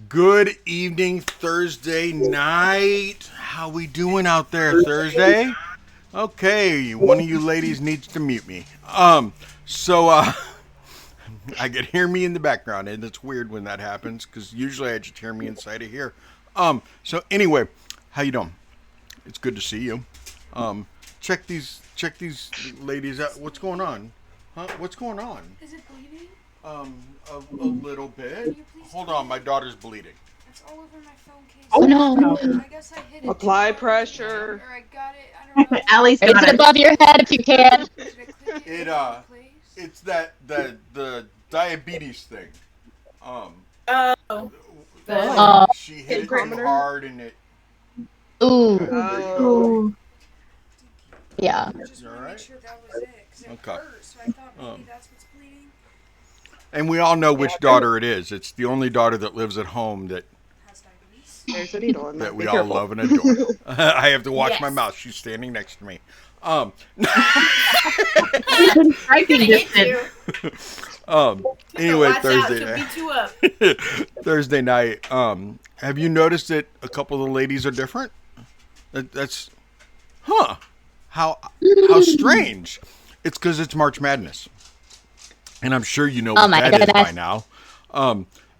Good evening, Thursday night. How we doing out there, Thursday? Okay, one of you ladies needs to mute me. So I could hear me in the background, and it's weird when that happens because usually I just hear me inside of here. So anyway, how you doing? It's good to see you. Um, check these ladies out. What's going on? Huh? What's going on? Is it bleeding? A little bit. Hold on, my daughter's bleeding. It's all over my phone case. Oh no. I guess I hit it. Apply pressure. Or I got it. I don't know. Allie's Raise got it it. above your head if you can. Did I click it? It in place? it's that the diabetes thing. Um, she hit it too Hygrometer? hard and it. Ooh, Oh. yeah. I just You want to alright? make sure that was it. Because it Okay. hurt. So I thought maybe Um, that's what's bleeding. And we all know which daughter it is. It's the only daughter that lives at home that Has diabetes. There's a needle in that that. we Be all careful. love and adore. I have to watch my Yes. mouth. She's standing next to me. Um, Within striking distance. anyway, Watch Thursday out, she'll night. beat you up. Thursday night. Have you noticed that a couple of the ladies are different? That's huh? How strange. It's because it's March Madness, and I'm sure you know Oh what my that is by goodness. now.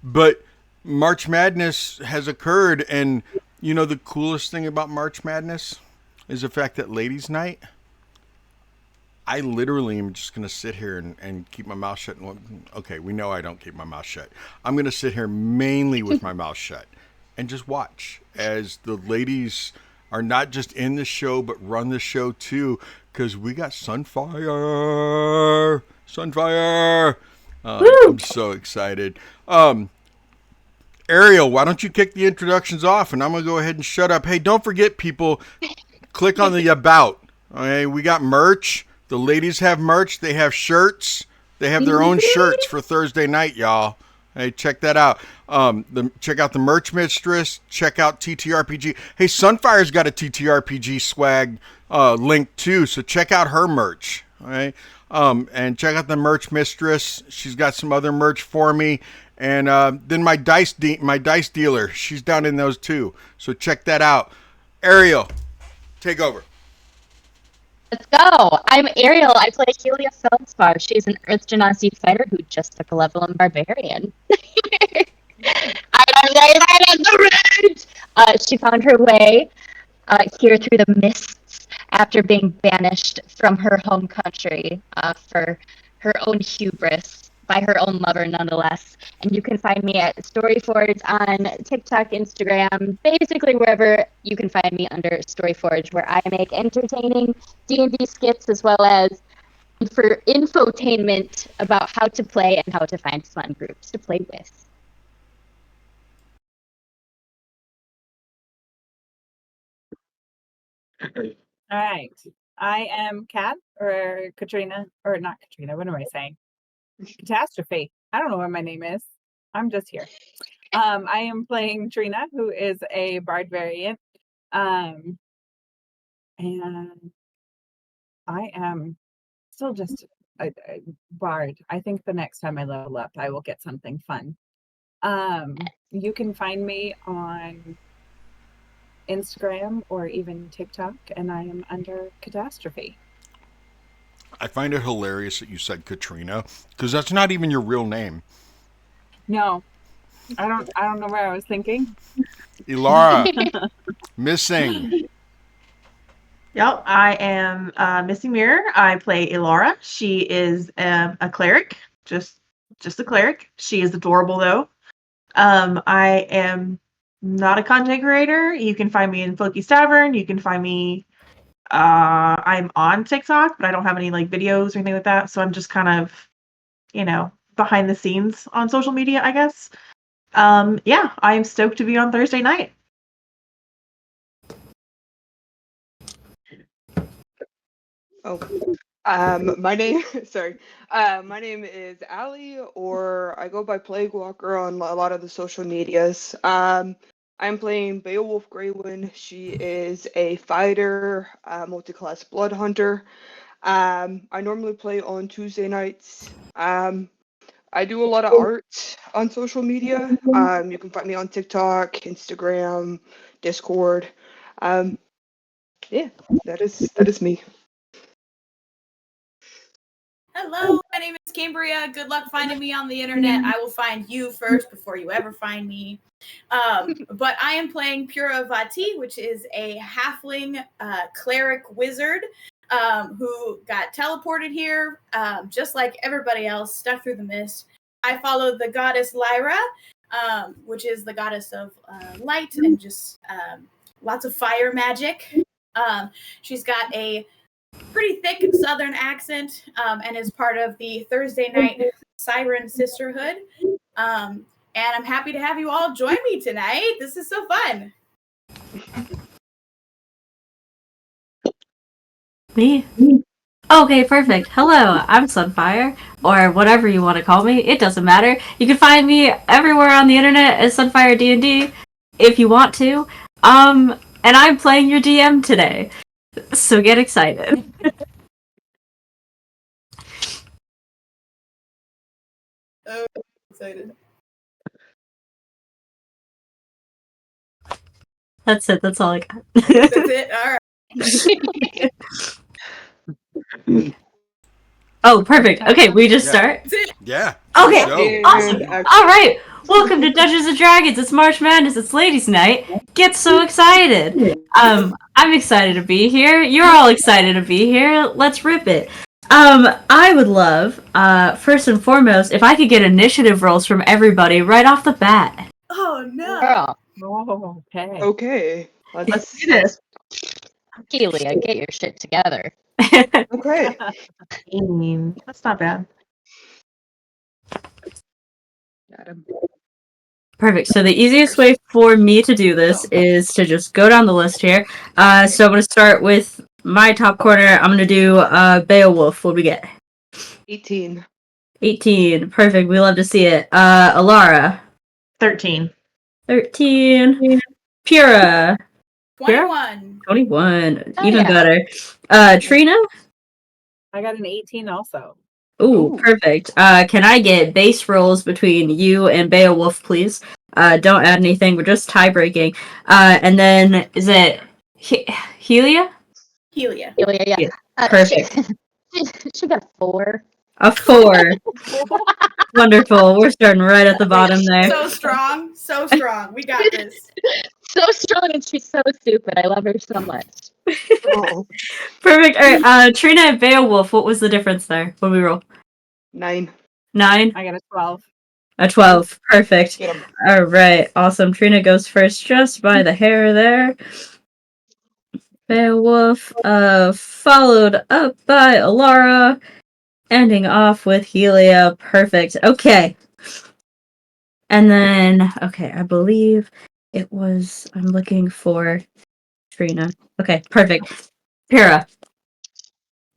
But March Madness has occurred, and you know the coolest thing about March Madness is the fact that Ladies' Night. I literally am just going to sit here and keep my mouth shut. Okay, we know I don't keep my mouth shut. I'm going to sit here mainly with my mouth shut and just watch as the ladies are not just in the show but run the show too because we got Sunfire. I'm so excited. Ariel, why don't you kick the introductions off and I'm going to go ahead and shut up. Hey, don't forget, people, click on the about. Okay, we got merch. The ladies have merch. They have shirts. They have their own shirts for Thursday night, y'all. Hey, check that out. Check out the merch mistress. Check out TTRPG. Hey, Sunfire's got a TTRPG swag link too, so check out her merch. All right, and check out the merch mistress. She's got some other merch for me. And then my dice dealer. She's down in those too. So check that out. Ariel, take over. Let's go. I'm Ariel. I play Helia Feldspar. She's an Earth Genasi fighter who just took a level in Barbarian. I'm very excited. The rage! She found her way here through the mists after being banished from her home country for her own hubris by her own lover, nonetheless. And you can find me at Storyforge on TikTok, Instagram, basically wherever you can find me under Storyforge, where I make entertaining D&D skits as well as for infotainment about how to play and how to find fun groups to play with. All right. I am Kat or Katrina, or not Katrina. What am I saying? Catastrophe. I don't know what my name is. I'm just here. I am playing Trina, who is a bard variant. And I am still just a bard. I think the next time I level up, I will get something fun. You can find me on Instagram or even TikTok, and I am under Catastrophe. I find it hilarious that you said Katrina because that's not even your real name. No, I don't know where I was thinking. Elara, missing. Yep, I am Missy Mirror. I play Elara. She is a cleric, just a cleric. She is adorable though. I am not a content creator. You can find me in Floki's Tavern. You can find me. I'm on TikTok, but I don't have any like videos or anything like that. So I'm just kind of, behind the scenes on social media, I guess. Yeah, I'm stoked to be on Thursday night. Oh. My name, sorry. My name is Allie, or I go by Plague Walker on a lot of the social medias. I'm playing Beowulf Greywin. She is a fighter, multi-class blood hunter. I normally play on Tuesday nights. I do a lot of art on social media. You can find me on TikTok, Instagram, Discord. Yeah, that is me. Hello, my name is Cambria. Good luck finding me on the internet. I will find you first before you ever find me. But I am playing Purah Vati, which is a halfling cleric wizard who got teleported here, just like everybody else, stuck through the mist. I follow the goddess Lyra, which is the goddess of light and just lots of fire magic. She's got a pretty thick southern accent and is part of the Thursday night Siren Sisterhood. And I'm happy to have you all join me tonight. This is so fun. Me? Okay, perfect. Hello, I'm Sunfyre, or whatever you want to call me. It doesn't matter. You can find me everywhere on the internet as Sunfyre D&D, if you want to. And I'm playing your DM today, so get excited. Oh, excited. That's it. That's all I got. That's it. All right. Oh, perfect. Okay, we just Yeah. start. That's it. Yeah. Okay, So, awesome. And All right, welcome to Dungeons and Dragons. It's March Madness. It's Ladies' Night. Get so excited. I'm excited to be here. You're all excited to be here. Let's rip it. I would love, first and foremost, if I could get initiative rolls from everybody right off the bat. Oh no. Girl, Oh, okay. okay, Let's do this. Helia, get your shit together. okay. That's not bad. Got him. Perfect. So the easiest way for me to do this is to just go down the list here. So I'm going to start with my top corner. I'm going to do Beowulf. What do we get? 18. 18. Perfect. We love to see it. Elara. 13. 13. Purah. 21. 21. Oh, Even yeah. better. Trina? I got an 18 also. Ooh, perfect. Can I get base rolls between you and Beowulf, please? Don't add anything. We're just tie breaking. And then is it Helia? Helia. Helia, yeah. Yeah, perfect. She got 4. A 4. Wonderful. We're starting right at the bottom there. So strong. So strong. We got this. So strong and she's so stupid. I love her so much. Oh, Perfect. All right. Trina and Beowulf. What was the difference there when we roll? 9. 9. I got a 12. A 12. Perfect. Get him. All right. Awesome. Trina goes first, just by the hair there. Beowulf, followed up by Elara, ending off with Helia. Perfect. Okay. And then, okay, I believe it was, I'm looking for Trina. Okay, perfect. Purah,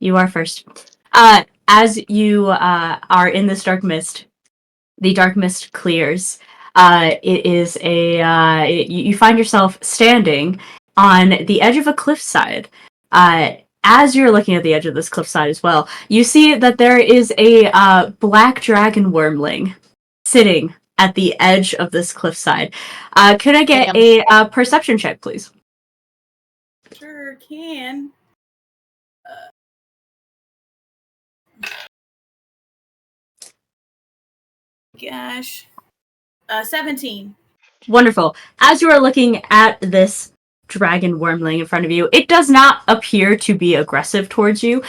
you are first. As you are in this dark mist, the dark mist clears. It is you find yourself standing on the edge of a cliffside. As you're looking at the edge of this cliffside as well, you see that there is a black dragon wormling sitting at the edge of this cliffside. Could I get a perception check, please? Sure can. Gosh. 17. Wonderful. As you are looking at this dragon wormling in front of you, it does not appear to be aggressive towards you.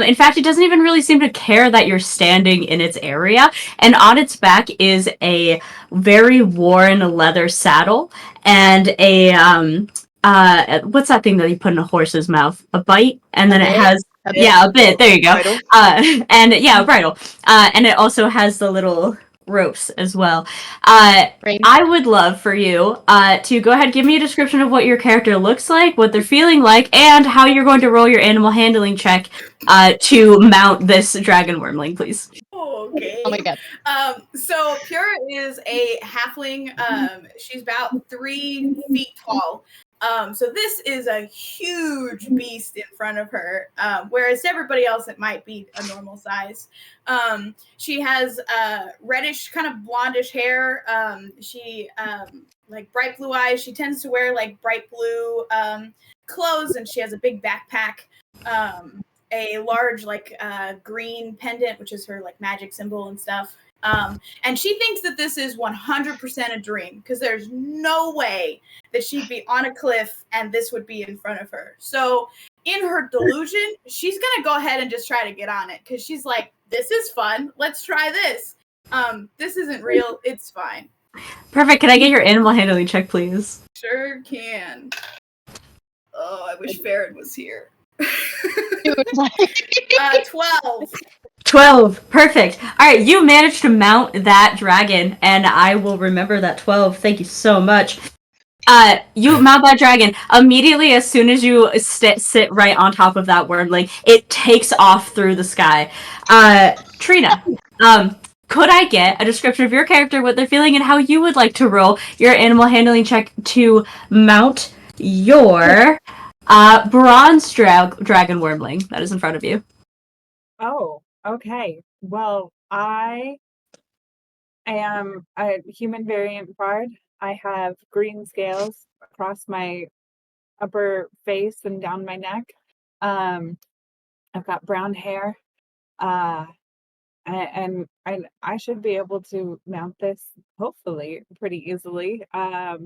In fact, it doesn't even really seem to care that you're standing in its area. And on its back is a very worn leather saddle and a what's that thing that you put in a horse's mouth? A bite, and then it has A bit. yeah, a bit. There you go. Bridle? And yeah, bridle. And it also has the little ropes as well. Right. I would love for you to go ahead and give me a description of what your character looks like, what they're feeling like, and how you're going to roll your animal handling check to mount this dragon wormling, please. Okay. Oh my god. So Purah is a halfling. She's about 3 feet tall. So this is a huge beast in front of her, whereas to everybody else it might be a normal size. She has reddish, kind of blondish hair. She like bright blue eyes. She tends to wear like bright blue clothes, and she has a big backpack. A large like green pendant, which is her like magic symbol and stuff. And she thinks that this is 100% a dream because there's no way that she'd be on a cliff and this would be in front of her. So in her delusion, she's gonna go ahead and just try to get on it because she's like, this is fun. Let's try this. This isn't real. It's fine. Perfect. Can I get your animal handling check, please? Sure can. Oh, I wish Farron was here. 12. 12. Perfect. All right, you managed to mount that dragon, and I will remember that 12. Thank you so much. You mount that dragon. Immediately, as soon as you sit right on top of that wormling, it takes off through the sky. Trina, could I get a description of your character, what they're feeling, and how you would like to roll your animal handling check to mount your bronze dragon wormling that is in front of you? Oh, okay. Well, I am a human variant bard. I have green scales across my upper face and down my neck. I've got brown hair. And I should be able to mount this hopefully pretty easily. I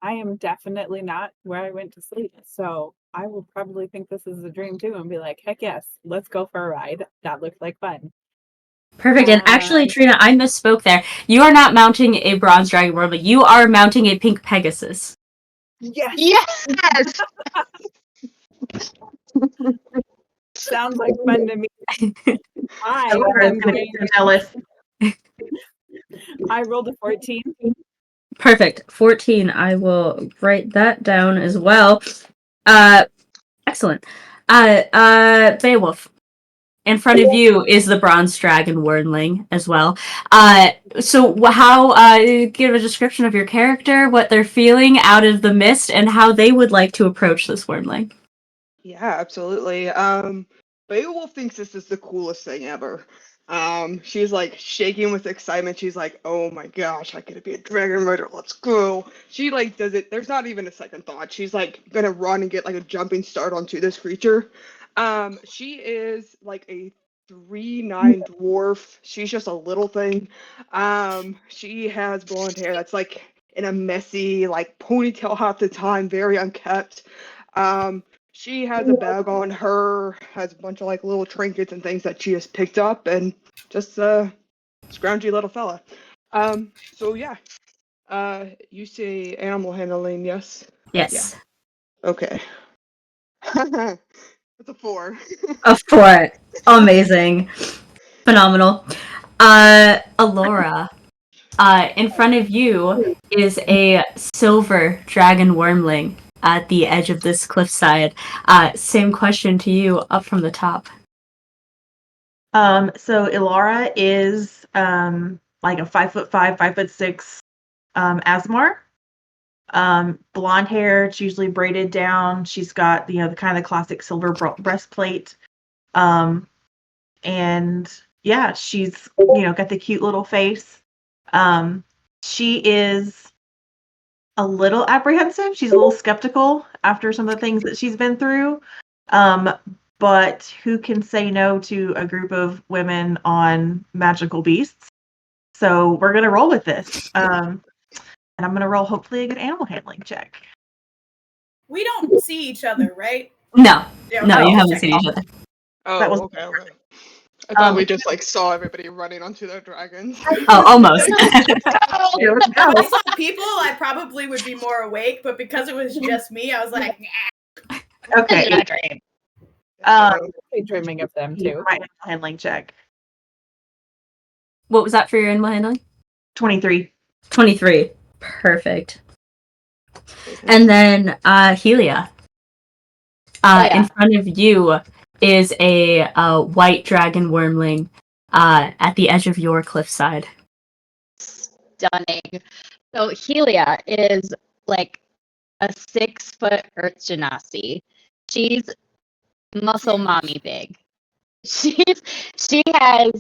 am definitely not where I went to sleep, so I will probably think this is a dream too and be like, heck yes, let's go for a ride. That looked like fun. Perfect. And actually, Trina, I misspoke there. You are not mounting a bronze dragon wormling. You are mounting a pink Pegasus. Yes. Yes. Sounds like fun to me. I Elara is going to be so jealous. I rolled a 14. Perfect. 14. I will write that down as well. Excellent. Beowulf. In front of you is the bronze dragon wormling as well. So how give a description of your character, what they're feeling out of the mist, and how they would like to approach this wormling. Yeah, absolutely. Beowulf thinks this is the coolest thing ever. She's like shaking with excitement. She's like, "Oh my gosh, I get to be a dragon rider. Let's go!" She like does it. There's not even a second thought. She's like gonna run and get like a jumping start onto this creature. She is like a 3'9" dwarf. She's just a little thing. She has blonde hair that's like in a messy like ponytail half the time, very unkempt. She has a bag on her, has a bunch of like little trinkets and things that she has picked up, and just a scroungy little fella. So yeah. You say animal handling, yes? Yes. Yeah. Okay. It's a 4. A 4. Amazing. Phenomenal. Alora. In front of you is a silver dragon wormling at the edge of this cliffside. Same question to you up from the top. So Elara is like a 5'5", 5'6" Aasimar. Blonde hair, it's usually braided down. She's got the kind of the classic silver breastplate. And yeah, she's got the cute little face. She is a little apprehensive. She's a little skeptical after some of the things that she's been through. But who can say no to a group of women on magical beasts? So we're gonna roll with this. And I'm gonna roll hopefully a good animal handling check. We don't see each other, right? No. Yeah, No, you haven't check. seen each other. Oh, That was- okay. I thought we just like saw everybody running onto their dragons. Oh, almost. Here we If go. I saw people, I probably would be more awake, but because it was just me, I was like, nah. Okay. Not a dream. Be dreaming of them too. My animal handling check. What was that for your animal handling? 23. 23. Perfect. And then Helia. In front of you is a white dragon wormling at the edge of your cliffside. Stunning. So Helia is like a 6-foot Earth Genasi. She's muscle mommy big. She has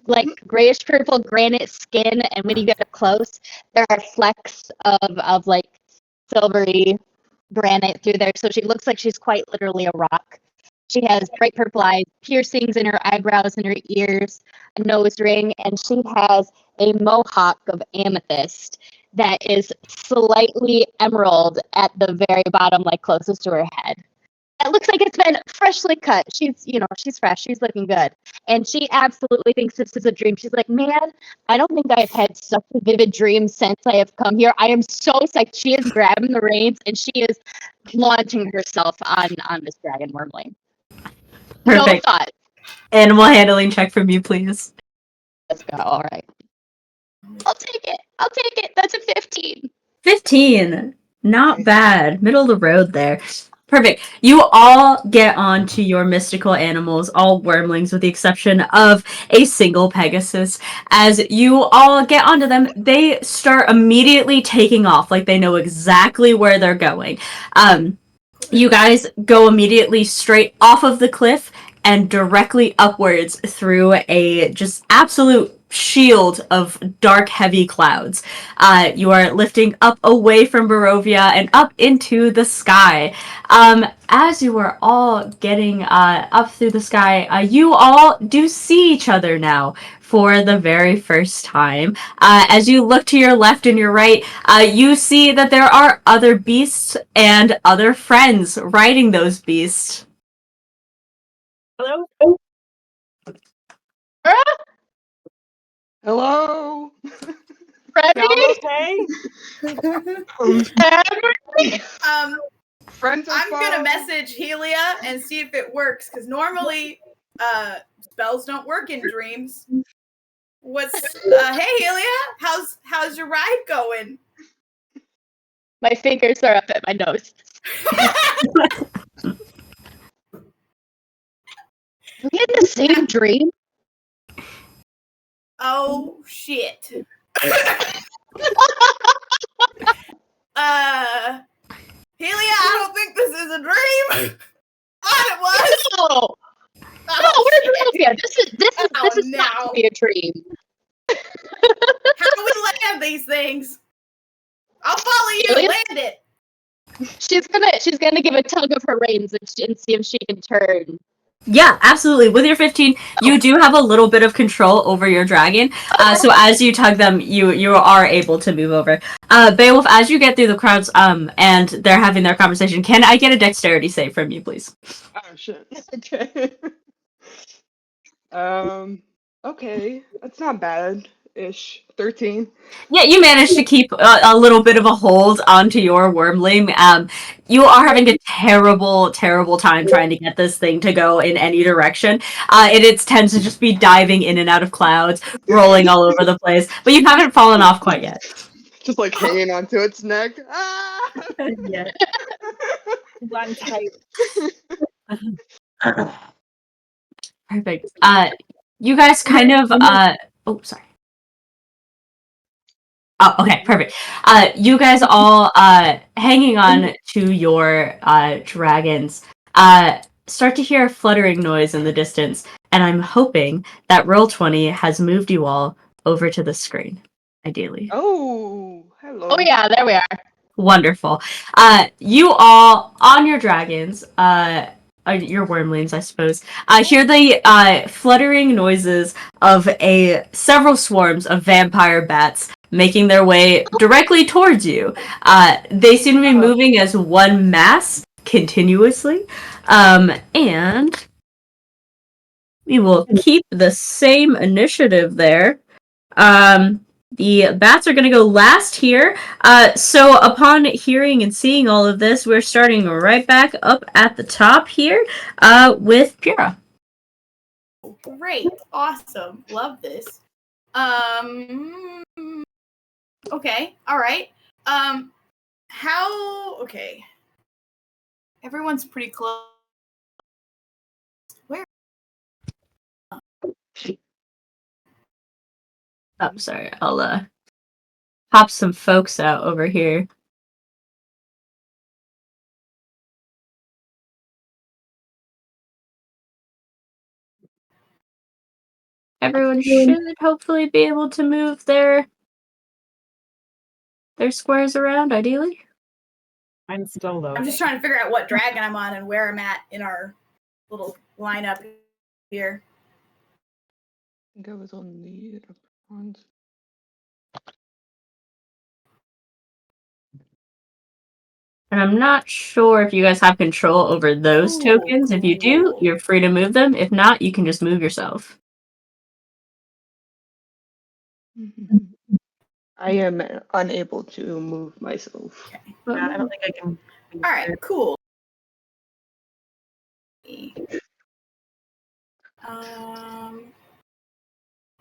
like grayish purple granite skin, and when you get up close, there are flecks of like silvery granite through there. So she looks like she's quite literally a rock. She has bright purple eyes, piercings in her eyebrows and her ears, a nose ring, and she has a mohawk of amethyst that is slightly emerald at the very bottom, like closest to her head. It looks like it's been freshly cut. She's fresh. She's looking good. And she absolutely thinks this is a dream. She's like, man, I don't think I've had such a vivid dream since I have come here. I am so psyched. She is grabbing the reins and she is launching herself on this dragon wormling. No Perfect. thought. Animal handling check from you, please. Let's go. All right. I'll take it. That's a 15. 15. Not Nice. bad. Middle of the road there. Perfect. You all get onto your mystical animals, all wormlings with the exception of a single Pegasus. As you all get onto them, they start immediately taking off, like they know exactly where they're going. You guys go immediately straight off of the cliff and directly upwards through a just absolute shield of dark, heavy clouds. You are lifting up away from Barovia and up into the sky. As you are all getting up through the sky, you all do see each other now for the very first time. As you look to your left and your right, you see that there are other beasts and other friends riding those beasts. Hello? Hello. Y'all Ready? okay? Friends are I'm gonna fun. message Helia and see if it works, because normally spells don't work in dreams. Hey Helia, how's your ride going? My fingers are up at my nose. Are we in the same dream? Oh shit. Helia, I don't think this is a dream. Thought it was. No, Oh, we're shit. here. This Oh, is not no. to be a dream. How do we land these things? I'll follow you. Helia? Land it. She's gonna give a tug of her reins and see if she can turn. Yeah, absolutely. With your 15, you do have a little bit of control over your dragon. So as you tug them, you are able to move over. Beowulf, as you get through the crowds, and they're having their conversation, can I get a dexterity save from you, please? Oh shit. Okay. Okay, that's not bad-ish. 13. Yeah, you managed to keep a little bit of a hold onto your wormling. You are having a terrible, terrible time trying to get this thing to go in any direction. It tends to just be diving in and out of clouds, rolling all over the place. But you haven't fallen off quite yet. Just like hanging onto its neck. Ah! Yeah. One tight. Perfect. You guys kind of oh, sorry. Oh, okay, perfect. You guys all hanging on to your dragons start to hear a fluttering noise in the distance, and I'm hoping that Roll20 has moved you all over to the screen, ideally. Oh, hello. Oh yeah, there we are. Wonderful. You all on your dragons, your wormlings, I suppose, hear the fluttering noises of several swarms of vampire bats making their way directly towards you. They seem to be moving as one mass continuously, and we will keep the same initiative there. The bats are going to go last here. So upon hearing and seeing all of this, we're starting right back up at the top here with Purah. Great. Awesome. Love this. Okay. All right. Okay. Everyone's pretty close. Where? Oh, sorry. I'll pop some folks out over here. Everyone should hopefully be able to move their squares around, ideally. I'm still low. I'm just trying to figure out what dragon I'm on and where I'm at in our little lineup here. I think I was on the bronze. And I'm not sure if you guys have control over those tokens. If you do, you're free to move them. If not, you can just move yourself. I am unable to move myself. Okay. Yeah, I don't think I can. All right, cool.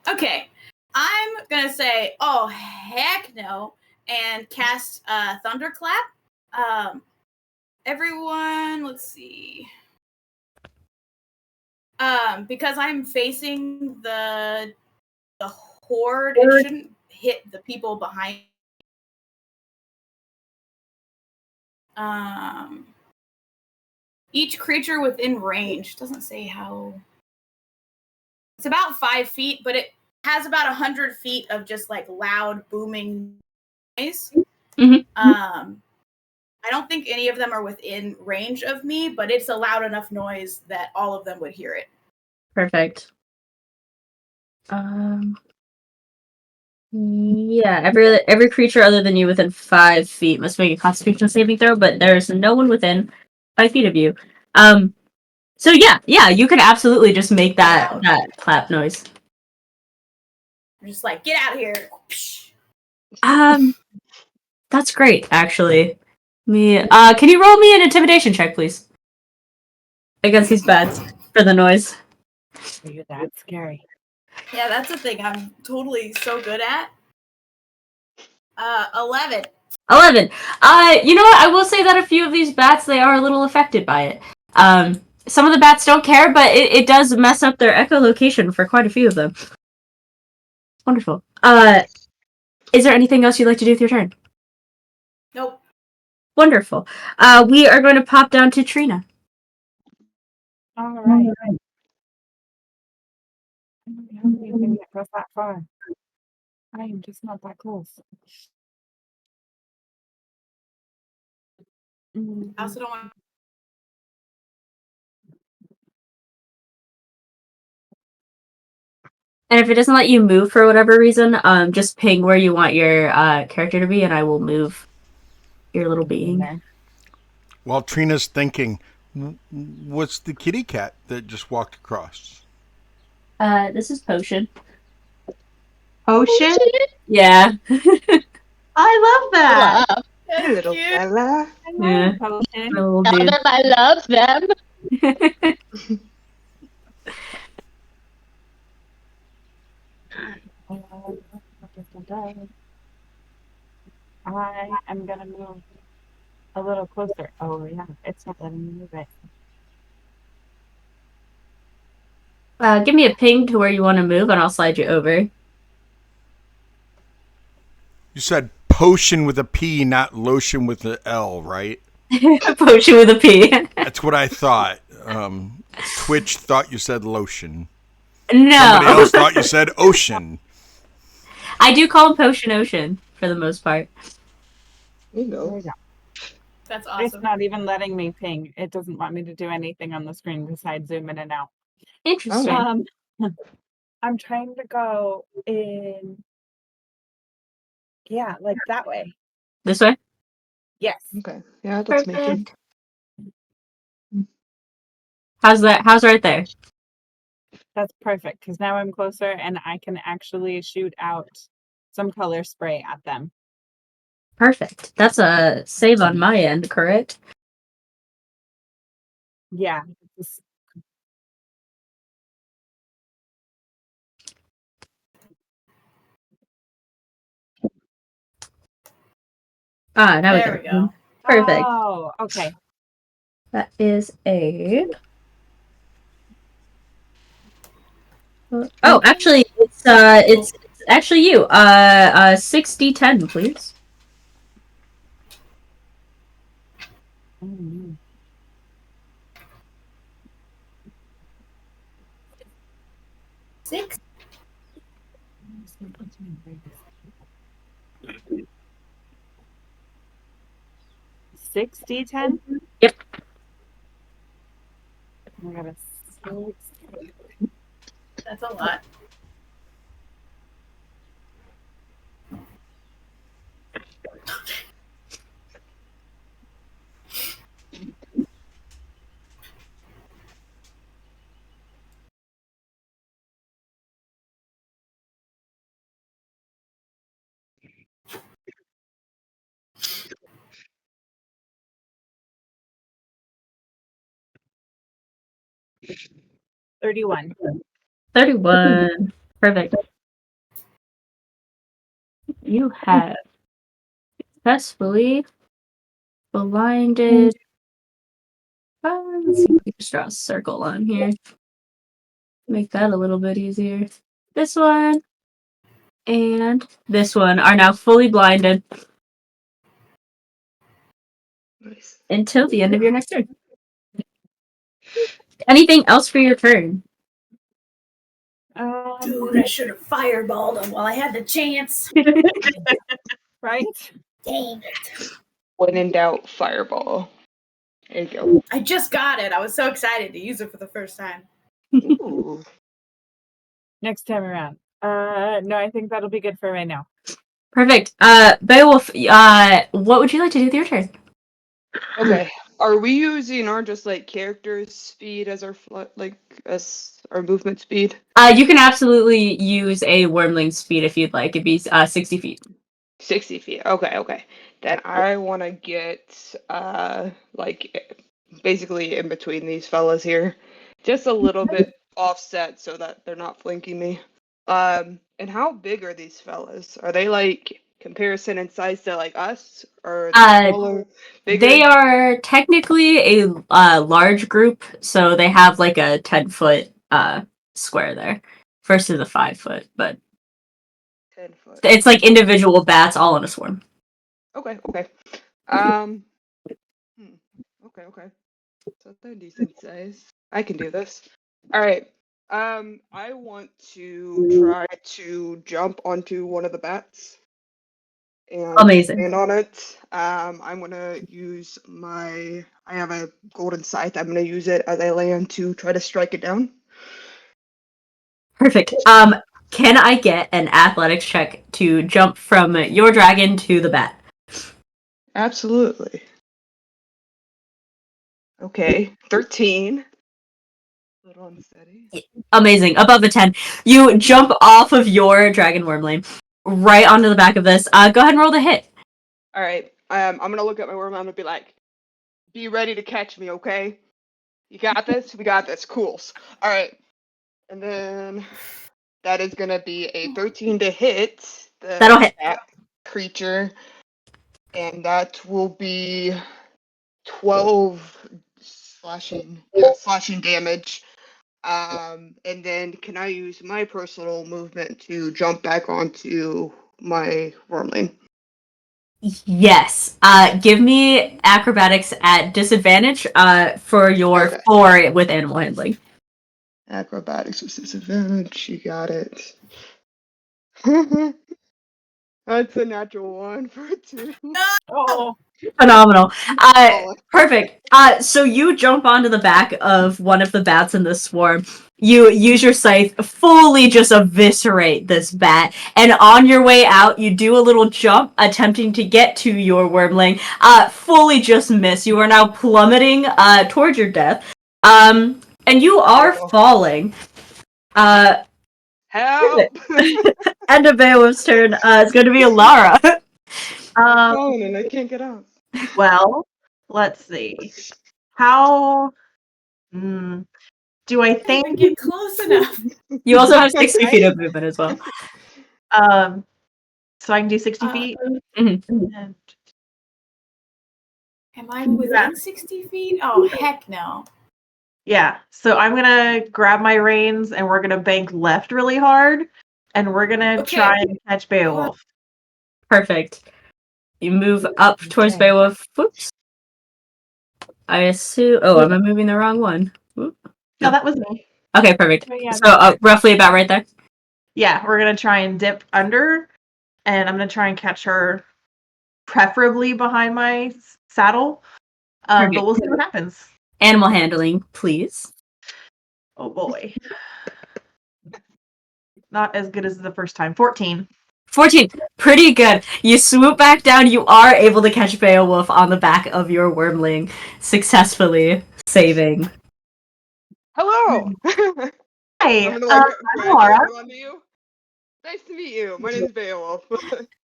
Okay, I'm gonna say, oh heck no, and cast Thunderclap. Everyone, let's see. Because I'm facing the horde, it shouldn't hit the people behind. Each creature within range, doesn't say how. It's about 5 feet, but it has about 100 feet of just like loud booming noise. Mm-hmm. I don't think any of them are within range of me, but it's a loud enough noise that all of them would hear it. Perfect. Yeah, every creature other than you within 5 feet must make a Constitution saving throw, but there's no one within 5 feet of you. So yeah, you could absolutely just make that clap noise. I'm just like, get out of here. That's great, actually. Can you roll me an intimidation check, please? Against these bats for the noise. Are you that scary? Yeah, that's the thing I'm totally so good at. 11. 11. You know what? I will say that a few of these bats, they are a little affected by it. Some of the bats don't care, but it does mess up their echolocation for quite a few of them. Wonderful. Is there anything else you'd like to do with your turn? Nope. Wonderful. We are going to pop down to Trina. All right. How do you think it goes that far? I am just not that close. I also don't want. And if it doesn't let you move for whatever reason, just ping where you want your character to be, and I will move your little being. While Trina's thinking, what's the kitty cat that just walked across? This is Potion. Potion? Yeah. I love that. Love. Hey, little fella. Yeah. Potion. My little Tell dude. them I love them. I am gonna move a little closer. Oh yeah, it's not letting me move it. Give me a ping to where you want to move, and I'll slide you over. You said potion with a P, not lotion with an L, right? Potion with a P. That's what I thought. Twitch thought you said lotion. No. Somebody else thought you said ocean. I do call him Potion Ocean for the most part. There you There go. we go. That's It's awesome. not even letting me ping. It doesn't want me to do anything on the screen besides zoom in and out. Interesting. I'm trying to go in. Yeah, like that way. This way? Yes. Okay. Yeah, that's making. Perfect. How's that? How's right there? That's perfect because now I'm closer and I can actually shoot out some color spray at them. Perfect. That's a save on my end, correct? Yeah. Now There we we go. Perfect. Oh, okay. That is a. Oh, actually, it's actually you. 6d10, please. Mm-hmm. 6. Six D10? Yep. I got a 6. That's a lot. $31. 31. Perfect. You have successfully blinded. Let's see if we can just draw a circle on here. Make that a little bit easier. This one and this one are now fully blinded Nice. until the end of your next turn. Anything else for your turn? Dude, I should have fireballed him while I had the chance. Right? Dang it. When in doubt, fireball. There you go. I just got it. I was so excited to use it for the first time. Ooh. Next time around. No, I think that'll be good for right now. Perfect. Beowulf, what would you like to do with your turn? Okay. Are we using our just like character speed as our as our movement speed? You can absolutely use a wormling speed if you'd like. It'd be 60 feet. 60 feet. Okay. Then I want to get like basically in between these fellas here, just a little bit offset so that they're not flanking me. And how big are these fellas? Are they like comparison in size to like us, or are they smaller, bigger? They are technically a large group, so they have like a 10-foot square there versus a 5-foot, but 10 foot. it's like individual bats all in a swarm. Okay. Um. Okay. So they're decent size. I can do this. All right. I want to try to jump onto one of the bats and Amazing. land on it. I'm gonna use I have a golden scythe. I'm gonna use it as I land to try to strike it down. Perfect. Can I get an athletics check to jump from your dragon to the bat? Absolutely. Okay, 13. A little unsteady. Amazing. Above a 10. You jump off of your dragon wormling right onto the back of this. Go ahead and roll the hit. All right. I'm gonna look at my worm. I'm gonna be like, "Be ready to catch me, okay? You got this. We got this. Cool. All right." And then that is gonna be a 13 to hit the That'll hit. bat creature, and that will be 12 slashing damage. And then can I use my personal movement to jump back onto my wormling? Yes. Give me acrobatics at disadvantage for your Okay. 4 with animal handling. Acrobatics with disadvantage. You got it. That's a natural 1 for a 2. Oh, Phenomenal. Oh, Perfect. So you jump onto the back of one of the bats in the swarm. You use your scythe, fully just eviscerate this bat, and on your way out, you do a little jump, attempting to get to your wormling. Fully just miss. You are now plummeting towards your death. And you are falling. help! End of Beowulf's turn. It's going to be Elara. I'm falling and I can't get up. Well, let's see. How do I Can't even think? get close enough. You also have 60 feet of movement as well. So I can do 60 feet. Mhm. And- Am I within 60 feet? Oh, heck no. Yeah. So I'm gonna grab my reins and we're gonna bank left really hard, and we're gonna Okay. try and catch Beowulf. Perfect. You move up towards Okay. Beowulf. Whoops. I assume. Oh, am I moving the wrong one? Whoop. No, that was me. Okay, perfect. but yeah, So roughly about right there. Yeah, we're gonna try and dip under, and I'm gonna try and catch her, preferably behind my saddle. But we'll see what happens. Animal handling, please. Oh boy. Not as good as the first time. 14. 14. Pretty good. You swoop back down. You are able to catch Beowulf on the back of your wormling, successfully saving. Hello. Hey, I'm gonna like I'm drag Laura. over onto you. Nice to meet you. My name's Beowulf.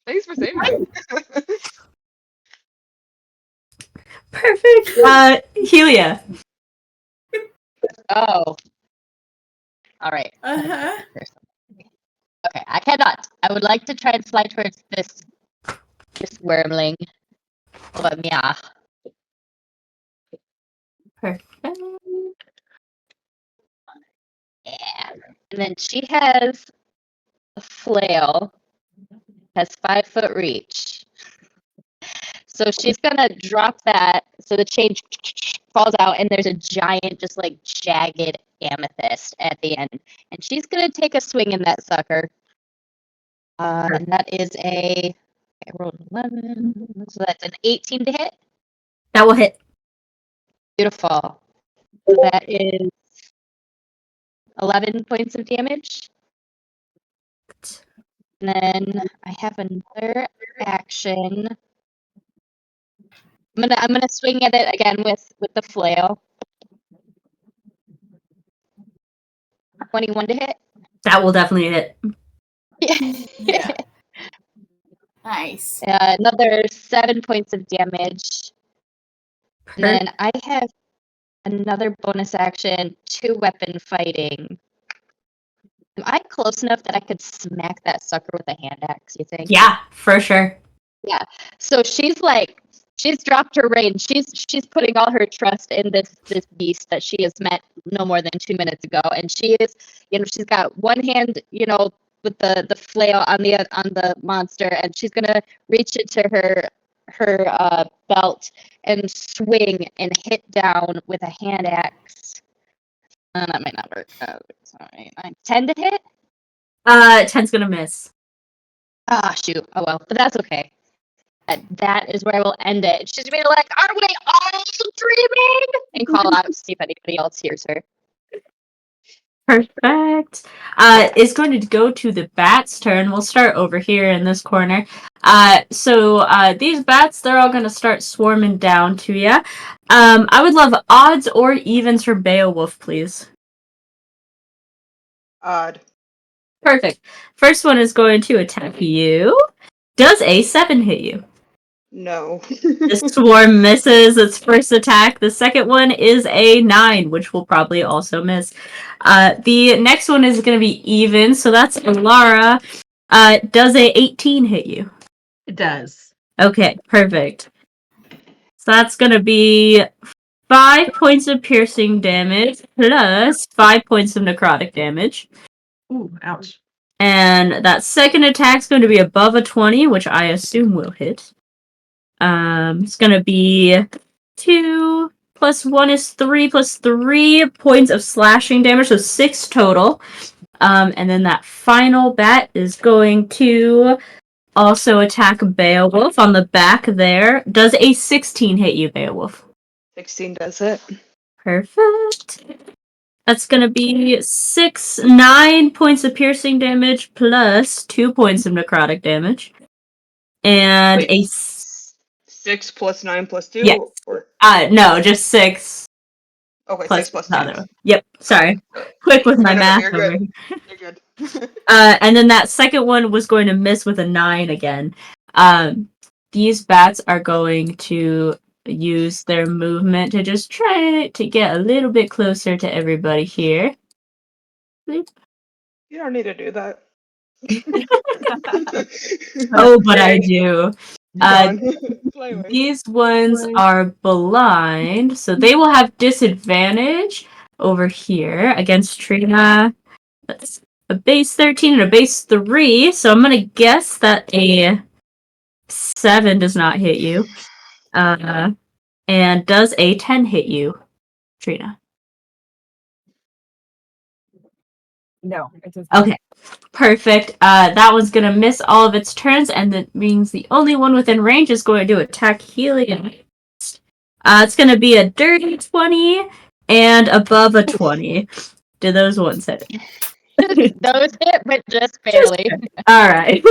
Thanks for saving me. Perfect. Helia. Oh, all right. Uh-huh. Okay, I cannot. I would like to try and fly towards this wormling. But yeah. Perfect. Yeah. And then she has a flail, has 5-foot reach. So she's gonna drop that so the chain falls out and there's a giant, just like jagged amethyst at the end. And she's gonna take a swing in that sucker. And that is I rolled 11, so that's an 18 to hit. That will hit. Beautiful. So that is 11 points of damage. And then I have another action. I'm gonna swing at it again with the flail. 21 to hit. That will definitely hit. Yeah. Nice. Another 7 points of damage. And then I have another bonus action, 2-weapon fighting. Am I close enough that I could smack that sucker with a hand axe, you think? Yeah, for sure. Yeah. So she's dropped her range. She's putting all her trust in this beast that she has met no more than 2 minutes ago. And she is, she's got one hand, with the flail on the monster, and she's gonna reach it to her belt and swing and hit down with a hand axe. That might not work. Sorry. 10 to hit? 10's gonna miss. Ah, shoot. Oh well, but that's okay. That is where I will end it. She's gonna be like, "Are we all dreaming?" and call out to see if anybody else hears her. Perfect. It's going to go to the bat's turn. We'll start over here in this corner. So these bats, they're all going to start swarming down to you. I would love odds or evens for Beowulf, please. Odd. Perfect. First one is going to attack you. Does a 7 hit you? No. The swarm misses its first attack. The second one is a 9, which will probably also miss. The next one is going to be even, so that's Elara. Does a 18 hit you? It does. Okay, perfect. So that's going to be 5 points of piercing damage plus 5 points of necrotic damage. Ooh, ouch. And that second attack's going to be above a 20, which I assume will hit. It's gonna be 2 plus 1 is 3 plus 3 points of slashing damage, so 6 total. And then that final bat is going to also attack Beowulf on the back there. Does a 16 hit you, Beowulf? 16 does it. Perfect. That's gonna be 9 points of piercing damage plus 2 points of necrotic damage. And Wait, a 6 plus 9 plus 2? Yes. Or... No, just 6. Okay, Plus 6 plus 2. the other one. Yep, sorry. Quick with my math You're over good. here. You're good. And then that second one was going to miss with a 9 again. These bats are going to use their movement to just try to get a little bit closer to everybody here. You don't need to do that. Oh, but I do. Go on. Play away. These ones are blind, so they will have disadvantage over here against Trina. That's a base 13 and a base 3, so I'm gonna guess that a 7 does not hit you. And does a 10 hit you, Trina? No, it does. Okay, Perfect. That one's gonna miss all of its turns, and that means the only one within range is going to attack Helia. It's gonna be a dirty 20 and above a 20. Do those ones hit? Those hit, but just Just- barely. Alright.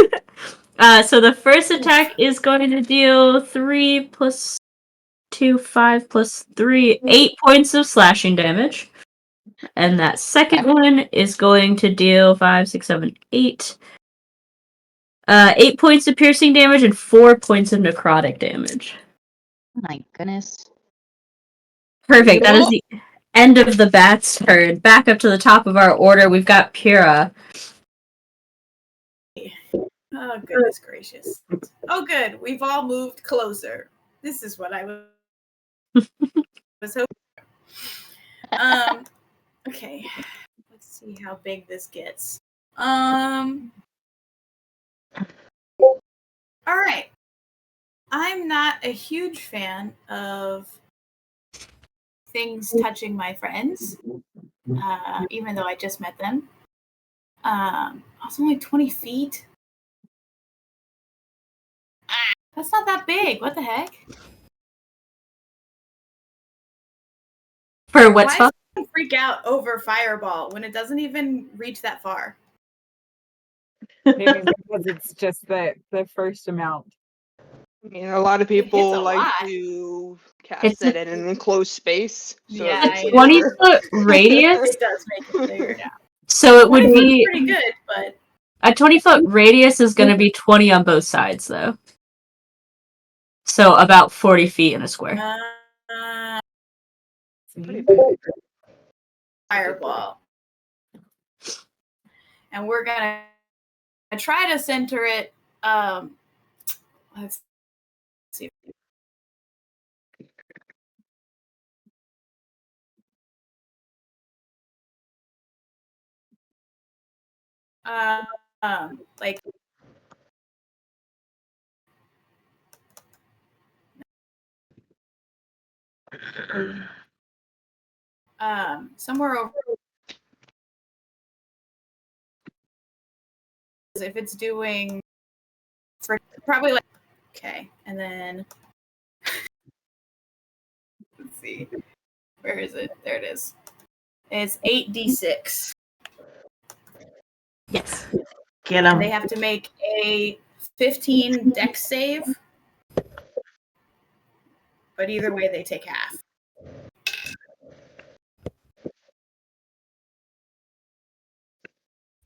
So the first attack is going to deal 3 plus 2, 5 plus 3, 8 points of slashing damage. And that second one is going to deal 5, 6, 7, 8. 8 points of piercing damage and 4 points of necrotic damage. Oh my goodness. Perfect. That is the end of the bat's turn. Back up to the top of our order, we've got Purah. Oh, goodness gracious. Oh, good. We've all moved closer. This is what I was hoping. Okay. Let's see how big this gets. All right. I'm not a huge fan of things touching my friends, even though I just met them. I was only 20 feet. That's not that big. What the heck? For what Why spell? does it freak out over Fireball when it doesn't even reach that far? Maybe because it's just the first amount. I mean, a lot of hits people a like lot. to cast It's it in an enclosed space. So Yeah, it makes I it know. 20 bigger. foot radius, It does make it bigger. Yeah. so it would 20 foot's be pretty good, but a 20-foot radius is going to be 20 on both sides, though. So about 40 feet in a square. Pretty big. Fireball. And we're gonna try to center it. Let's see. Like somewhere over. If it's doing for probably like okay, and then let's see, where is it? There it is. It's 8d6. Yes. Get And they them. have to make a 15 dex save. But either way, they take half.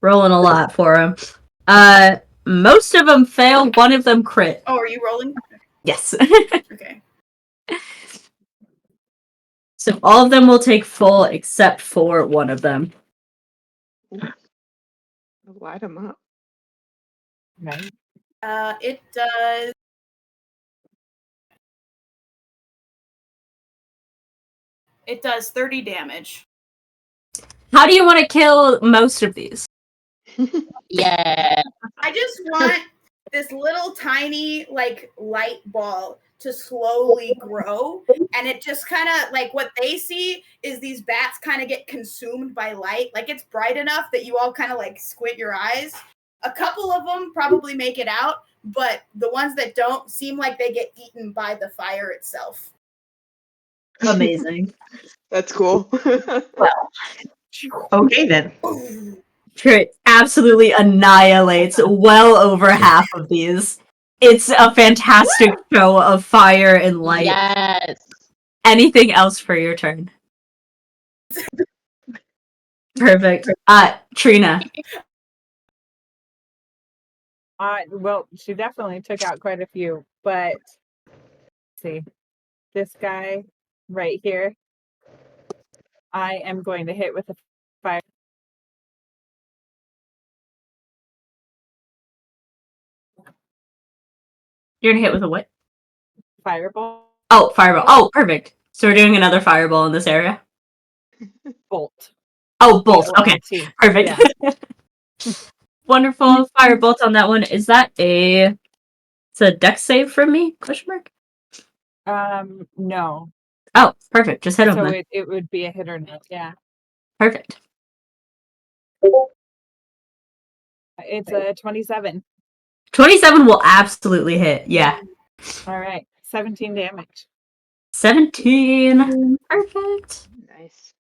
Rolling a lot for them. Most of them fail. One of them crit. Oh, are you rolling? Yes. Okay. So all of them will take full except for one of them. Light them up. Right. It does. It does 30 damage. How do you want to kill most of these? Yeah. I just want this little tiny like light ball to slowly grow, and it just kind of like what they see is these bats kind of get consumed by light. Like it's bright enough that you all kind of like squint your eyes. A couple of them probably make it out, but the ones that don't seem like they get eaten by the fire itself. Amazing. That's cool. Okay then. It absolutely annihilates well over half of these. It's a fantastic show of fire and light. Yes. Anything else for your turn? Perfect. Trina. Well, she definitely took out quite a few, but let's see, this guy right here, I am going to hit with a fire. You're gonna hit with a what? Fireball. Oh, fireball. Oh, perfect. So we're doing another fireball in this area? Bolt. Oh, bolt. Okay, B-O-L-T. perfect. Yeah. Wonderful. Firebolt on that one. Is that it's a dex save from me? Question mark? No. Oh, perfect. Just hit him So then. it would be a hit or no. Yeah. Perfect. It's a 27. 27 will absolutely hit. Yeah. All right. 17 damage. 17. Perfect. Nice.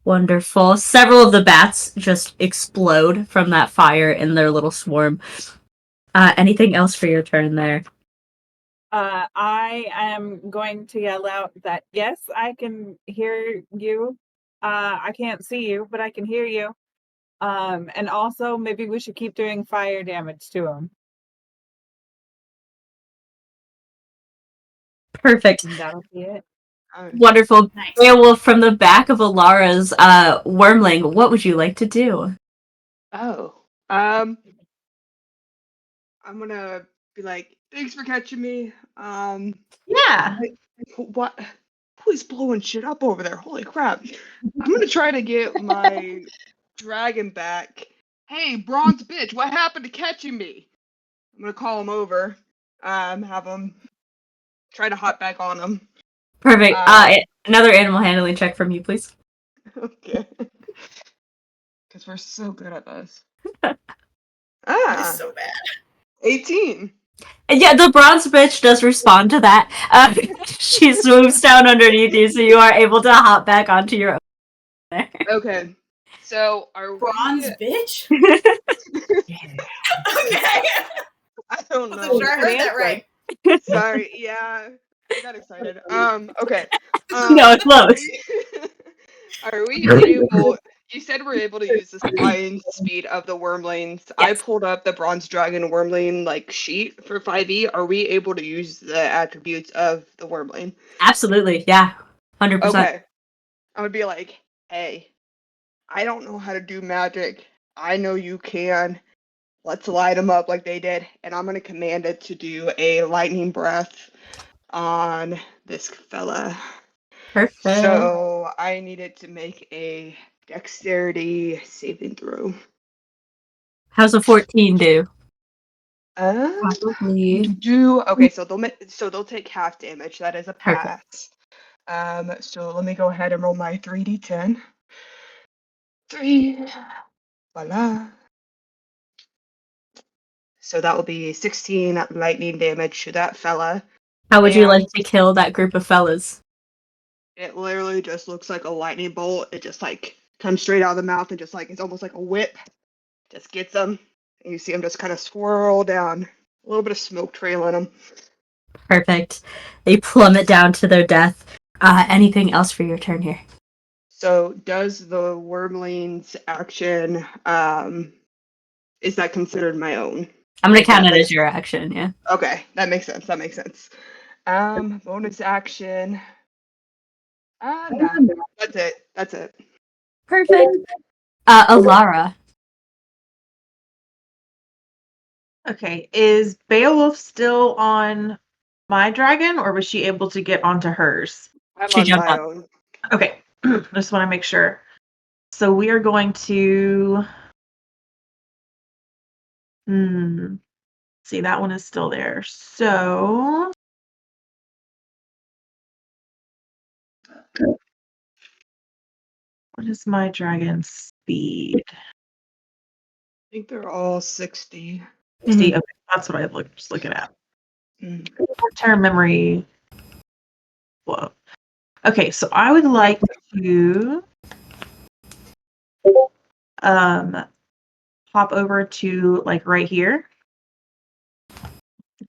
Wonderful. Several of the bats just explode from that fire in their little swarm. Anything else for your turn there? I am going to yell out that, yes, I can hear you. I can't see you, but I can hear you. And also, maybe we should keep doing fire damage to him. Perfect. And that'll be it. Wonderful. Nice. Beowulf from the back of Elara's wormling. What would you like to do? Oh. I'm gonna be like, thanks for catching me. Yeah. What? Who is blowing shit up over there? Holy crap! I'm gonna try to get my dragon back. Hey, bronze bitch, what happened to catching me? I'm gonna call him over. Have him try to hop back on him. Perfect. Another animal handling check from you, please. Okay. Because we're so good at this. That Ah, is so bad. 18. And yeah, the bronze bitch does respond to that. She swoops down underneath you, so you are able to hop back onto your own there. Okay. So are Bronze we? bitch? Yeah. Okay. I don't Wasn't know. sure I heard that right. Sorry. Yeah, I got excited. Okay. No, it's close. Are we able? You said we're able to use the flying speed of the wormlings. I Yes. pulled up the bronze dragon wormling sheet for 5e. Are we able to use the attributes of the wormling? Absolutely, yeah. 100%. Okay. I would be like, hey, I don't know how to do magic. I know you can. Let's light them up like they did. And I'm going to command it to do a lightning breath on this fella. Perfect. So I needed to make a dexterity saving throw. How's a 14 do? Okay, so they'll take half damage. That is a Perfect. pass. So let me go ahead and roll my 3d10. 3. Voila. So that will be 16 lightning damage to that fella. How would you like And to kill that group of fellas? it literally just looks like a lightning bolt. It just comes straight out of the mouth and just it's almost like a whip. Just gets them. And you see them just kind of swirl down. A little bit of smoke trailing them. Perfect. They plummet down to their death. Anything else for your turn here? So does the wormling's action, is that considered my own? I'm gonna count it as your action, yeah. Okay, that makes sense. Bonus action. Nah. That's it. Perfect. Elara. Okay. Is Beowulf still on my dragon, or was she able to get onto hers? I'm She on jumped my up. own. Okay. Just want to make sure. So we are going to. See, that one is still there. So. What is my dragon's speed? I think they're all 60. See, okay, that's what I was looking at. Mm. Short-term memory. Whoa. Okay, so I would like to hop over to right here.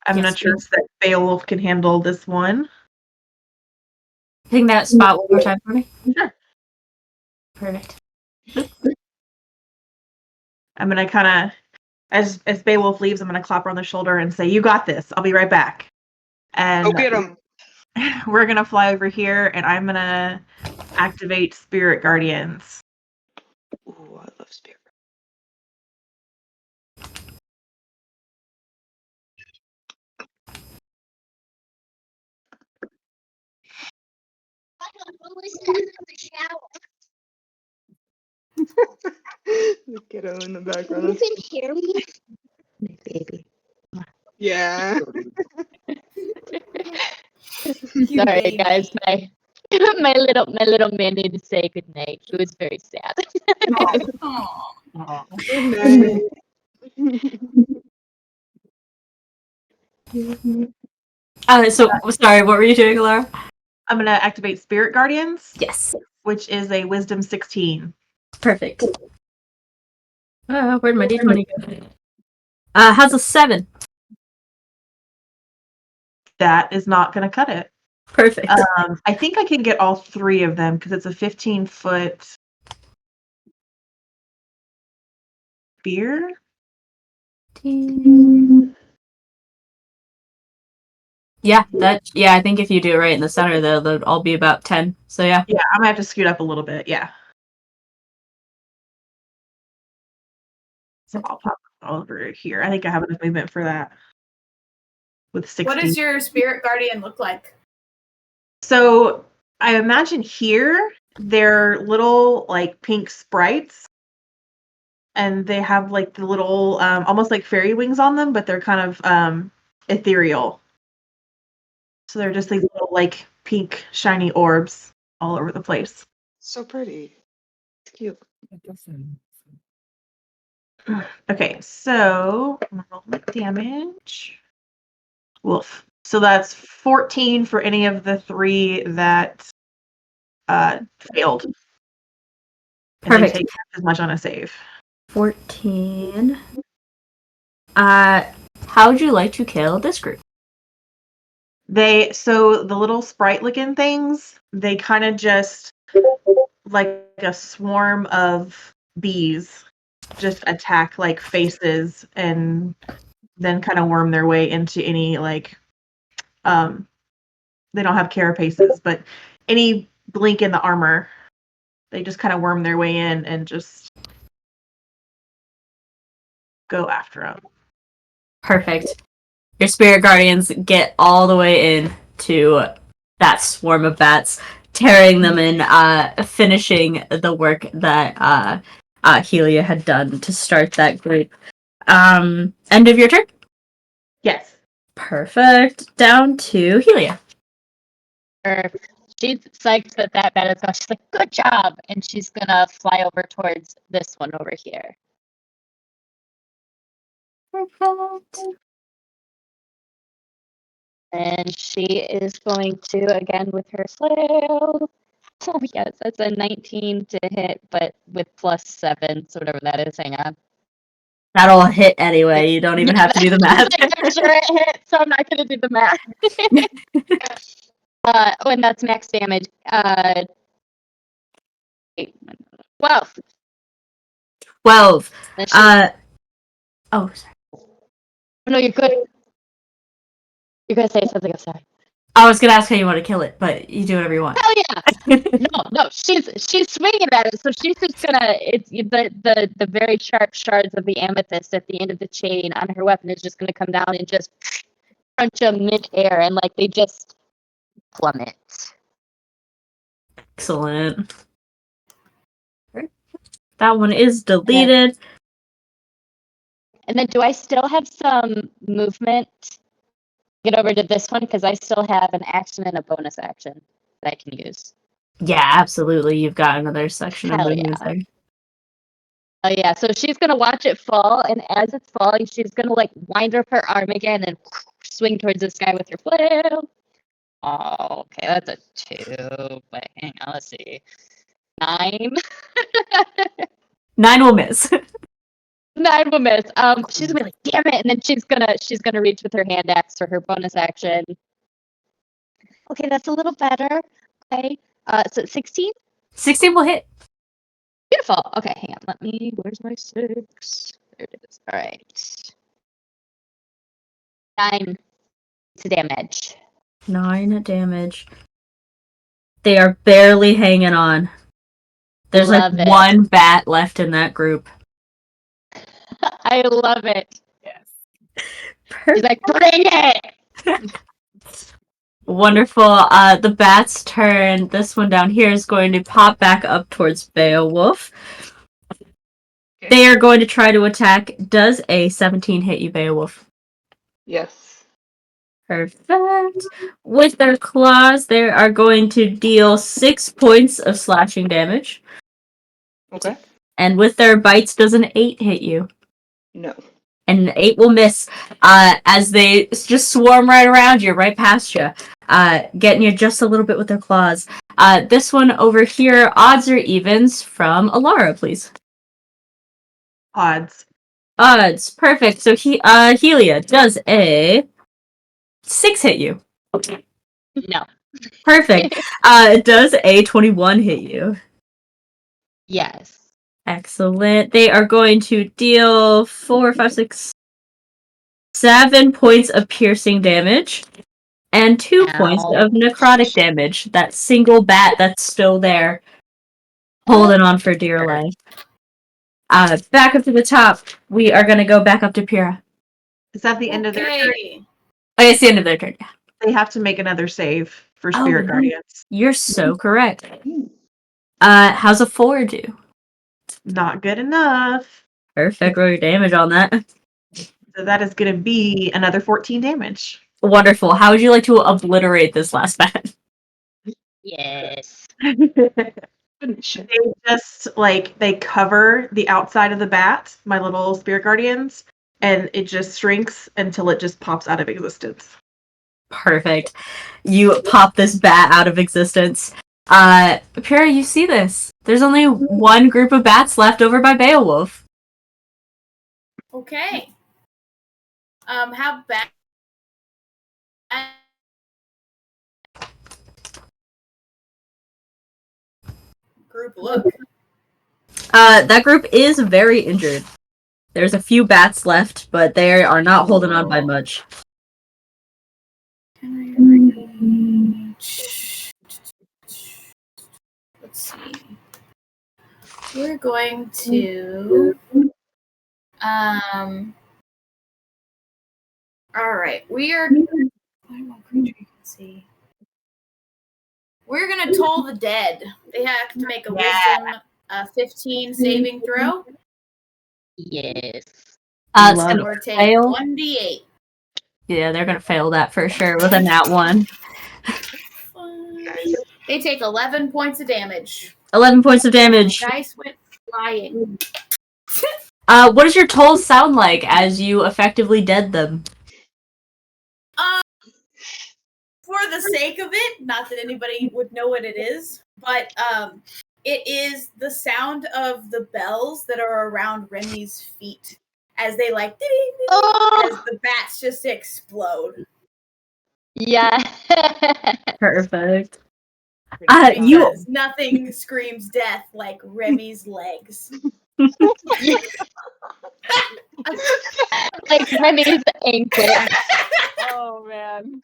I'm Yes, not sure if that Beowulf can handle this one. Hitting that spot one more time for me. Sure. Perfect. I'm gonna kind of, as Beowulf leaves, I'm gonna clap her on the shoulder and say, "You got this. I'll be right back." And Go get him. we're gonna fly over here, and I'm gonna activate Spirit Guardians. Ooh, I love spirit. The kiddo in the background. You can hear me? My baby. Yeah. Sorry, baby. guys. My my little man needed to say goodnight. He was very sad. Aw. Aw. Good night. So sorry, what were you doing, Laura? I'm gonna activate Spirit Guardians, Yes. which is a Wisdom 16. Perfect. Where'd my D20 go? How's a 7? That is not gonna cut it. Perfect. I think I can get all 3 of them because it's a 15-foot spear. Yeah, I think if you do it right in the center, they'll all be about 10. So yeah. Yeah, I'm gonna have to scoot up a little bit. Yeah. So I'll pop over here. I think I have enough movement for that. With 60. What does your spirit guardian look like? So I imagine here they're little like pink sprites, and they have like the little almost like fairy wings on them, but they're kind of ethereal. So they're just these little like pink shiny orbs all over the place. So pretty. It's cute. Okay, so I'm gonna roll my damage. Wolf. So that's 14 for any of the 3 that failed. And they Perfect. take half as much on a save. 14. How would you like to kill this group? So the little sprite looking things, they kind of just like a swarm of bees just attack like faces and then kind of worm their way into any like they don't have carapaces, but any blink in the armor, they just kind of worm their way in and just go after them. Perfect. Your spirit guardians get all the way in to that swarm of bats, tearing them in, finishing the work that Helia had done to start that group. End of your turn? Yes. Perfect. Down to Helia. She's psyched that bat is going. She's like, good job. And she's going to fly over towards this one over here. Perfect. And she is going to, again, with her flail. Oh, yes, that's a 19 to hit, but with +7, so whatever that is, hang on. That'll hit anyway. You don't even have to do the math. I'm sure it hit, so I'm not going to do the math. And that's max damage. 12. 12. Oh, sorry. No, you're good. You're going to say something, I'm sorry. I was gonna ask how you want to kill it, but you do whatever you want. Hell yeah! No, she's swinging at it, so she's just gonna. It's the very sharp shards of the amethyst at the end of the chain on her weapon is just gonna come down and just crunch them mid-air, and like they just plummet. Excellent. That one is deleted. And then, do I still have some movement? Get over to this one because I still have an action and a bonus action that I can use. Yeah, absolutely. You've got another section of movement there. Oh yeah, so she's gonna watch it fall, and as it's falling, she's gonna like wind up her arm again and swing towards this guy with her flail. Oh, okay, that's a 2. But hang on, let's see, 9. 9 will miss. 9 will miss. She's gonna be like, damn it, and then she's gonna reach with her hand axe for her bonus action. Okay, that's a little better. Okay, so 16. 16 will hit. Beautiful. Okay, hang on. Where's my 6? There it is. All right. 9 to damage. 9 damage. They are barely hanging on. There's Love like it. 1 bat left in that group. I love it. Yes. He's like, bring it! Wonderful. The bat's turn. This one down here is going to pop back up towards Beowulf. Okay. They are going to try to attack. Does a 17 hit you, Beowulf? Yes. Perfect. With their claws, they are going to deal 6 points of slashing damage. Okay. And with their bites, does an 8 hit you? No. And an 8 will miss as they just swarm right around you, right past you, getting you just a little bit with their claws. This one over here, odds or evens from Elara, please. Odds. Odds, perfect. So Helia, does a 6 hit you? No. Perfect. Does a 21 hit you? Yes. Excellent. They are going to deal 4, 5, 6, 7 points of piercing damage and 2 points Ow. of necrotic damage. That single bat that's still there, holding on for dear life. Back up to the top. We are going to go back up to Purah. Is that the end of their turn? Okay. Oh, it's the end of their turn. Yeah. They have to make another save for Oh, Spirit Guardians. You're so correct. How's a 4 do? Not good enough. Perfect. Roll your damage on that. So that is going to be another 14 damage. Wonderful. How would you like to obliterate this last bat? Yes. They just they cover the outside of the bat, my little Spirit Guardians, and it just shrinks until it just pops out of existence. Perfect. You pop this bat out of existence. Purah, you see this. There's only one group of bats left over by Beowulf. Okay. How bad? Group look. That group is very injured. There's a few bats left, but they are not holding on by much. Let's see. We're going to all right. We are see. We're gonna toll the dead. They have to make a wisdom 15 saving throw. Yes. It's gonna Or take fail. 1d8. Yeah, they're gonna fail that for sure with a nat 1. They take 11 points of damage. 11 points of damage. Dice went flying. What does your toll sound like as you effectively dead them? For the sake of it, not that anybody would know what it is, but it is the sound of the bells that are around Remy's feet as they as the bats just explode. Yeah. Perfect. Because nothing screams death like Remy's legs. Like Remy's ankle. Oh man.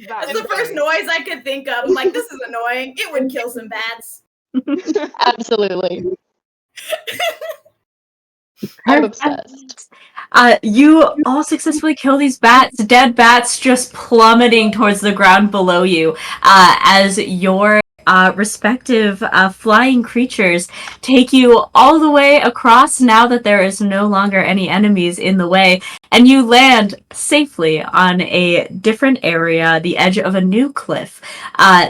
That's the first noise I could think of. I'm like, this is annoying. It would kill some bats. Absolutely. I'm obsessed. You all successfully kill these bats, dead bats just plummeting towards the ground below you, as your respective flying creatures take you all the way across now that there is no longer any enemies in the way, and you land safely on a different area, the edge of a new cliff.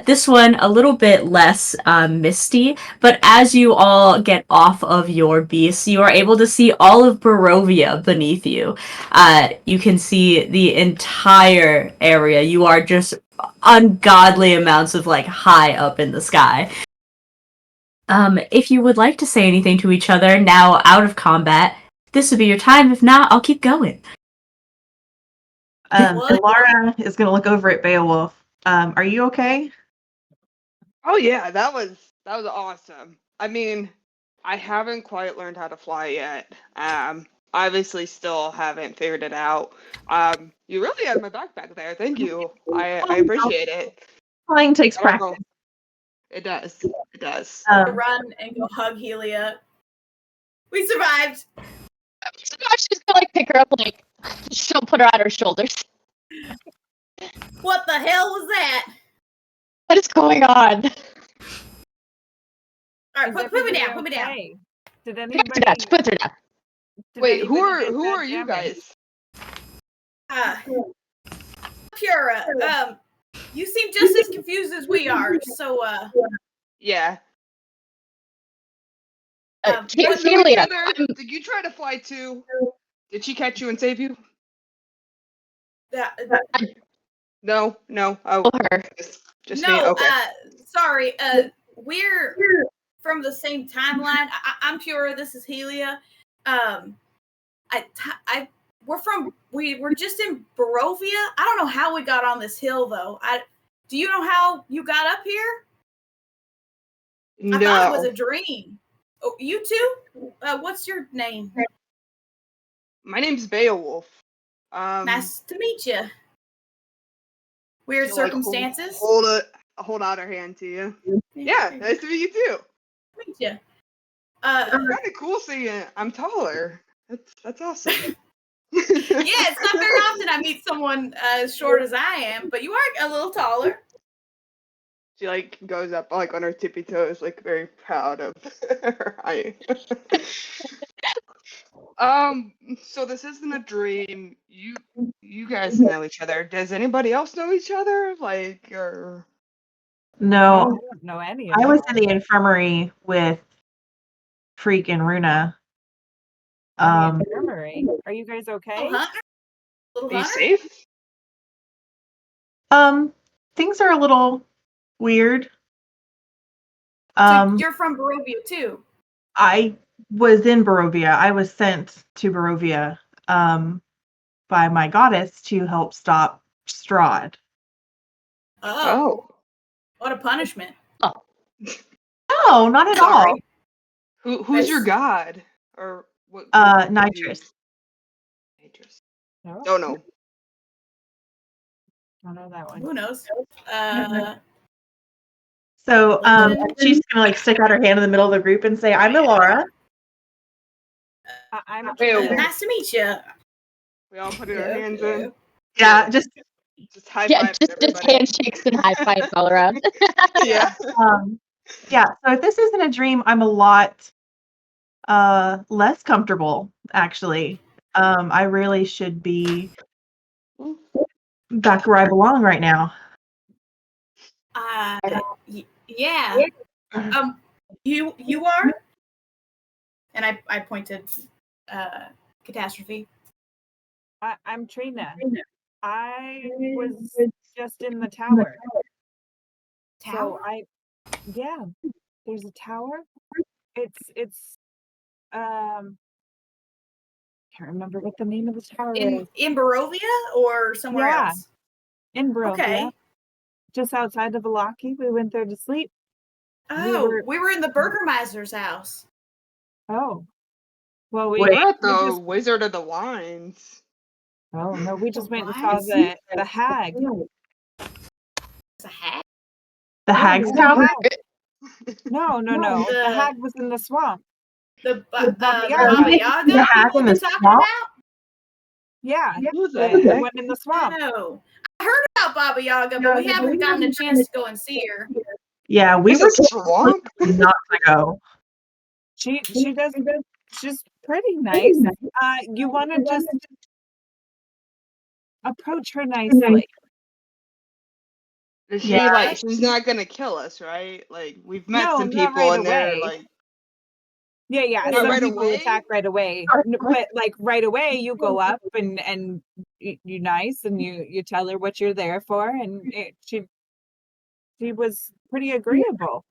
This one a little bit less misty, but as you all get off of your beasts, you are able to see all of Barovia beneath you. You can see the entire area. You are just ungodly amounts of high up in the sky. If you would like to say anything to each other now out of combat, this would be your time. If not, I'll keep going. Elara is going to look over at Beowulf. Are you okay? Oh yeah, that was awesome. I mean, I haven't quite learned how to fly yet. Obviously still haven't figured it out. You really had my backpack there. Thank you. I appreciate it. Flying takes practice. It does. It does. Run and go hug Helia. We survived. So now she's gonna pick her up, she'll put her on her shoulders. What the hell was that? What is going on? All right, put me down. Put me down. Did anybody? Put her down. Wait, who are you guys? Purah. You seem just as confused as we are. So yeah. Helia, Did you try to fly too? Did she catch you and save you? Uh, No. Oh, Her. just no, me. Okay. Sorry. We're from the same timeline. I'm Purah. This is Helia. We're just in Barovia. I don't know how we got on this hill though. Do you know how you got up here? No. I thought it was a dream. Oh, you too? What's your name? My name's Beowulf. Nice to meet you. Weird she'll, like, circumstances. hold out her hand to you. Yeah, nice to meet you too. Meet you. It's kind of cool seeing I'm taller. That's awesome. Yeah, it's not very often I meet someone as short as I am, but you are a little taller. She like goes up like on her tippy toes, like very proud of her height. So this isn't a dream. You guys know each other. Does anybody else know each other? Like, or I No, don't know any of I was them. in the infirmary with Freak and Runa. The Um, infirmary. Are you guys okay? Little hunter. Little are you hunter. safe? Things are a little weird. So you're from Barovia too. I was in Barovia. I was sent to Barovia by my goddess to help stop Strahd. Oh, what a punishment. No, not at all. Sorry. Who's your god? Or what? Nitrous. Nitrous. No, Oh no. don't know that one. Who knows? So she's gonna like stick out her hand in the middle of the group and say, "I'm Elara." I'm Beowulf. Nice to meet you. We all put our hands in. Yeah, just high Yeah, five just everybody. handshakes and high fives all around. Yeah. yeah. So if this isn't a dream, I'm a lot less comfortable actually. I really should be back where I belong right now. Yeah. You are? And I pointed Catastrophe. I'm Trina. I was just in the tower. So yeah, there's a tower. It's can't remember what the name of the tower is. In Barovia or somewhere else? In Barovia. Okay. Just outside of Valaki. We went there to sleep. Oh, we were in the Burgermeister's house. Oh. Well, we're at the Wizard of the Wines. Oh no, we just went and Wines? saw the hag. It's a hag? The hag's tower? No. The hag was in the swamp. The Baba Baba Yaga. Yaga The hag people in been the talking swamp? about? Yeah, Who's the that? one in the swamp. No. I heard about Baba Yaga, but we haven't gotten a chance to go and see her. Yeah, we It's were a swamp? not to go. She does. She's pretty nice. You want to just approach her nicely. Is she like she's not gonna kill us, right? Like we've met some people and they're like yeah. Not Some right people away? attack right away, but like right away, you go up and you nice and you tell her what you're there for, and she was pretty agreeable.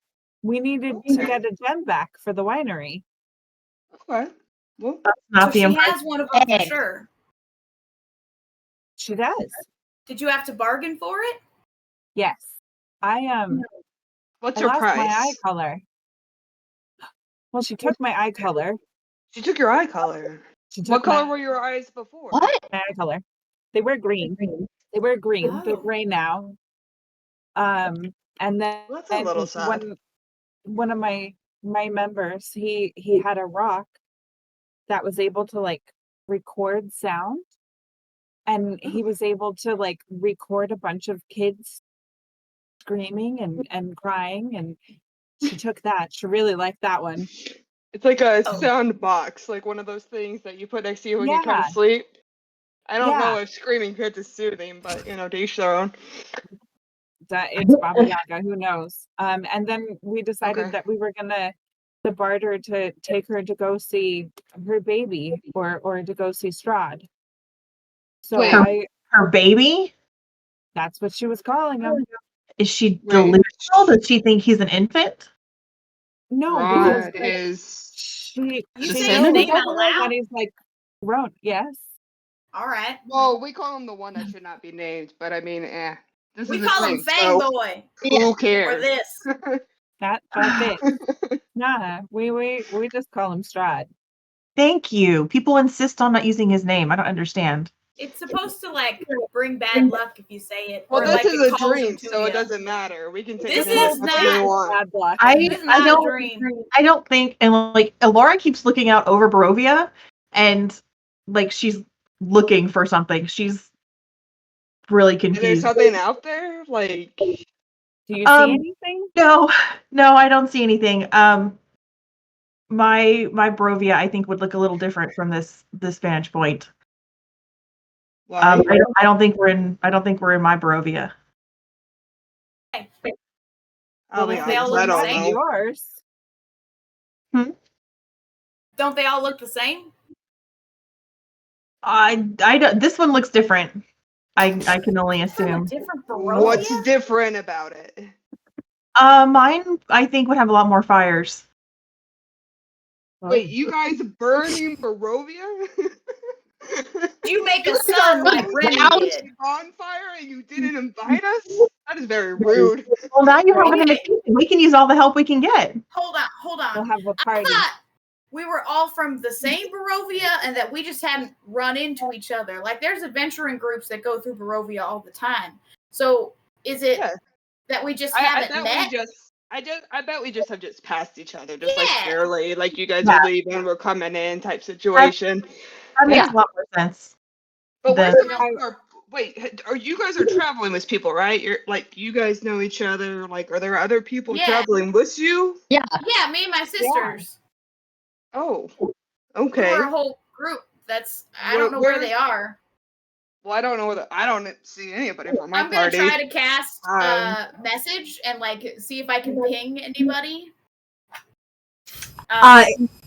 We needed to get a gem back for the winery. Okay. Well, That's not So the she impression. has one of them for sure. She does. Did you have to bargain for it? Yes. I what's I your lost price? my eye color. Well, she took my eye color. She took your eye color. She took What color my were your eyes before? What? eye color. They were green. They were green. Oh. They're gray now. And then Well, that's a little sad. one of my members, he had a rock that was able to like record sound, and he was able to like record a bunch of kids screaming and crying, and she took that. She really liked that one. It's like a sound box, like one of those things that you put next to you when you try to sleep. I don't know if screaming kids is soothing, but to each their own. That it's Baba Yaga, who knows? And then we decided that we were gonna the barter to take her to go see her baby or to go see Strahd. So Wait. Her baby? that's what she was calling him. Is she Wait. delusional? Does she think he's an infant? No, because Strahd is. she You The say same his knows name out that loud? he's like grown. Yes. All right. Well, we call him the one that should not be named, but I mean, this We is a call him thing, Fang so Boy. who Or cares? this. That's it. Nah, we just call him Strahd. Thank you. People insist on not using his name. I don't understand. It's supposed to like bring bad luck if you say it. Well, or this like is it a calls dream, him to so you. it doesn't matter. We can take This the name is whatever we not- want. Bad luck. This is not a dream. I don't think, and like Elara keeps looking out over Barovia, and like she's looking for something. She's really Is there confused. something out there? Like, Do you see anything? No, I don't see anything. My Barovia, I think, would look a little different from this vantage point. why? I don't think we're in my Barovia. I'll be if they all honest, look I the don't same, know. Yours. Don't they all look the same? I don't. This one looks different. I can only From a assume. different Barovia? What's different about it? Mine, I think, would have a lot more fires. Wait, you guys burning Barovia? You make a sun like Remy did. Bonfire and you didn't invite us? That is very rude. Well, now you have an Okay. invitation. We can use all the help we can get. Hold on. We'll have a I party. thought we were all from the same Barovia and that we just hadn't run into each other. Like there's adventuring groups that go through Barovia all the time. So is it Yeah. that we just I haven't bet met? I bet we just have just passed each other, just like Yeah. barely. Like you guys Yeah. are leaving, we're coming in type situation. That makes Yeah. a lot more sense. But The- where's the rest of our wait, are you guys are traveling with people, right? You're like you guys know each other. Like, are there other people Yeah. traveling with you? Yeah. Yeah, me and my sisters. Oh. We Okay. were a whole group. I don't know where they are. Well, I don't know I don't see anybody from my I'm gonna party. try to cast message and like see if I can Mm-hmm. ping anybody.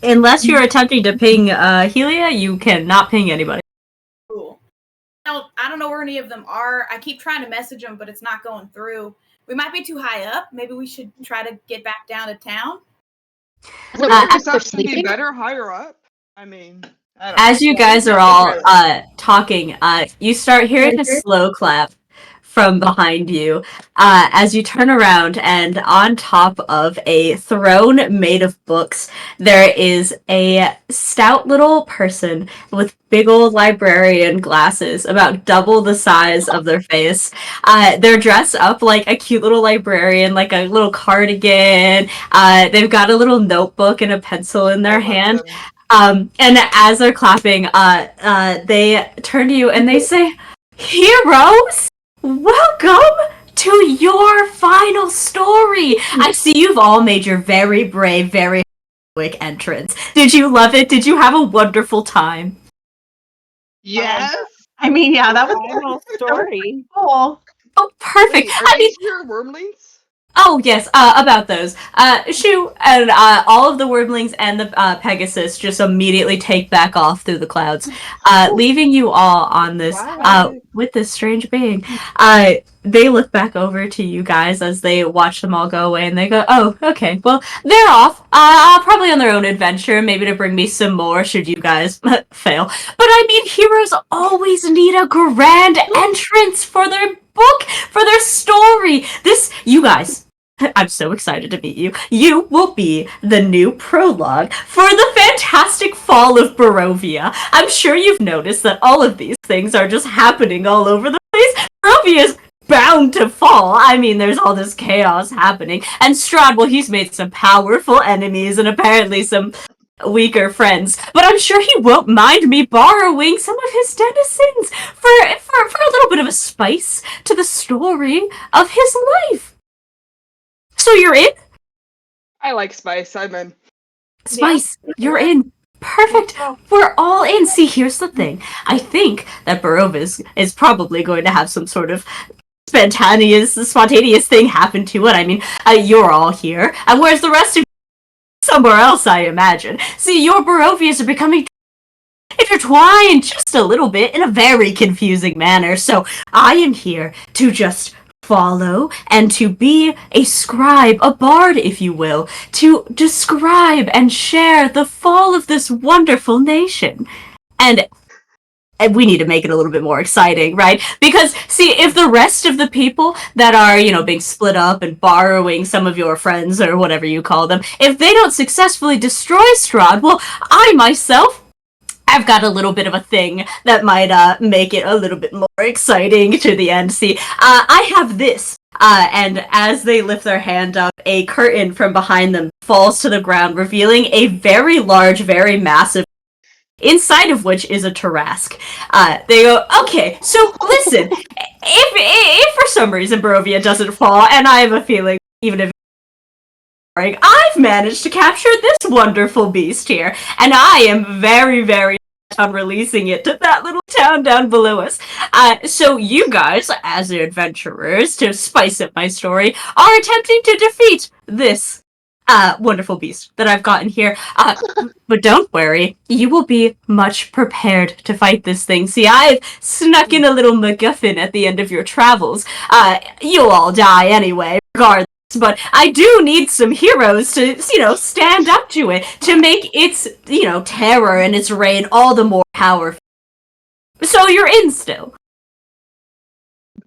Unless you're attempting to ping Helia, you cannot ping anybody. Cool. I don't know where any of them are. I keep trying to message them, but it's not going through. We might be too high up. Maybe we should try to get back down to town. Would After this option be sleeping? better higher up? I mean, I don't As you know. guys are all talking, you start hearing a slow clap from behind you as you turn around, and on top of a throne made of books, there is a stout little person with big old librarian glasses, about double the size of their face. They're dressed up like a cute little librarian, like a little cardigan. They've got a little notebook and a pencil in their hand. And as they're clapping, they turn to you and they say, "Heroes, welcome to your final story. I see you've all made your very brave, very quick entrance. Did you love it? Did you have a wonderful time?" Yes. I mean, yeah, that was Final story. cool. Oh, perfect. Wait, are I mean, these your wormlings? oh, yes, about those. Shu and all of the Wormlings and the Pegasus just immediately take back off through the clouds, leaving you all on this, with this strange being. They look back over to you guys as they watch them all go away, and they go, "Oh, okay, well, they're off. Probably on their own adventure, maybe to bring me some more should you guys fail. But I mean, heroes always need a grand entrance for their book, for their story. You guys, I'm so excited to meet you. You will be the new prologue for the fantastic fall of Barovia. I'm sure you've noticed that all of these things are just happening all over the place. Barovia is bound to fall. I mean, there's all this chaos happening. And Strahd, well, he's made some powerful enemies and apparently some weaker friends, but I'm sure he won't mind me borrowing some of his denizens for a little bit of a spice to the story of his life. So you're in? I like spice. I'm in. Spice, you're in. Perfect. We're all in. See, here's the thing. I think that Barovia is probably going to have some sort of spontaneous thing happen to it. I mean, you're all here. And where's the rest of you? somewhere else, I imagine. See, your Barovias are becoming intertwined just a little bit in a very confusing manner, so I am here to just follow and to be a scribe, a bard, if you will, to describe and share the fall of this wonderful nation. And we need to make it a little bit more exciting, right? Because, see, if the rest of the people that are, being split up and borrowing some of your friends or whatever you call them, if they don't successfully destroy Strahd, well, I myself, I've got a little bit of a thing that might make it a little bit more exciting to the end. See, I have this. And as they lift their hand up, a curtain from behind them falls to the ground, revealing a very large, very massive, inside of which is a Tarask. They go, okay, so listen, if for some reason Barovia doesn't fall, and I have a feeling, even if I've managed to capture this wonderful beast here, and I am very, very on releasing it to that little town down below us. So you guys, as adventurers, to spice up my story, are attempting to defeat this wonderful beast that I've gotten here. But don't worry, you will be much prepared to fight this thing. See, I've snuck in a little MacGuffin at the end of your travels. You'll all die anyway, regardless. But I do need some heroes to, stand up to it, to make its, terror and its reign all the more powerful. So you're in still.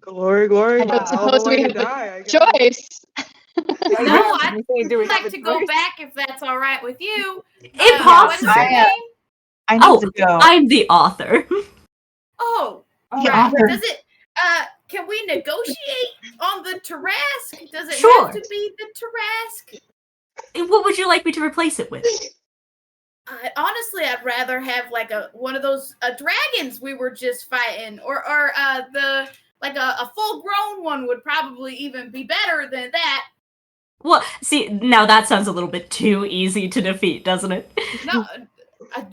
Glory, glory. I don't all suppose the way we to have die, I a guess. choice. No, I'd Do we have like a to go choice? back if that's all right with you. What is Impossible. your name? I need to go. I'm the author. Oh, The right. author. Does it? Can we negotiate on the Tarask? Does it Sure. have to be the Tarask? What would you like me to replace it with? Honestly, I'd rather have like one of those dragons we were just fighting, or a full grown one would probably even be better than that. Well, see, now that sounds a little bit too easy to defeat, doesn't it? No,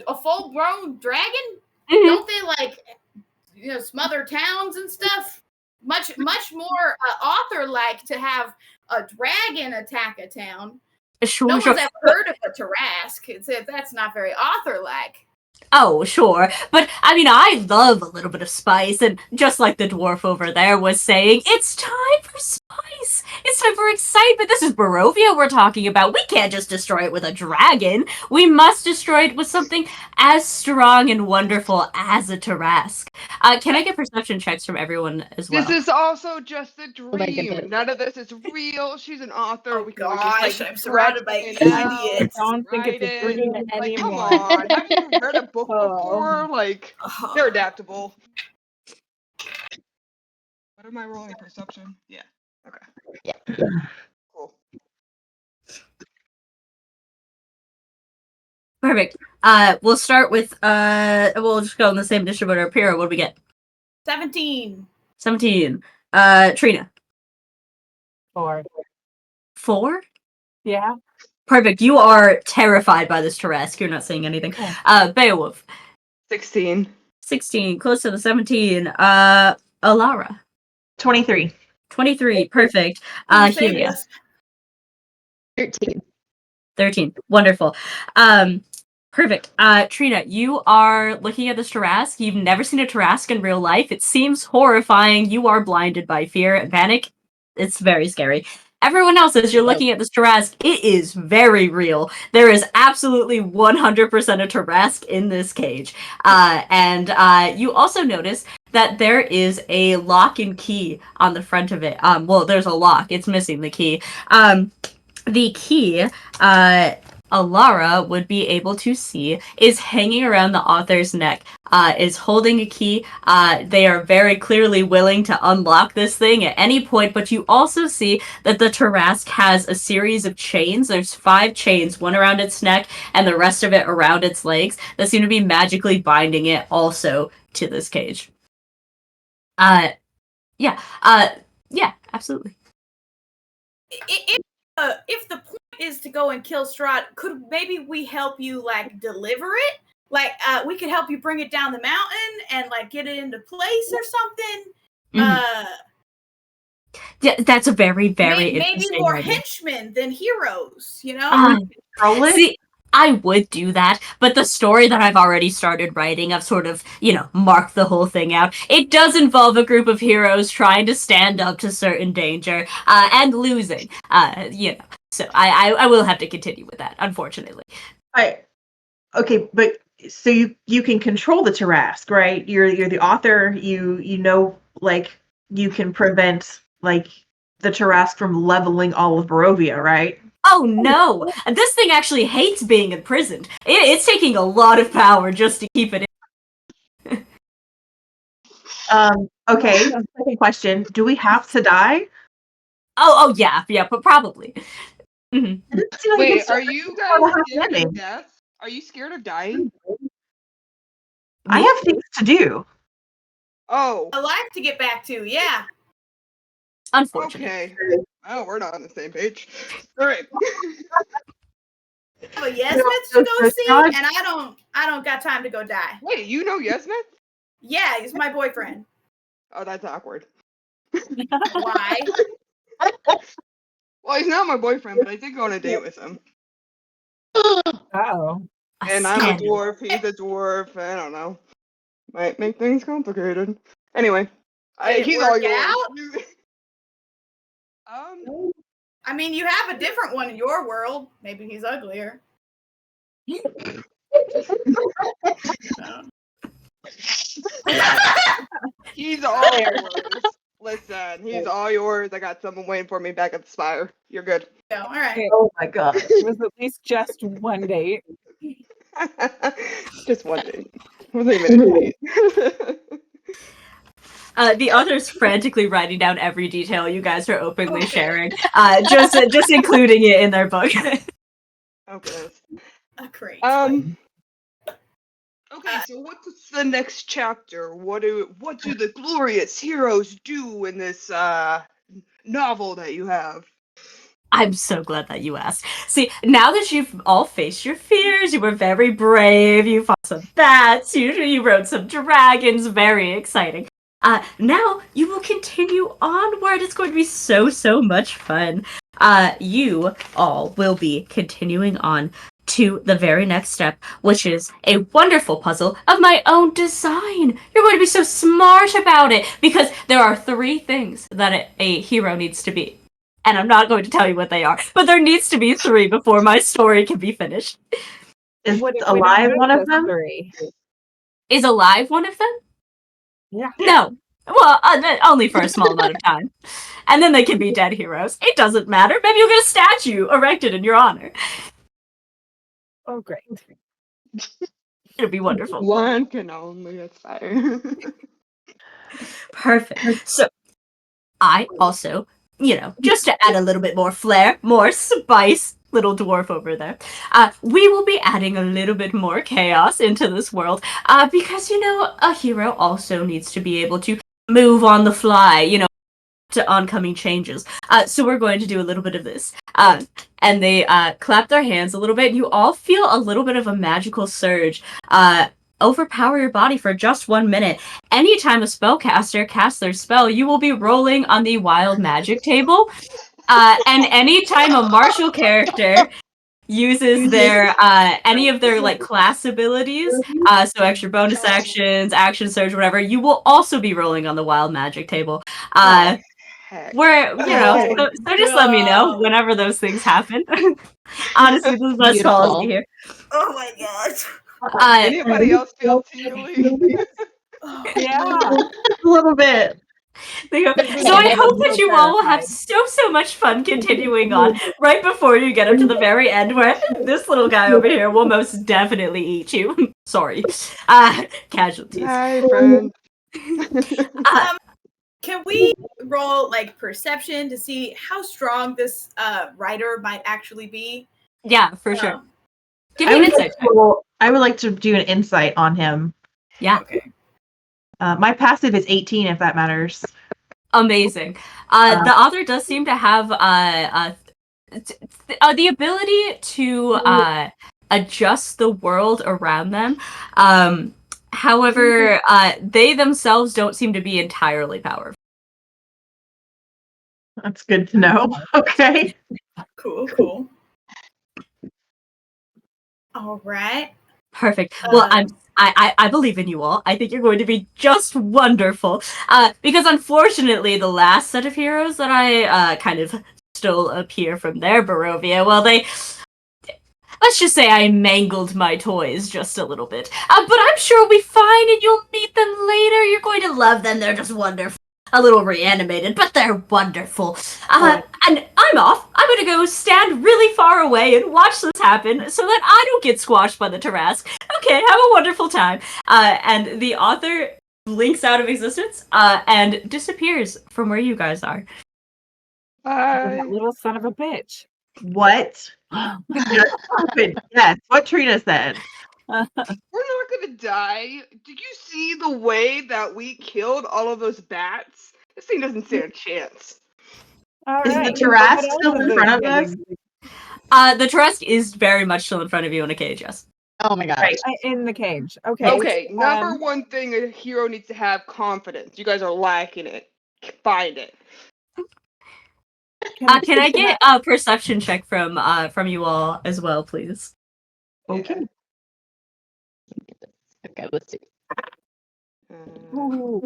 a full grown dragon? Mhm. Don't they smother towns and stuff? Much more author like to have a dragon attack a town. Sure, No sure. one's ever heard of a Tarask. That's not very author like. Oh, sure. But, I love a little bit of spice, and just like the dwarf over there was saying, it's time for spice! It's time for excitement! This is Barovia we're talking about. We can't just destroy it with a dragon. We must destroy it with something as strong and wonderful as a Tarask. Can I get perception checks from everyone as well? This is also just a my dream. goodness. None of this is real. She's an author. Oh we can always just gosh, like I'm surrounded by stretch it out, idiots. I don't think write it's a it. dream Like, come anymore. on. Haven't you read a book Oh. before? Like, Oh. they're adaptable. What am I rolling? Perception? Yeah. Okay. Yeah. Cool. Perfect. We'll start with, we'll just go in the same distributor. Purah, what do we get? 17. 17. Trina. 4. 4? Yeah. Perfect. You are terrified by this Tarask. You're not saying anything. Beowulf. 16. 16. Close to the 17. Elara. 23. 23. Perfect. Who saved Helia. us? 13. 13. Wonderful. Perfect. Trina, you are looking at this Tarask. You've never seen a Tarask in real life. It seems horrifying. You are blinded by fear and panic. It's very scary. Everyone else, as you're looking at this Tarask, it is very real. There is absolutely 100% a Tarask in this cage. And you also notice that there is a lock and key on the front of it. Well, there's a lock. It's missing the key. The key, Elara would be able to see, is hanging around the author's neck, is holding a key. They are very clearly willing to unlock this thing at any point, but you also see that the Tarask has a series of chains. There's 5 chains, one around its neck and the rest of it around its legs, that seem to be magically binding it also to this cage. Yeah, absolutely. If the point is to go and kill Strahd, could maybe we help you deliver it? We could help you bring it down the mountain and get it into place or something. Yeah, that's a very, very Maybe interesting more idea. henchmen than heroes, you know? Control it? See, I would do that, but the story that I've already started writing, I've sort of, marked the whole thing out. It does involve a group of heroes trying to stand up to certain danger, and losing, So I will have to continue with that, unfortunately. Okay, but so you can control the Tarask, right? You're the author. You know, like you can prevent like the Tarask from leveling all of Barovia, right? Oh no! This thing actually hates being imprisoned. It's taking a lot of power just to keep it in. Okay. Second question: do we have to die? Oh yeah, but probably. Mhm. It doesn't seem like Wait, it's are you part guys of the scared happy of death? Are you scared of dying? I Me? have things to do. Oh, A life to get back to, yeah. Unfortunate. okay. Oh, we're not on the same page. All right. But yes, No, Smith to go no, see, Strahd- and I don't got time to go die. Wait, you know Yesmith? Yeah, he's my boyfriend. Oh, that's awkward. Why? Well, he's not my boyfriend, but I did go on a date with him. Oh. And I'm a Scandal. dwarf, he's a dwarf, I don't know. Might make things complicated. Anyway, Did it he's all work yours. out? I mean, you have a different one in your world. Maybe he's uglier. He's all yours. Listen, he's all yours. I got someone waiting for me back at the Spire. You're good. No, all right. Okay, Oh my god. it was at least just one date. Just one date. Wasn't even a date. The author's frantically writing down every detail you guys are openly sharing, just including it in their book. Okay. Great. Okay, so what's the next chapter? What do the glorious heroes do in this novel that you have? I'm so glad that you asked. See, now that you've all faced your fears, you were very brave, you fought some bats, you rode some dragons, very exciting. Now you will continue onward. It's going to be so much fun. You all will be continuing on to the very next step, which is a wonderful puzzle of my own design. You're going to be so smart about it because there are 3 things that a hero needs to be. And I'm not going to tell you what they are, but there needs to be 3 before my story can be finished. Is What if we don't alive have one of those them? 3? Is alive one of them? Yeah. No. Well, only for a small amount of time. And then they can be dead heroes. It doesn't matter. Maybe you'll get a statue erected in your honor. Oh, great. It'll be wonderful. One can only aspire. Perfect. So, I also, just to add a little bit more flair, more spice, little dwarf over there, we will be adding a little bit more chaos into this world, because, a hero also needs to be able to move on the fly, to oncoming changes. So we're going to do a little bit of this. And they clap their hands a little bit, and you all feel a little bit of a magical surge overpower your body for just 1 minute. Anytime a spellcaster casts their spell, you will be rolling on the wild magic table. And anytime a martial character uses their any of their class abilities, so extra bonus actions, action surge, whatever, you will also be rolling on the wild magic table. Heck. Where so just let me know whenever those things happen. Honestly, this is best Beautiful. policy here. Oh my gosh. Anybody else feel tingly? Yeah. A little bit. So I Yeah, hope I'm that so you all will have terrified. so much fun continuing on right before you get up to the very end where this little guy over here will most definitely eat you. Sorry. Casualties. Hi, friend. Can we roll perception to see how strong this writer might actually be? Yeah, for sure. Um, Give me an insight. I would like to do an insight on him. Yeah. Okay. My passive is 18, if that matters. Amazing. The author does seem to have the ability to adjust the world around them. However, they themselves don't seem to be entirely powerful. That's good to know. Okay. Cool. All right. Perfect. Well, I believe in you all. I think you're going to be just wonderful. Because unfortunately, the last set of heroes that I kind of stole up here from their Barovia, well, let's just say I mangled my toys just a little bit. But I'm sure we'll be fine, and you'll meet them later. You're going to love them. They're just wonderful. A little reanimated, but they're wonderful. And I'm off. I'm gonna go stand really far away and watch this happen so that I don't get squashed by the Tarrasque. Okay, have a wonderful time. And the author blinks out of existence and disappears from where you guys are. That little son of a bitch. What? Just happened. Yes, what Trina said. We're not gonna die. Did you see the way that we killed all of those bats? This thing doesn't stand a chance. All Is right. the Tarrasque What else still is in it front of us? getting? The Tarrasque is very much still in front of you in a cage, yes. Oh my god. Right. In the cage. Okay. Okay, number one thing a hero needs to have confidence. You guys are lacking it. Find it. Can I get a perception check from you all as well, please? Okay. Okay, let's see. Ooh,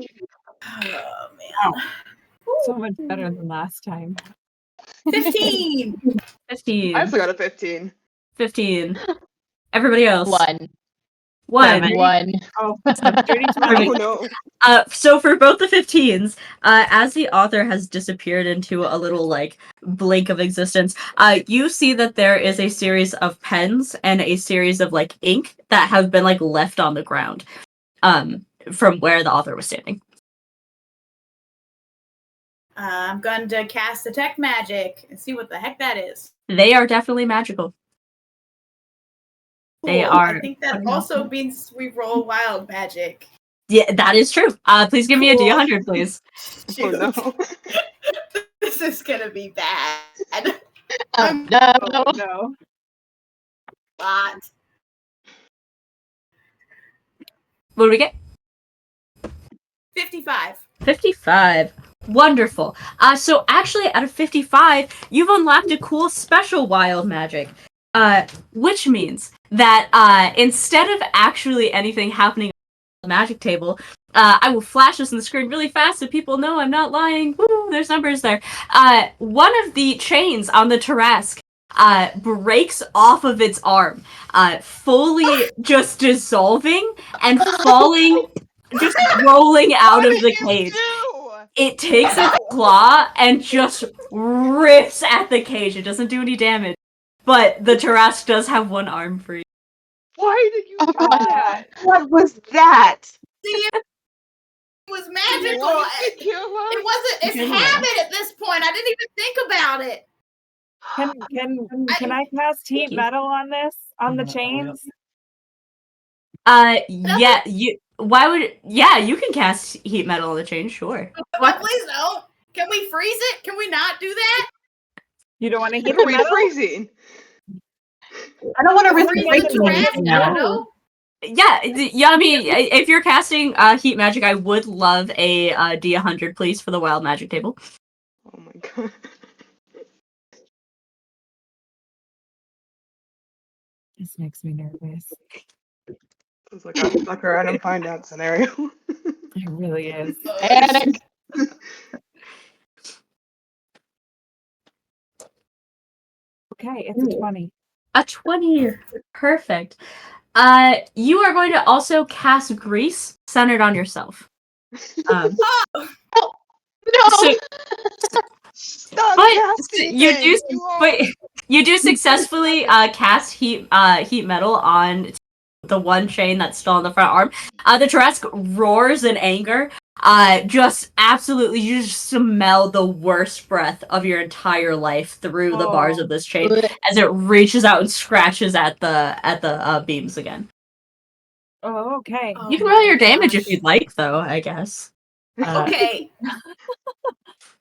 Oh man. so much better than last time. 15. 15. I also got a 15. 15. Everybody else. 1. 1. 1. Oh, dirty 20. Oh no. So for both the 15s, as the author has disappeared into a little like blink of existence, you see that there is a series of pens and a series of like ink that have been like left on the ground, from where the author was standing. I'm going to cast Detect Magic and see what the heck that is. They are definitely magical. They Cool. are. I think that also means we roll wild magic. Yeah, that is true. Please give me a D100, please. Oh no. This is gonna be bad. No. Oh, no. Lot. What do we get? 55. 55. Wonderful. So actually, out of 55, you've unlocked a cool special wild magic. Which means that instead of actually anything happening on the magic table, I will flash this on the screen really fast so people know I'm not lying. Woo, there's numbers there. One of the chains on the Tarrasque breaks off of its arm, fully just dissolving and falling, just rolling out of the cage. It takes its claw and just rips at the cage. It doesn't do any damage. But the Tarrasque does have one arm free. Why did you do that? What was that? See, it was magical. What did you kill us? It wasn't. It's habit at this point. I didn't even think about it. Can I cast heat metal on this? On the chains? Yeah, you can cast heat metal on the chain, sure. But please don't. Can we freeze it? Can we not do that? You don't want to heat What the are we metal? freezing? I don't want to risk Freeze the breaking Tarrasque? anything I don't now. know. Yeah, I mean, if you're casting heat magic, I would love a D100, please, for the wild magic table. Oh my god. This makes me nervous. It's like a fuck around and find out scenario. It really is. Panic. Okay, it's a 20. A 20. Perfect. You are going to also cast Grease centered on yourself. No. So, Stop but casting you do, things, but you do successfully cast heat metal on the one chain that's still on the front arm. The Tarrasque roars in anger. Just absolutely, you just smell the worst breath of your entire life through the bars of this chain as it reaches out and scratches at the beams again. Oh, okay. Oh You can roll your my damage gosh. if you'd like, though. I guess. Okay.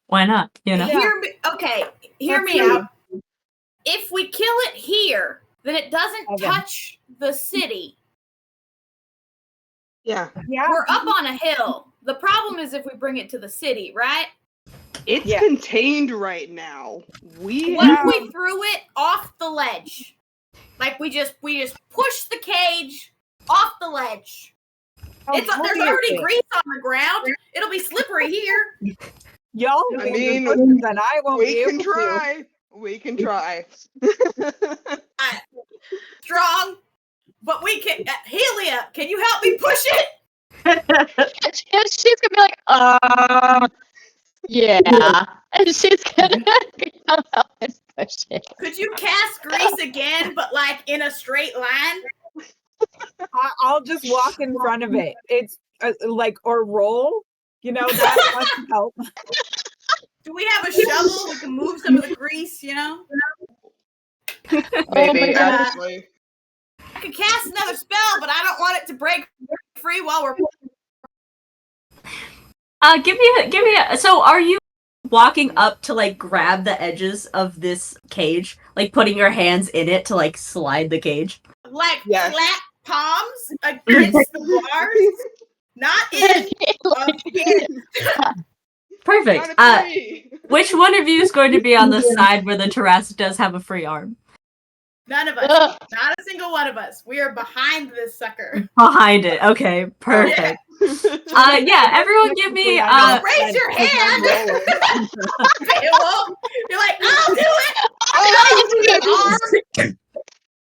Why not? You know. Hear me out. If we kill it here, then it doesn't touch the city. Yeah. Yeah. We're up on a hill. The problem is if we bring it to the city, right? It's Yeah. contained right now. We What if have. we threw it off the ledge? Like we just push the cage off the ledge. There's already grease on the ground. It'll be slippery here. Y'all I will be mean, pushing that I won't we be can able to. try. We can try. Strong, but we can. Helia, can you help me push it? She's gonna be like, yeah. And she's gonna come out and push it. Could you cast grease again, but like in a straight line? I'll just walk in front of it. It's like, or roll. You know, that must help. Do we have a shovel? We can move some of the grease, you know? Maybe, my God. actually. I could cast another spell, but I don't want it to break free while we're. Give me a. So, are you walking up to like grab the edges of this cage, like putting your hands in it to like slide the cage? Like Yes. flat palms against the bars, not in a pin. Perfect. Not a tree. Which one of you is going to be on the side where the Tarrasque does have a free arm? None of us. Ugh. Not a single one of us. We are behind this sucker. Behind it. Okay, perfect. Yeah, everyone give me Raise your hand. Beowulf. You're like, I'll do it. I'll do it.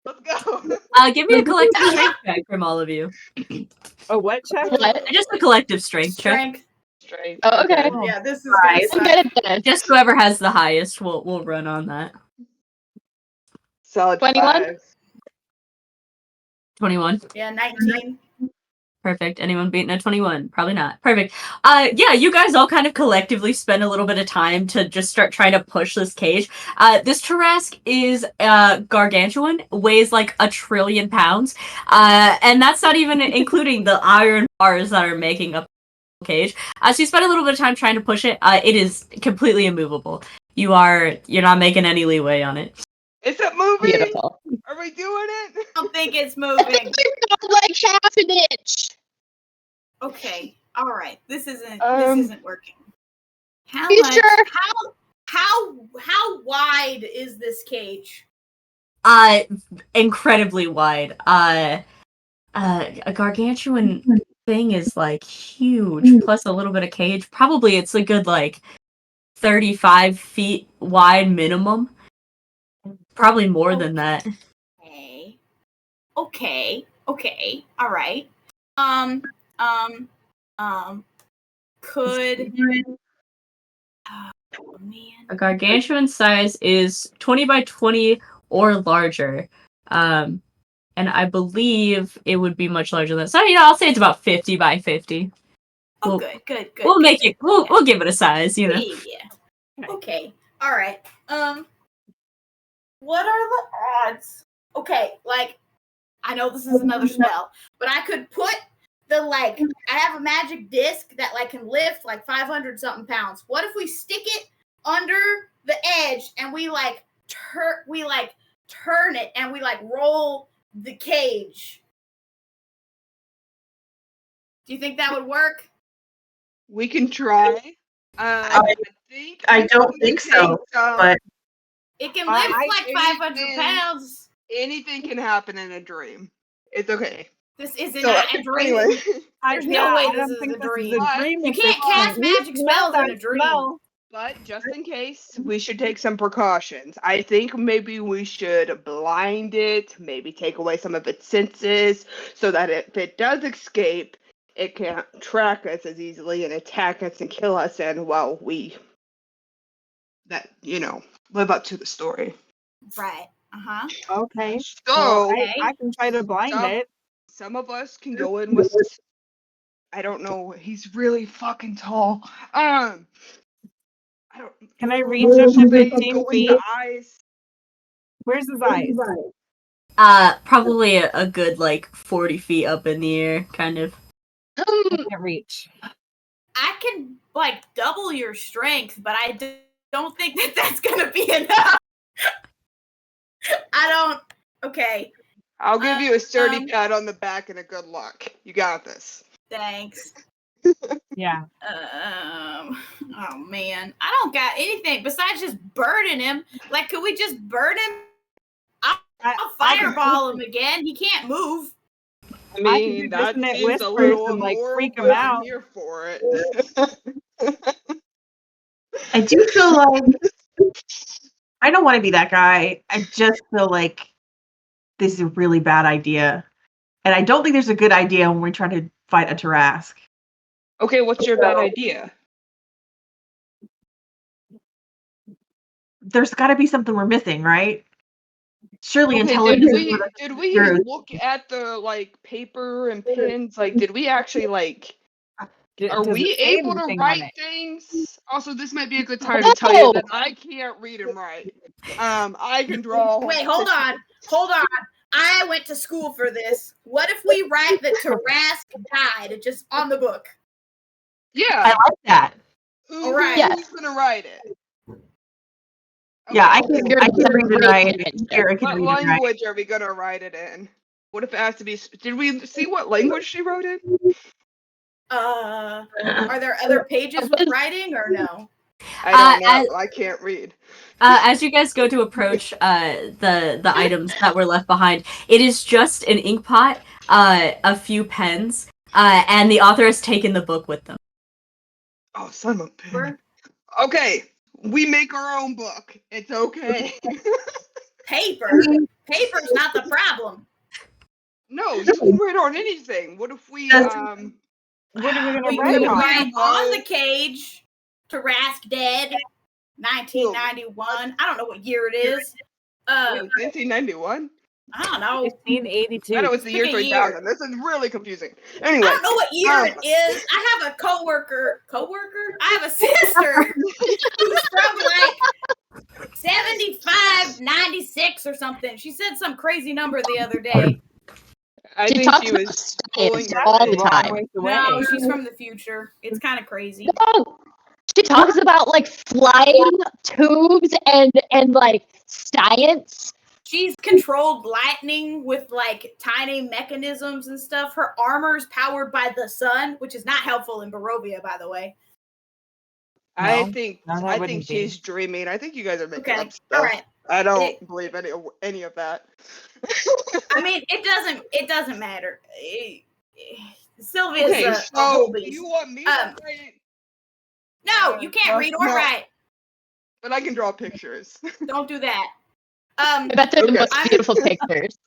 Let's go. give me a collective strength check from all of you. A what check? What? Just a collective strength check. Strength. Straight. Oh, okay. Yeah, this is Right. I'm gonna good suck. at this. Just whoever has the highest will run on that. Solid 21? 5. 21. Yeah, 19. Perfect. Anyone beating a 21? Probably not. Perfect. Yeah, you guys all kind of collectively spend a little bit of time to just start trying to push this cage. This Tarrasque is gargantuan, weighs like 1 trillion pounds. And that's not even including the iron bars that are making up the cage. So you spend a little bit of time trying to push it. It is completely immovable. You're not making any leeway on it. Is it moving? Beautiful. Are we doing it? I don't think it's moving. Like half an inch. Okay. All right. This isn't working. How You much? sure? How wide is this cage? Incredibly wide. A gargantuan thing is like huge, plus a little bit of cage. Probably it's a good like 35 feet wide minimum. Probably more than that. Okay. All right. Could. Oh man. A gargantuan size is 20 by 20 or larger. And I believe it would be much larger than that. So, I'll say it's about 50 by 50. Oh, We'll- good. We'll make it. We'll give it a size, Yeah. Okay. All right. What are the odds? Okay, like I know this is another spell, but I could put I have a magic disc that can lift 500 something pounds. What if we stick it under the edge and we turn it and we roll the cage? Do you think that would work? We can try. I don't think so, but it can lift 500 pounds. Anything can happen in a dream. It's okay. This isn't a dream. Anyway. There's no way this is a dream. You can't cast magic spells in a dream. But just in case, we should take some precautions. I think maybe we should blind it, maybe take away some of its senses, so that if it does escape, it can't track us as easily and attack us and kill us, and we live up to the story. Right. Okay. So I can try to blind it. Some of us can go in with. I don't know. He's really fucking tall. I don't. Can I reach up to 15 feet? Eyes. Where's his eyes? Probably a good 40 feet up in the air, kind of. I can't reach. I can double your strength, but I don't think that's gonna be enough. I don't. Okay. I'll give you a sturdy pat on the back and a good luck. You got this. Thanks. Yeah. Oh man, I don't got anything besides just burning him. Like, could we just burn him? I'll fireball him again. He can't move. I mean, that dissonant seems a whispers little and, like, more freak 'em what out. I'm here for it. I do feel like I don't want to be that guy. I just feel like this is a really bad idea. And I don't think there's a good idea when we're trying to fight a Tarask. Okay, what's your bad idea? There's got to be something we're missing, right? Surely Okay, intelligence is did we look at the like paper and pins? Like, did we actually like? Are Does we it say able to anything on write it? things? Also, this might be a good time to tell you that I can't read and write. I can draw. Wait, hold on. I went to school for this. What if we write that Tarask died just on the book? I Yeah. like that. All right. Who's gonna write it? Yeah, I Okay, can read and write. Eric can What read and write. language are we gonna write it in? What if it has to be? Did we see what language she wrote in? Are there other pages with writing or no? I don't know. I can't read. As you guys go to approach the items that were left behind, it is just an ink pot, a few pens, and the author has taken the book with them. Oh, son of a bitch. Okay, we make our own book. It's okay. Paper's not the problem. No, you can write on anything. What if we What are we gonna We write could on? write on the cage, Tarask dead, 1991. I don't know what year it is. 1991? I don't know. 1582. I thought it was the year Pick a 3000. year. This is really confusing. I Anyway. don't know what year it is. I have a coworker. I have a sister who's from like 75, 96 or something. She said some crazy number the other day. I She think talks she about was science pulling all your the leg. time. No, she's from the future. It's kind of crazy. No, she talks about like flying tubes and like science. She's controlled lightning with like tiny mechanisms and stuff. Her armor's powered by the sun, which is not helpful in Barovia, by the way. I No, think that I wouldn't think be. she's dreaming. I think you guys are making Okay, up stuff. all right. I don't believe any of that. I mean, it doesn't matter. Sylvia's Okay, a so whole beast. you want me to write? No, you can't read or no. write. But I can draw pictures. Don't do that. I bet they're the Okay. most beautiful pictures.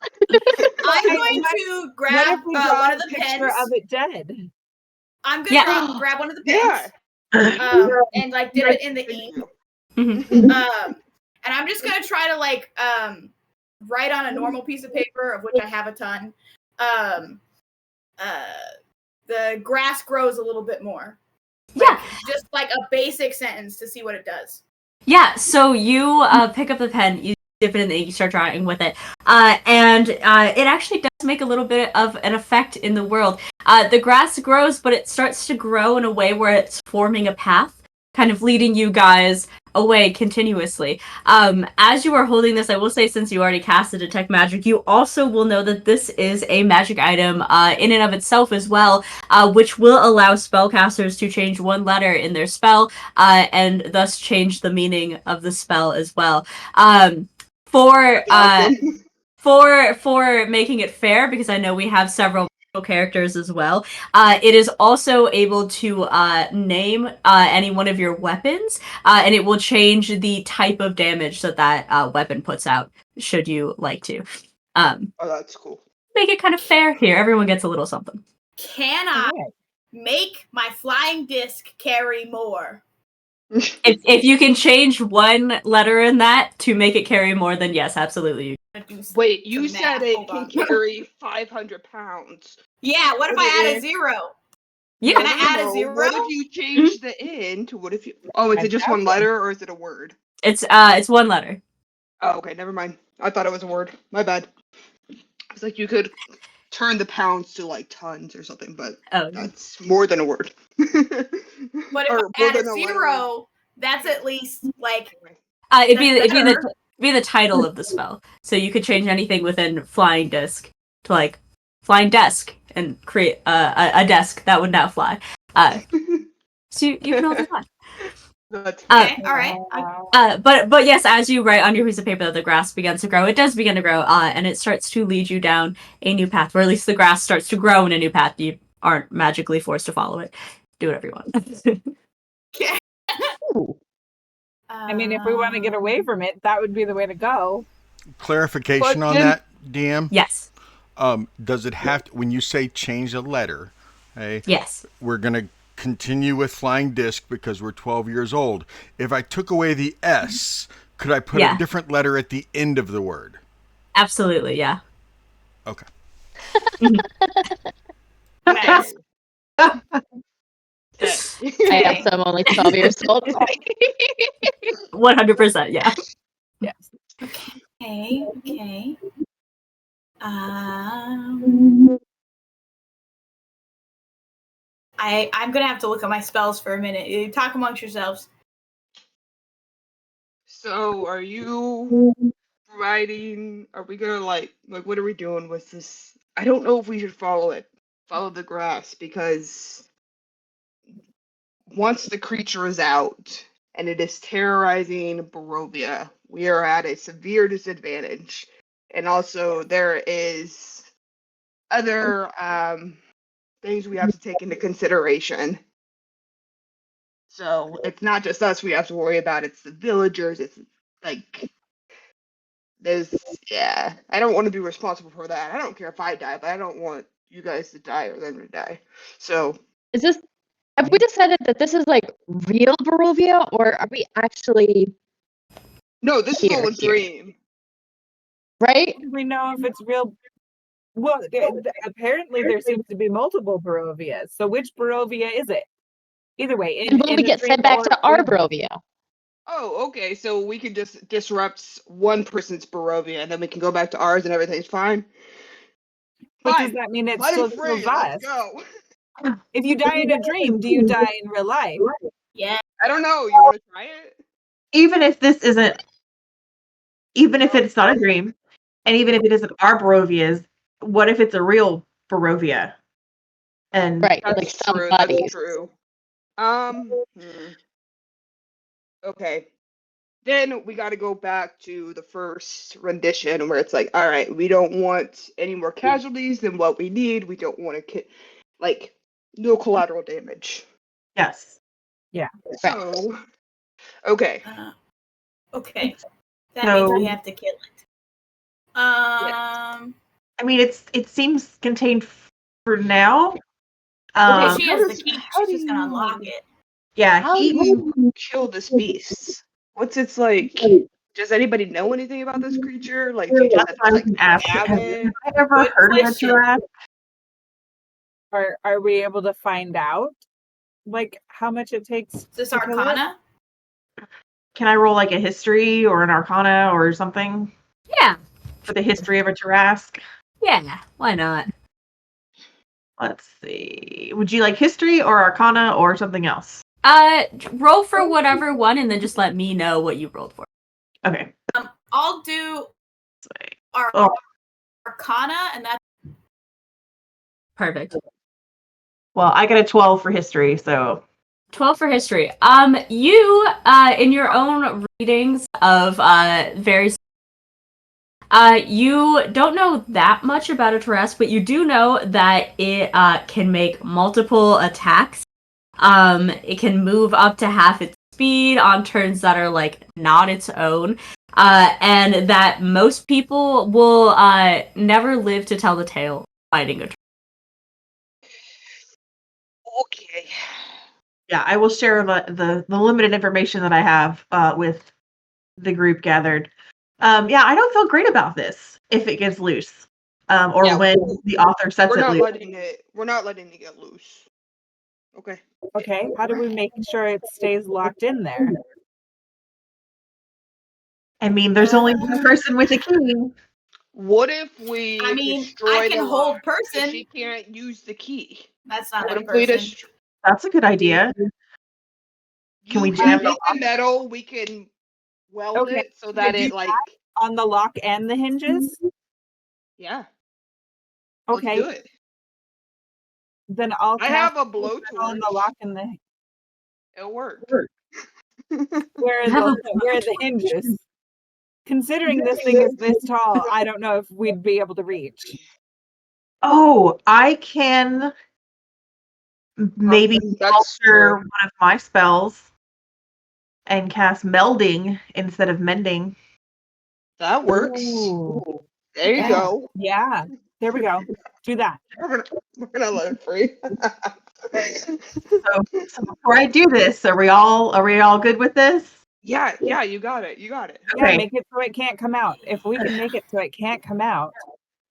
I'm going to What grab if we draw one of a the picture pens. of it dead? I'm gonna Yeah. grab one of the pens. Yeah. And like dip it in the Thank ink. you. Mhm. And I'm just gonna try to like write on a normal piece of paper, of which I have a ton. The grass grows a little bit more. Yeah. Just like a basic sentence to see what it does. Yeah, so you pick up the pen, you dip it in the ink, you start drawing with it, and it actually does make a little bit of an effect in the world. The grass grows, but it starts to grow in a way where it's forming a path, kind of leading you guys away continuously. As you are holding this, I will say, since you already cast a Detect Magic, you also will know that this is a magic item in and of itself as well, which will allow spellcasters to change one letter in their spell, and thus change the meaning of the spell as well. For making it fair, because I know we have several characters as well, it is also able to name any one of your weapons, and it will change the type of damage that weapon puts out, should you like to. Oh, that's cool. Make it kind of fair here. Everyone gets a little something. Can I make my flying disc carry more? If you can change one letter in that to make it carry more, then yes, absolutely. Wait, you Some said math. it Hold can on. carry 500 pounds. Yeah, what if I add a zero? Yeah. Can I add a zero? What if you change the in to what if you... Oh, is it just one letter or is it a word? It's one letter. Oh, okay, never mind. I thought it was a word. My bad. It's like you could turn the pounds to like tons or something, but that's more than a word. But if I add a zero, that's at least like... It'd be the title of the spell. So you could change anything within flying disc to like flying desk and create a desk that would now fly. So you can all do that. That's Okay, all right. But yes, as you write on your piece of paper that the grass begins to grow, it does begin to grow, and it starts to lead you down a new path, or at least the grass starts to grow in a new path. You aren't magically forced to follow it. Do whatever you want. Okay. I mean, if we want to get away from it, that would be the way to go. Clarification But on then- that, DM. Yes. Does it have to, when you say change a letter? Okay, Yes. we're gonna continue with flying disc because we're 12 years old. If I took away the S, could I put Yeah. a different letter at the end of the word? Absolutely. Yeah. Okay. Nice. Okay. I also am only 12 years old. 100%. Yeah. Yes. Okay. Okay. I'm gonna have to look at my spells for a minute. You talk amongst yourselves. So, are you writing? Are we gonna like what are we doing with this? I don't know if we should follow it. Follow the grass because once the creature is out and it is terrorizing Barovia, we are at a severe disadvantage. And also, there is other things we have to take into consideration. So it's not just us we have to worry about, it's the villagers, it's like there's I don't want to be responsible for that. I don't care if I die, but I don't want you guys to die or them to die. So Have we decided that this is like real Barovia, or are we actually no, this is all a Here. dream. right? How do we know if it's real? Well, apparently there seems to be multiple Barovias. So which Barovia is it? Either way, And will we a get dream sent back or to our real. Barovia? Oh, okay. So we could just disrupt one person's Barovia and then we can go back to ours and everything's fine. But Fine. does that mean it's Let still it free. kills Let's us? go. If you die in a dream, do you die in real life? Yeah. I don't know. You want to try it? Even if it's not a dream, and even if it isn't our Barovias, what if it's a real Barovia? And Right, That's like true. somebody. That's true. Okay. Then we got to go back to the first rendition where it's like, all right, we don't want any more casualties than what we need. We don't want to no collateral damage. yes. So, okay. Okay. That So- means we have to kill it. I mean, it seems contained for now. Okay, she has the does- key. how She's do just gonna you- unlock it. Yeah, How do you kill this beast? What's its like? Does anybody know anything about this creature? Like, do you just have to like ask. stab Have it? I ever Good heard of a question. giraffe? Are we able to find out like how much it takes Is this to kill it? Arcana? Can I roll like a history or an arcana or something Yeah. for the history of a Tarrasque? Yeah. Why not? Let's see. Would you like history or arcana or something else? Roll for whatever one, and then just let me know what you rolled for. Okay. I'll do Oh, Arcana, and that's Perfect. well, I got a 12 for history, so 12 for history. You, in your own readings of various, you don't know that much about a Tarrasque, but you do know that it can make multiple attacks. It can move up to half its speed on turns that are like not its own. And that most people will never live to tell the tale fighting a Tarrasque. Okay. yeah, I will share the limited information that I have with the group gathered. Yeah, I don't feel great about this if it gets loose, or Yeah, when the author sets We're it not loose. letting it. We're not letting it get loose. Okay. Okay, how do we make sure it stays locked in there? I mean, there's only one person with a key. What if we I mean, destroy I can the hold lock so person. she can't use the key? That's not What a if we person. That's a good idea. Can we You jam take the metal? We can weld Okay, it so that do it like On the lock and the hinges? yeah. Okay. Let's do it. Then I'll I cast have a on blowtorch. the lock and the It'll work. where are the hinges. Considering this thing is this tall, I don't know if we'd be able to reach. Oh, I can maybe That's alter true. one of my spells and cast melding instead of mending. That works. Ooh. There you Yeah. go. Yeah. There we go. Do that. We're gonna let it free. So before I do this, are we all good with this? yeah, you got it. You got it. Yeah, Okay. make it so it can't come out. If we can make it so it can't come out.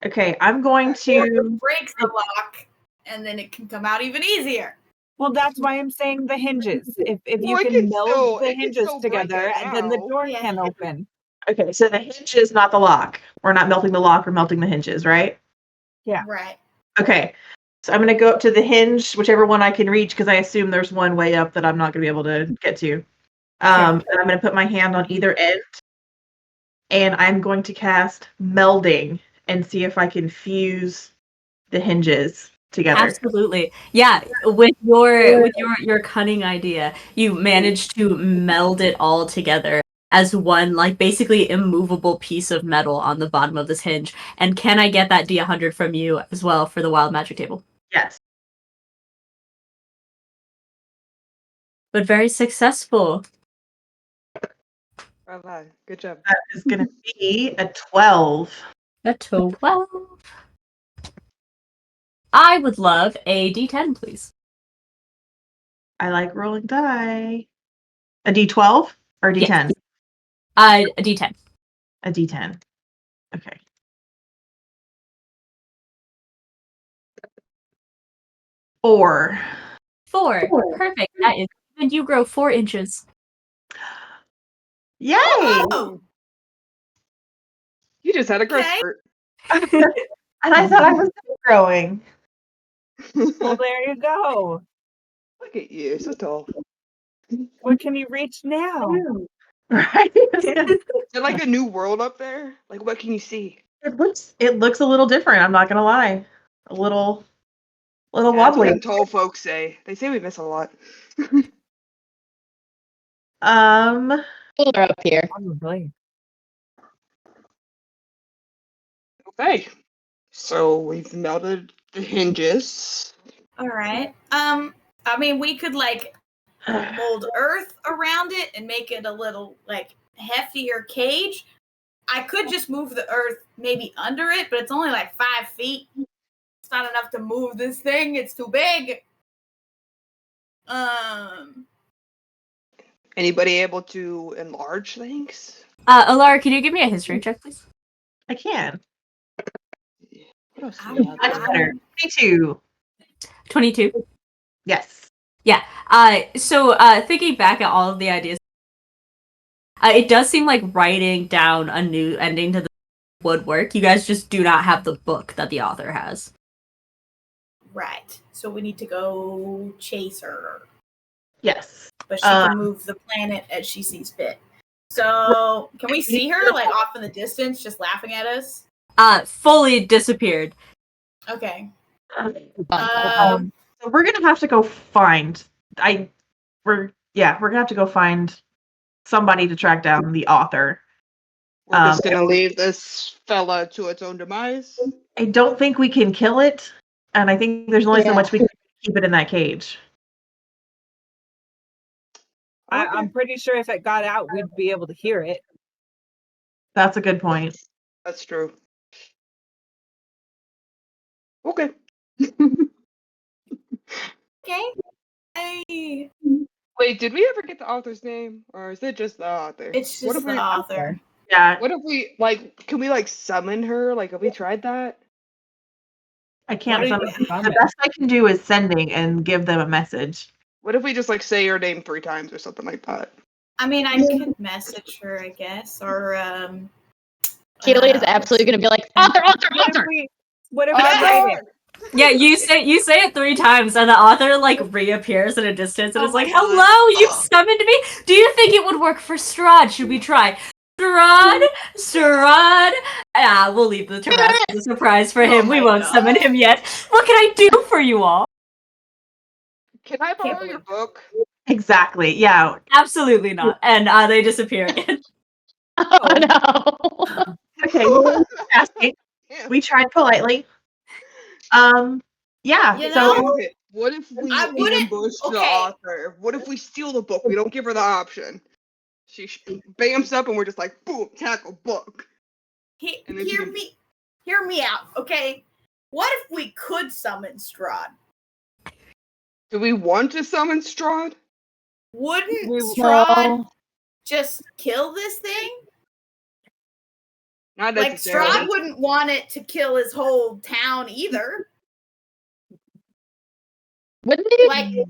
Okay, I'm going to Breaks the lock, and then it can come out even easier. Well, that's why I'm saying the hinges. If you Well, it can can meld still- the it can hinges still break together, it and then the out. door Yeah. can open. Okay, so the hinge is not the lock. We're not melting the lock, we're melting the hinges, right? Yeah. Right. Okay. So I'm gonna go up to the hinge, whichever one I can reach, because I assume there's one way up that I'm not gonna be able to get to. And I'm gonna put my hand on either end, and I'm going to cast melding and see if I can fuse the hinges together. Absolutely. Yeah, with your cunning idea, you managed to meld it all together as one like basically immovable piece of metal on the bottom of this hinge. And can I get that D100 from you as well for the wild magic table? Yes. But very successful. Bravo. Good job. That is gonna be a 12. A 12. I would love a D10, please. I like rolling die. A D12 or D10? Yes. A D10. A D10. Okay. Four. Perfect. That is. And you grow 4 inches. Yay! Oh, You just had a growth Okay. spurt. And I thought I was growing. Well, there you go. Look at you, so tall. What can you reach now? Right? Is it like a new world up there? Like, what can you see? It looks a little different, I'm not gonna lie. A little Yeah, that's wobbly. what tall folks say. They say we miss a lot. They're up here. Probably. Okay. So we've melted the hinges. all right. I mean, we could like mold earth around it and make it a little like heftier cage. I could just move the earth maybe under it, but it's only like 5 feet. It's not enough to move this thing. It's too big. Anybody able to enlarge things? Alara, can you give me a history check, please? I can. What else do I we don't- have? Much better. 22. 22. Yes. So thinking back at all of the ideas, it does seem like writing down a new ending to the would work. You guys just do not have the book that the author has. Right. So we need to go chase her. Yes. But she can move the planet as she sees fit. So can we see her like off in the distance just laughing at us? Fully disappeared. Okay. So we're gonna have to go find. We're gonna have to go find somebody to track down the author. We're just gonna leave this fella to its own demise. I don't think we can kill it, and I think there's only so much we can keep it in that cage. I'm pretty sure if it got out, we'd be able to hear it. That's a good point. That's true. Okay. Okay. Hey. Wait, did we ever get the author's name, or is it just the author? It's What just if the we? author. Yeah, What if we like? Can we like summon her? Like, have we tried that? I can't. What are Summon. you The summon? best I can do is sending and give them a message. What if we just like say her name 3 times or something like that? I mean, I could message her, I guess, or Helia is absolutely going to be like, author. What if I write it? Yeah, you say it 3 times, and the author like reappears at a distance and Oh is like, my God. "Hello, you summoned me. Do you think it would work for Strahd? Should we try?" Strahd. We'll leave the rest as a surprise for him. Oh We my won't God. summon him yet. What can I do for you all? Can I borrow your book? Exactly. Yeah. Absolutely not. And they disappear again. Oh no. Okay. Well, asking. We tried politely. Yeah. You So know? Okay, what if we I wouldn't- ambush the okay. author? What if we steal the book? We don't give her the option. She bams up and we're just like, boom, tackle book. And then she can- Hear me out, okay? What if we could summon Strahd? Do we want to summon Strahd? Wouldn't We- Strahd No. just kill this thing? Not Like necessarily. Strahd wouldn't want it to kill his whole town either. Wouldn't it? Like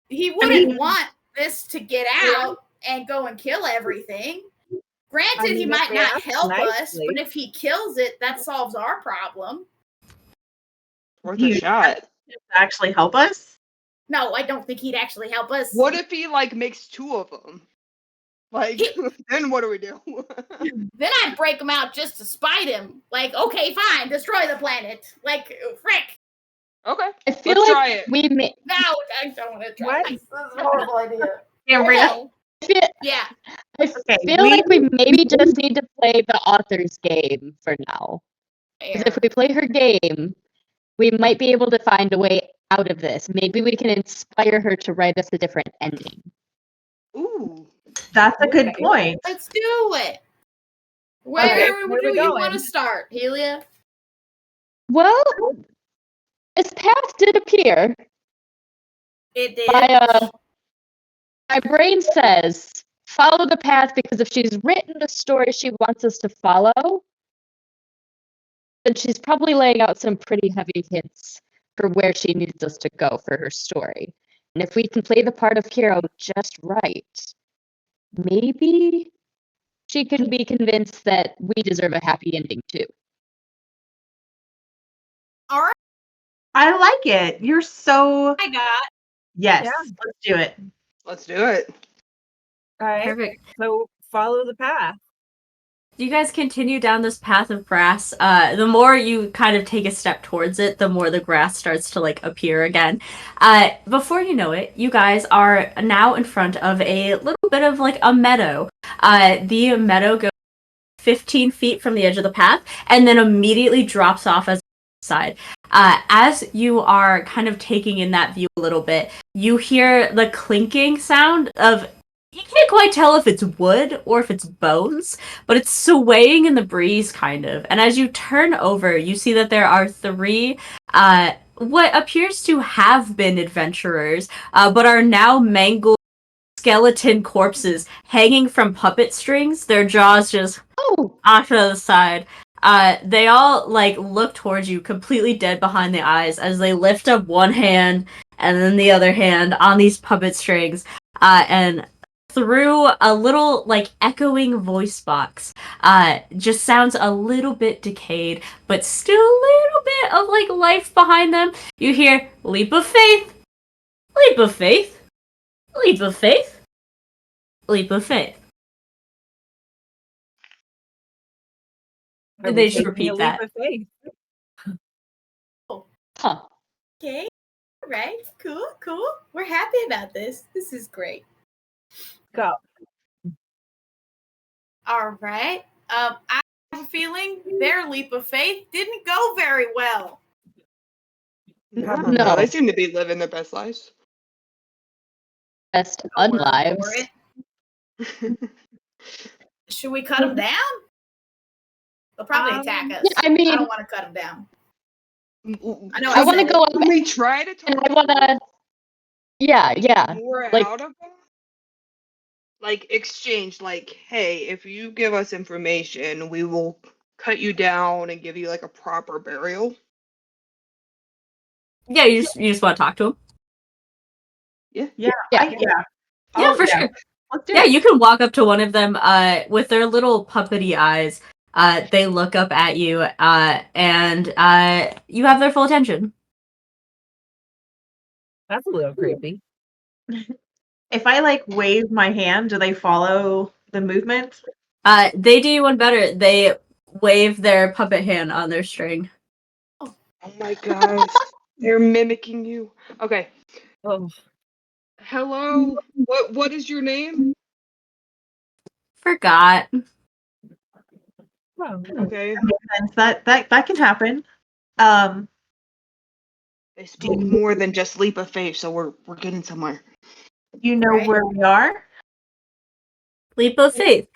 he wouldn't want this to get out and go and kill everything. Granted, I mean, he if might we not ask help us, nicely. but if he kills it, that solves our problem. Worth You- a shot. actually help us. No, I don't think he'd actually help us. What if he like makes two of them? Like, then what do we do? Then I'd break him out just to spite him. Like, okay, fine, destroy the planet. Like, frick. Okay, I feel let's like try it. we may. No, I don't want to try What? this. This is a horrible idea. Cambria. Okay. Yeah. I Okay, feel like we maybe just need to play the author's game for now. Because if we play her game, we might be able to find a way out of this. Maybe we can inspire her to write us a different ending. Ooh. That's a good Okay. point. Let's do it. Where, Okay, where where do we you going? want to start, Helia? Well, this path did appear. It did. My brain says follow the path because if she's written the story she wants us to follow, then she's probably laying out some pretty heavy hints for where she needs us to go for her story. And if we can play the part of hero just right, maybe she can be convinced that we deserve a happy ending too. All right, I like it. You're so I got. yes. Yeah. Let's do it. Let's do it. All right. Perfect. So follow the path. You guys continue down this path of grass. The more you kind of take a step towards it, the more the grass starts to like appear again. Before you know it, you guys are now in front of a little bit of like a meadow. The meadow goes 15 feet from the edge of the path and then immediately drops off as side. As you are kind of taking in that view a little bit, you hear the clinking sound of, you can't quite tell if it's wood or if it's bones, but it's swaying in the breeze kind of. And as you turn over, you see that there are three what appears to have been adventurers, but are now mangled skeleton corpses hanging from puppet strings, their jaws just off to the side. They all like look towards you, completely dead behind the eyes, as they lift up one hand and then the other hand on these puppet strings, and through a little like echoing voice box, just sounds a little bit decayed, but still a little bit of like life behind them. You hear leap of faith, leap of faith, leap of faith, leap of faith. Are They we just taking a repeat leap that. of faith? Huh. Okay. All right. Cool. Cool. We're happy about this. This is great. Go. All right. I have a feeling their leap of faith didn't go very well. No. They seem to be living their best lives. Best A word for unlives. it. Should we cut them down? They'll probably attack us. Yeah, I mean, I don't want to cut them down. I know I want to said go it. up Can we try to and talk I want to. Yeah. more like- out of them? Like exchange, like, hey, if you give us information, we will cut you down and give you like a proper burial. Yeah, you just want to talk to them. Yeah. Yeah. Yeah, Oh, for sure. Let's do Yeah, it. you can walk up to one of them with their little puppety eyes. They look up at you, and you have their full attention. That's a little creepy. If I like wave my hand, do they follow the movement? They do you one better. They wave their puppet hand on their string. Oh my gosh. They're mimicking you. Okay. Oh, Hello. What is your name? Forgot. Well, Okay. And that can happen. Um, They spoke more than just leap of faith, so we're getting somewhere. you know Right. where we are? Leap of faith.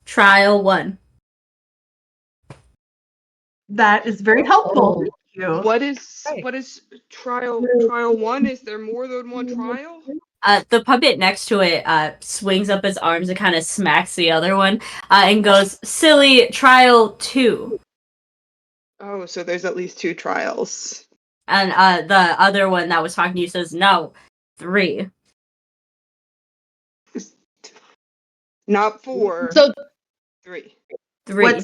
Trial 1. That is very helpful. Thank you. What is Right. trial 1? Is there more than one trial? The puppet next to it swings up his arms and kind of smacks the other one and goes, "Silly, trial 2." Oh, so there's at least 2 trials. And the other one that was talking to you says, "No, 3." Not 4. So 3. 3.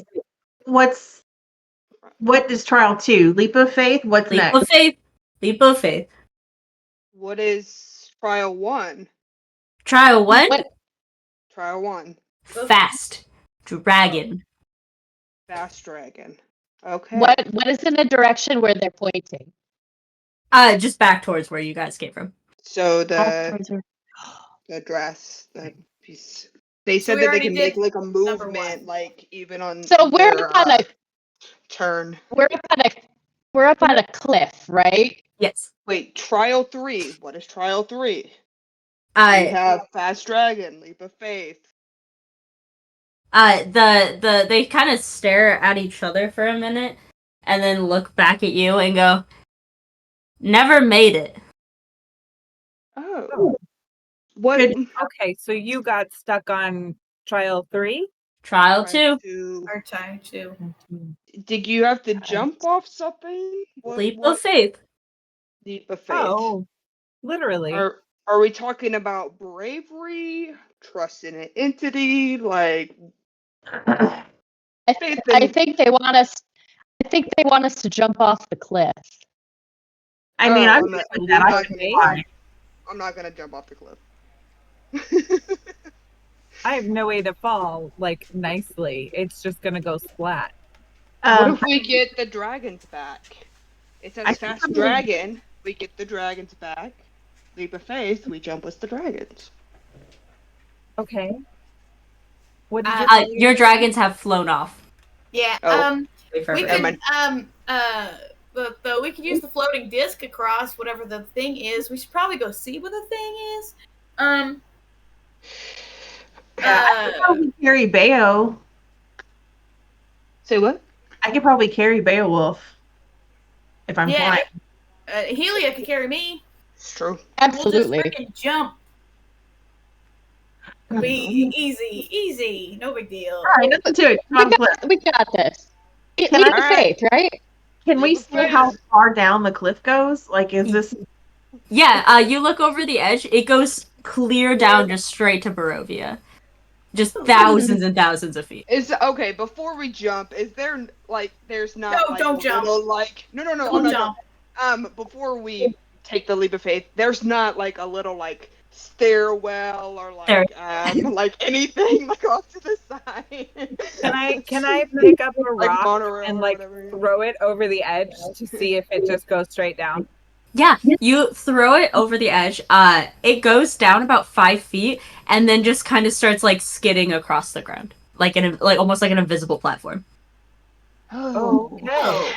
What is trial 2? Leap of faith? What's Leap next? of faith. Leap of faith. What is trial 1? Trial 1. what Trial 1. Fast dragon. Fast dragon. Okay. what is in the direction where they're pointing? Just back towards where you guys came from. So Back the towards her. dress, the piece. They So said we that they already can make did like a number movement, 1. like even on So we're their up on a turn. we're up on a cliff, right? Yes. Wait, trial 3. What is trial 3? We have fast dragon, leap of faith. They kind of stare at each other for a minute and then look back at you and go, "Never made it." Oh. What? Good. okay, so you got stuck on trial 3? Trial Trial 2. 2. Or try to. Did you have to jump off something? Leap of faith. Leap of faith? Oh, literally. Are we talking about bravery, trust in an entity, like faith I in? think they want us. I think they want us to jump off the cliff. I mean, Oh, I'm I'm good not- with that. I'm I not can gonna- fly. I'm not gonna jump off the cliff. I have no way to fall like nicely. It's just gonna go splat. What Um, if we get the dragons back? It I says can fast probably- dragon. We get the dragons back. Leap of faith. We jump with the dragons. Okay. What did you say? Your dragons have flown off. Yeah. Oh. We Forever. could we could use the floating disc across whatever the thing is. We should probably go see what the thing is. I could probably carry Beo. Say what? I could probably carry Beowulf if I'm Yeah. flying. Helia could carry me. It's true. Absolutely. We'll just freaking jump. Be easy, no big deal. All right, nothing to it. Come on, cliff. We got this. Leap Can of I- faith, right? Can we Leap of see how faith. far down the cliff goes? Like, is this? Yeah, you look over the edge. It goes clear down just straight to Barovia. Just thousands and thousands of feet. Is okay. Before we jump, is there like there's not No, like don't a jump. little like no I'm Don't not jump. before we take the leap of faith, there's not like a little like stairwell or There. like like anything like off to the side. Can I pick up a like rock monorail and or like whatever. throw it over the edge to see if it just goes straight down? Yeah, you throw it over the edge. It goes down about 5 feet and then just kind of starts like skidding across the ground, like almost like an invisible platform. Okay.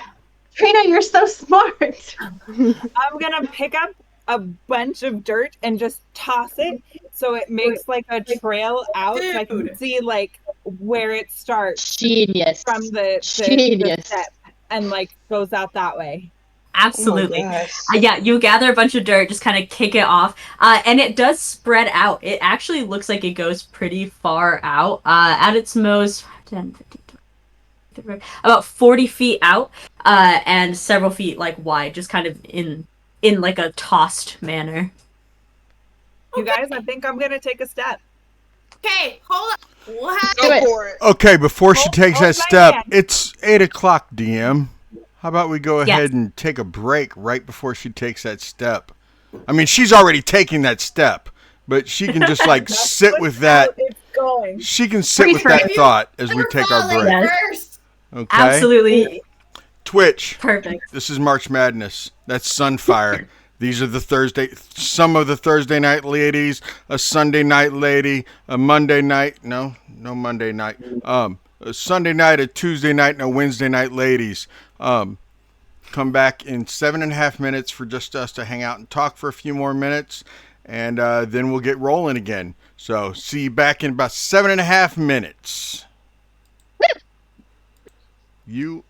Trina, you're so smart. I'm gonna pick up a bunch of dirt and just toss it so it makes like a trail out so I can Dude. see like where it starts Genius. from the Genius. step and like goes out that way. Absolutely. Oh my gosh. Yeah, you gather a bunch of dirt, just kind of kick it off, and it does spread out. It actually looks like it goes pretty far out. At its most, 10, 15, 20, about 40 feet out, and several feet like wide, just kind of in like a tossed manner. You guys, I think I'm gonna take a step. Okay, hold up. What happened? Do Go it. for it. Okay, before she Hold- takes hold that my step, hand. it's 8 o'clock, DM. How about we go Yes. ahead and take a break right before she takes that step? I mean, she's already taking that step, but she can just like sit with that. Out it's going. She can sit with that Reframe. thought as we We're take our falling break. first. Okay. Absolutely Twitch. perfect. This is March Madness. That's Sunfire. These are some of the Thursday night ladies, a Sunday night lady, a Monday night, no Monday night, a Sunday night, a Tuesday night, and a Wednesday night ladies. Come back in 7.5 minutes for just us to hang out and talk for a few more minutes, and then we'll get rolling again. So see you back in about 7.5 minutes. You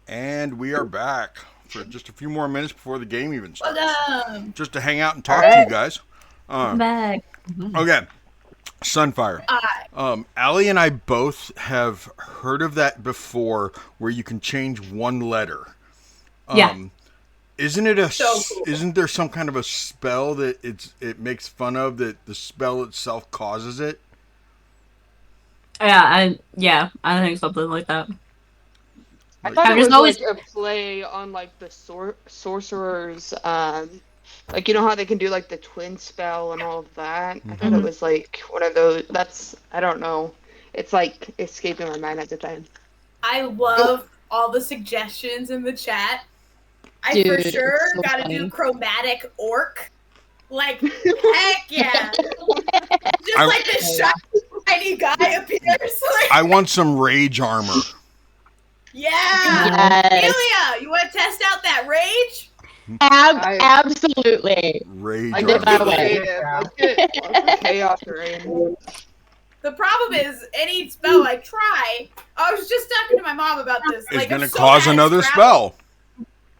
And we are back for just a few more minutes before the game even starts. Welcome. Just to hang out and talk to you guys. Back. Okay, Sunfire. Allie and I both have heard of that before, where you can change one letter. Yeah. Isn't it So cool. Isn't there some kind of a spell that it makes fun of that the spell itself causes it? I think something like that. I thought I've it just was always- like a play on like the sorcerers, like you know how they can do like the twin spell and all of that. I thought it was like one of those. I don't know. It's like escaping my mind at the time. I love all the suggestions in the chat. I Dude, for it's sure so gotta funny. do chromatic orc. Like, heck yeah. Just like this shiny guy appears. Like, I want some rage armor. yeah. Yes. Helia, you want to test out that rage? Absolutely. Rage I Give that armor. away. Let's get chaos rain. The problem is, any spell I try, I was just talking to my mom about this. It's Like, going I'm to so cause bad at another Scrabble. spell.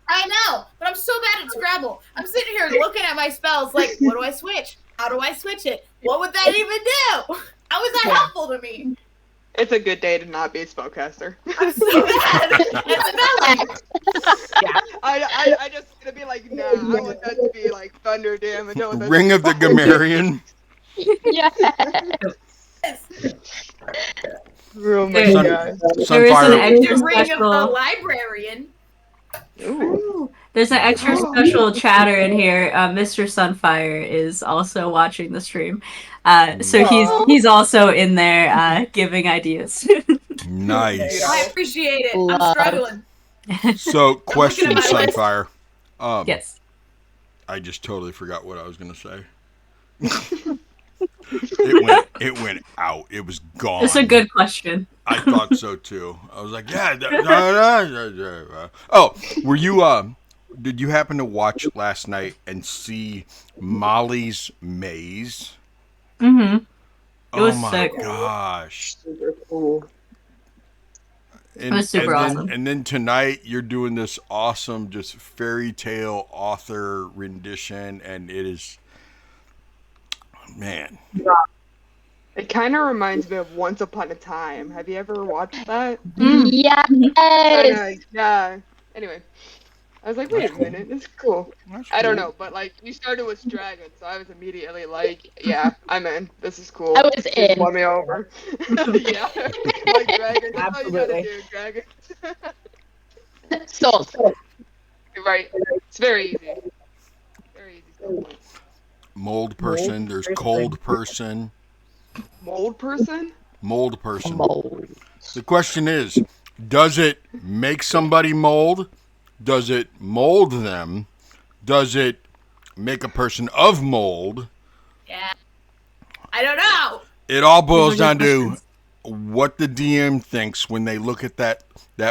I know, but I'm so bad at Scrabble. I'm sitting here looking at my spells like, what do I switch? How do I switch it? What would that even do? How is that helpful to me? It's a good day to not be a spellcaster. I'm so bad at spelling. I just gonna be like, nah, I want that to be like thunder damage. I want that to Ring be of the fire. Gamarian. Yes. Oh my There- god. There is an Sunfire. extra The ring of the special. librarian. Ooh. There's an extra special chatter in here. Mr. Sunfire is also watching the stream, so he's also in there giving ideas. Nice. I appreciate it. Love. I'm struggling. So, question, looking at my list. Sunfire. Yes. I just totally forgot what I was going to say. It went out. It was gone. It's a good question. I thought so too. I was like, yeah. Oh, were you? Did you happen to watch last night and see Molly's Maze? Mm-hmm. It was Oh my sick. gosh! Super cool. And, was super and then, awesome. And then tonight you're doing this awesome, just fairy tale author rendition, and it is, man. It kind of reminds me of Once Upon a Time. Have you ever watched that? Yes. Yeah. Anyway, I was like, wait a minute, this is cool. That's I don't cool. know, but like you started with Dragon, so I was immediately like, yeah, I'm in. This is cool. I was Just in. won me over. Yeah, like Dragon. That's all you gotta Absolutely. do, Dragon. Sold. Right. It's very easy. Very easy. Mold person. There's cold person. Mold person? Mold person. Mold. The question is, does it make somebody mold? Does it mold them? Does it make a person of mold? Yeah. I don't know. It all boils Those are down good to questions. what the DM thinks when they look at that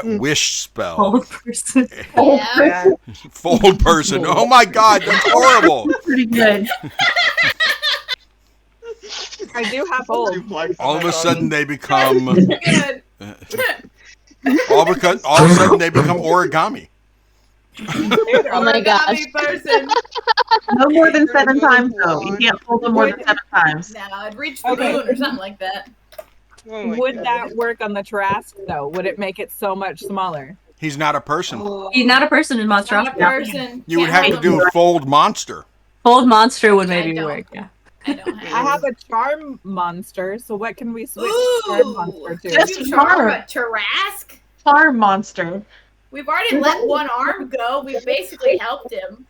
wish spell. Old person. Yeah. Yeah. Fold person. Oh my god, that's horrible. Pretty good. I do have hold. All of a sudden they become Good. all of a sudden they become origami. Oh my gosh. Origami person. No more than 7 times, though. You can't hold them more than 7 times. No, I'd reach the Okay. moon or something like that. Oh my Would God. that work on the Trask though? Would it make it so much smaller? He's not a person. He's not a person in Not a Monstrosity. person. You would Can't have to hold do them. a fold monster. Old monster would I maybe don't. work. Yeah. I don't have. I have a charm monster, so what can we switch Ooh. charm monster to? Just You charm charm. a Tarask? Farm monster. We've already let one arm go. We've basically helped him.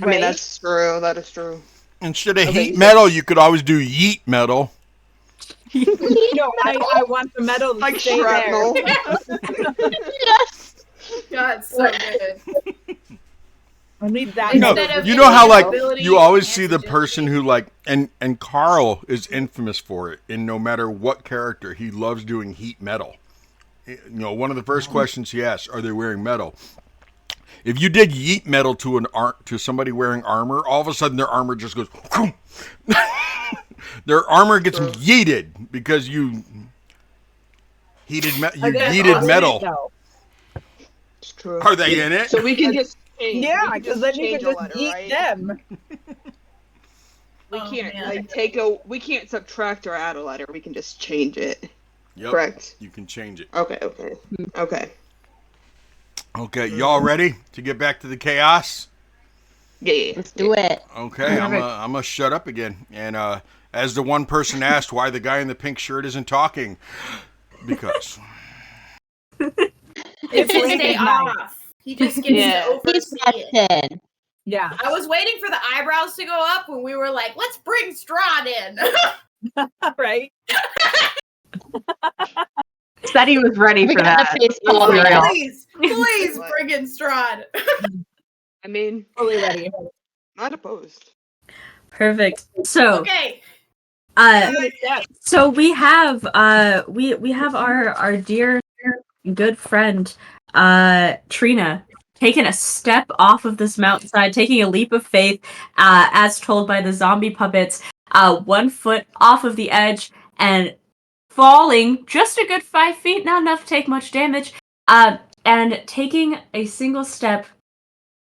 I mean, Right? that's true. That is true. Instead of Okay, heat so- metal, you could always do yeet metal. No, I want the metal to Like stay shrapnel. there. Yes. God, so good. I need that. No, Instead of you know how like ability you always see the antigen. person who like and Carl is infamous for it. In no matter what character, he loves doing heat metal. You know, one of the first questions he asks, "Are they wearing metal?" If you did yeet metal to somebody wearing armor, all of a sudden their armor just goes. Their armor gets yeeted because you Are they yeeted awesome, metal. though? That's true. Are they in it? So we can just change. Yeah, we can because just then you change can a just letter, eat right? them. We Oh, can't man. we can't subtract or add a letter. We can just change it. Yep. Correct. You can change it. Okay. Okay. Okay, y'all ready to get back to the chaos? Yeah. Let's do it. Okay, I'm gonna shut up again. And as the one person asked why the guy in the pink shirt isn't talking, because It's his late day at night. off. He just gets Yeah. to He's oversee it. rested. Yeah. I was waiting for the eyebrows to go up when we were like, let's bring Strahd in. Right? Said he was ready We for got that. the face Let's palm be real. real. Please What? bring in Strahd. I mean, Fully ready. not opposed. Perfect. So, Okay. Yeah. so we have we have our dear good friend Trina taking a step off of this mountainside, taking a leap of faith, as told by the zombie puppets, 1 foot off of the edge and falling just a good 5 feet, not enough to take much damage, and taking a single step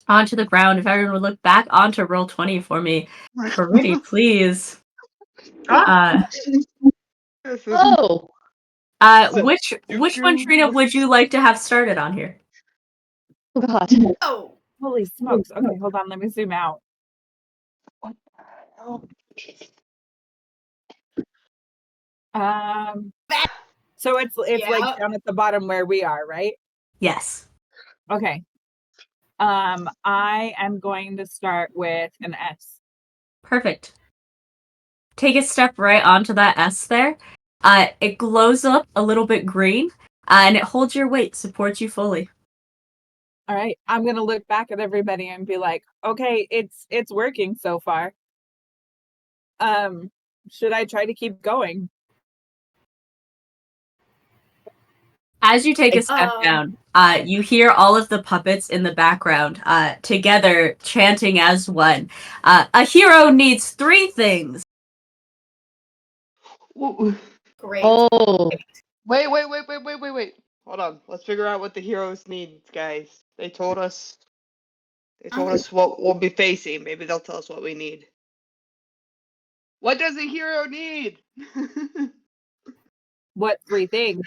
onto the ground. If everyone would look back onto roll 20 for me, pretty please. Oh, Which one, Trina, would you like to have started on here? oh God. Oh. Holy smokes. Okay, hold on. Let me zoom out. So it's Yeah. like down at the bottom where we are, right? Yes. Okay. I am going to start with an S. Perfect. Take a step right onto that S there. It glows up a little bit green, and it holds your weight, supports you fully. All right. I'm gonna look back at everybody and be like, okay, it's working so far. Should I try to keep going? As you take a step down, you hear all of the puppets in the background together chanting as one. A hero needs 3 things. Great. Oh, Wait. Hold on. Let's figure out what the heroes need, guys. They told us what we'll be facing. Maybe they'll tell us what we need. What does a hero need? What 3 things?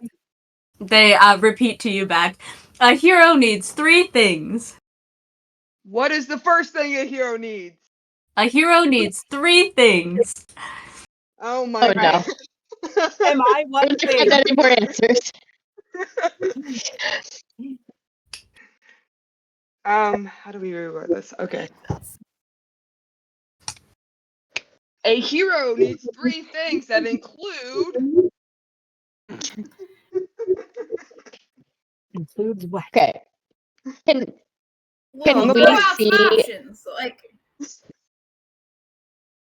They repeat to you back. A hero needs 3 things. What is the first thing a hero needs? A hero needs 3 things. Oh my oh no. god. Am I We're one not thing? getting any more answers. How do we reword this? Okay. A hero needs 3 things that include Includes what? Okay. Can Well, we throw out some see- options. Like,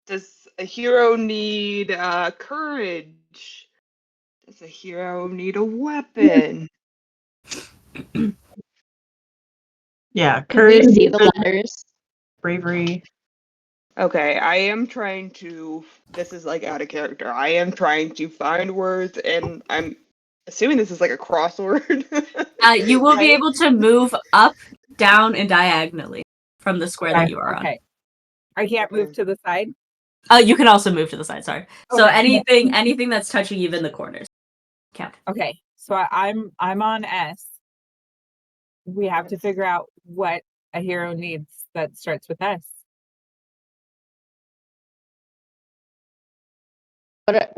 does a hero need courage? Does a hero need a weapon? Yeah, can we courage, see the letters? bravery. Okay, I am trying to. This is like out of character. I am trying to find words, and I'm assuming this is like a crossword. You will be able to move up, down, and diagonally from the square that you are on. Okay. I can't move to the side. You can also move to the side. Sorry. So Okay. anything that's touching even the corners count. Okay. So I'm on S. We have to figure out what a hero needs that starts with S.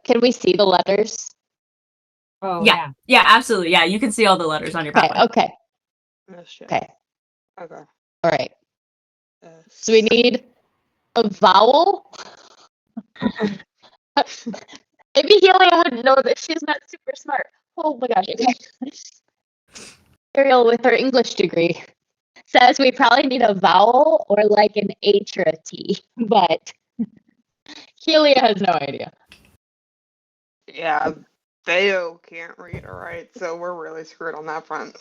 Can we see the letters? Oh Yeah. Yeah, absolutely. Yeah, you can see all the letters on your Okay, pathway. okay, Oh, shit. okay. Okay. All right. So we need a vowel. Maybe Helia wouldn't know that she's not super smart. Oh my gosh. Okay. Ariel with her English degree says we probably need a vowel or like an H or a T, but Helia has no idea. Yeah, Theo can't read or write, so we're really screwed on that front.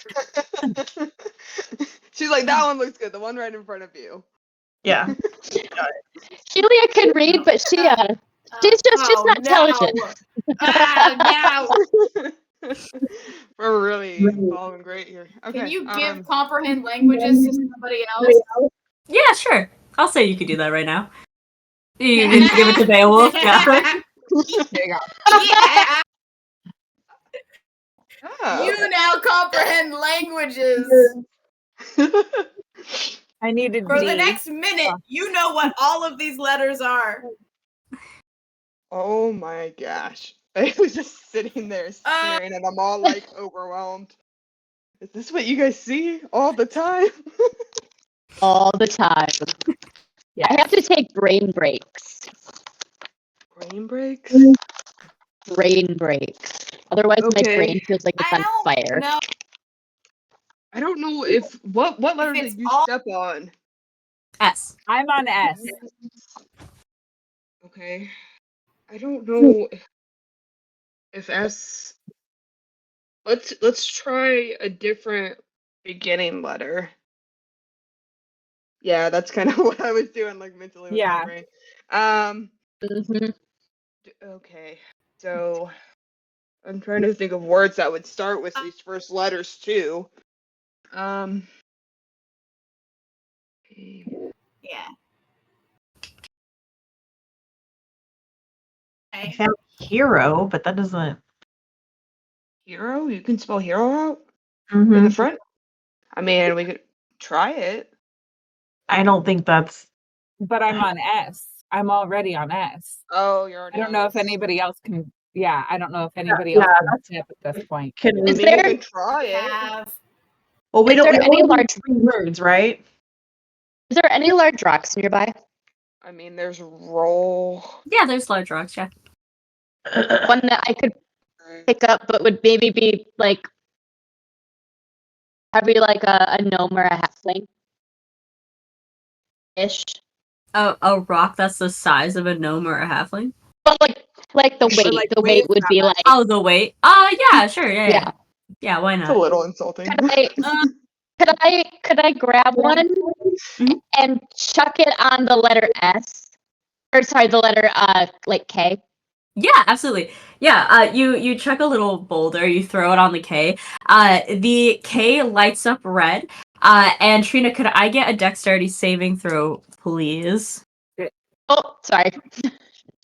She's like, that one looks good. The one right in front of you. Yeah. Helia can read, but she's not intelligent. no. We're really following great here. Okay. Can you give comprehend languages to somebody else? Yeah, sure. I'll say you could do that right now. You mean to give it to Beowulf? Yeah. There you go. Yeah. Oh. You now comprehend languages. I needed For D. the next minute, you know what all of these letters are. Oh my gosh. I was just sitting there staring and I'm all like overwhelmed. Is this what you guys see all the time? All the time. Yeah. I have to take brain breaks. Brain breaks? Brain breaks. Otherwise, my Okay. brain feels like it's I on fire. don't know I don't know if what letter it's did you all- step on? S. I'm on S. Okay. I don't know if S. Let's try a different beginning letter. Yeah, that's kind of what I was doing, like mentally with my Yeah. brain. Mhm. Okay. So I'm trying to think of words that would start with these first letters too. Okay. Yeah. I Okay. found hero, but that doesn't. Hero? You can spell hero out Mhm. in the front? I mean, we could try it. I don't think that's. But I'm on S. I'm already on S. Oh, you're already I don't on know if this. anybody else can. Yeah, I don't know if anybody Yeah, else can that's- step at this point. Can I we? Is mean, we there- can try it. Have Well, we Is don't. there We any only large- have 3 words, right? Is there any large rocks nearby? I mean, there's roll. Yeah, there's large rocks, yeah. One that I could pick up, but would maybe be like probably like a gnome or a halfling ish. A rock that's the size of a gnome or a halfling? But like the Or, weight. like, The weight would be like Oh, the weight? Yeah, sure, yeah. yeah. Yeah, why It's a not? little insulting. Could I grab one Mhm. and chuck it on the letter S? Or sorry, the letter like K. Yeah, absolutely. Yeah, you chuck a little boulder, you throw it on the K. The K lights up red. And Trina, could I get a dexterity saving throw, please? Oh, sorry.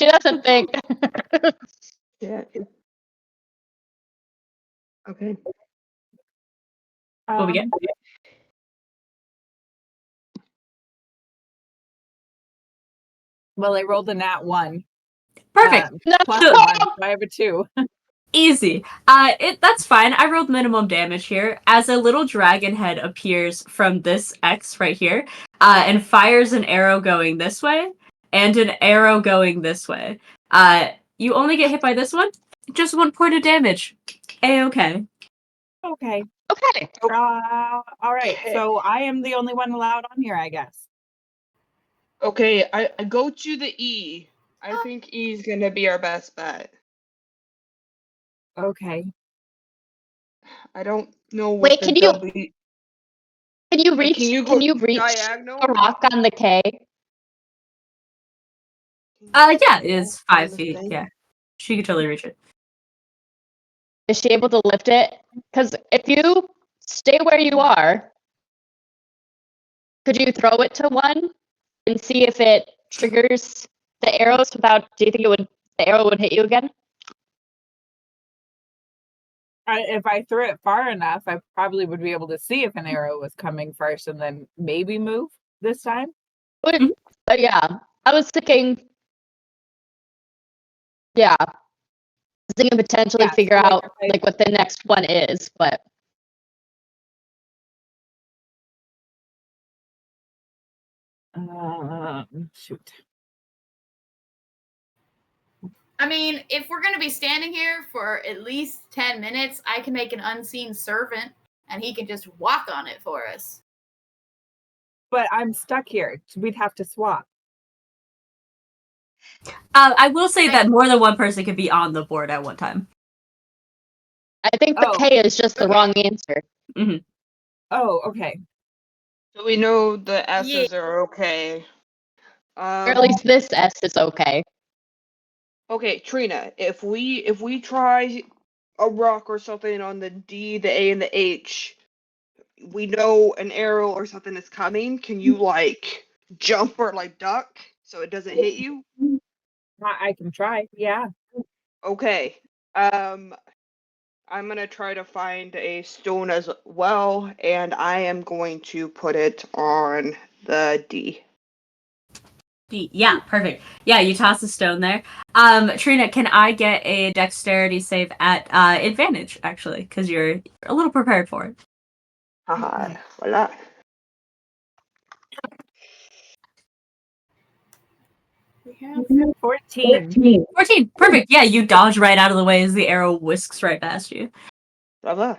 She doesn't think. Yeah. Okay. What we get? Well, I rolled a nat 1. Perfect. Plus So- 1. So I have a 2. Easy. That's fine. I rolled minimum damage here. As a little dragon head appears from this X right here, and fires an arrow going this way, and an arrow going this way. You only get hit by this one. Just 1 point of damage. A-okay. Okay. Okay. All right. Okay. So I am the only one allowed on here, I guess. Okay, I go to the E. I think E is gonna be our best bet. Okay. I don't know what Wait, the can you- W. Can you reach? Can you Can go you reach diagonal? a rock on the K? Yeah, it is 5 the feet. thing? Yeah. She could totally reach it. Is she able to lift it? Because if you stay where you are, could you throw it to one and see if it triggers the arrows without? Do you think the arrow would hit you again? If I threw it far enough, I probably would be able to see if an arrow was coming first and then maybe move this time. But yeah, I was thinking. Yeah, I was thinking potentially Yeah, figure so, like, out if I- like what the next one is, but Shoot. I mean, if we're gonna be standing here for at least 10 minutes, I can make an unseen servant and he can just walk on it for us. But I'm stuck here. We'd have to swap. I will say that more than one person could be on the board at one time. I think the Oh. K is just the wrong answer. Oh, okay. So we know the S's are okay. Or at least this S is okay. Okay, Trina, if we try a rock or something on the D, the A, and the H, we know an arrow or something is coming, can you like jump or like duck so it doesn't hit you? I can try. Yeah. Okay. I'm gonna try to find a stone as well, and I am going to put it on the D. Yeah, perfect. Yeah, you toss a stone there. Trina, can I get a dexterity save at advantage, actually, because you're a little prepared for it. Haha, voila. We have 14. 14, perfect. Yeah, you dodge right out of the way as the arrow whisks right past you. Voila.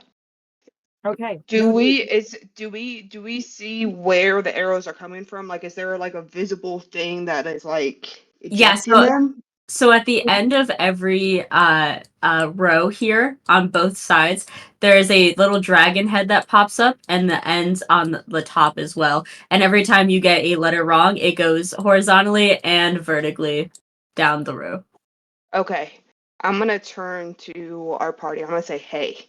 Okay. Do we see where the arrows are coming from? Like, is there like a visible thing that is like Yeah, ejecting them? So at the end of every row here on both sides, there's a little dragon head that pops up and the ends on the top as well. And every time you get a letter wrong, it goes horizontally and vertically down the row. Okay. I'm gonna turn to our party. I'm gonna say, hey,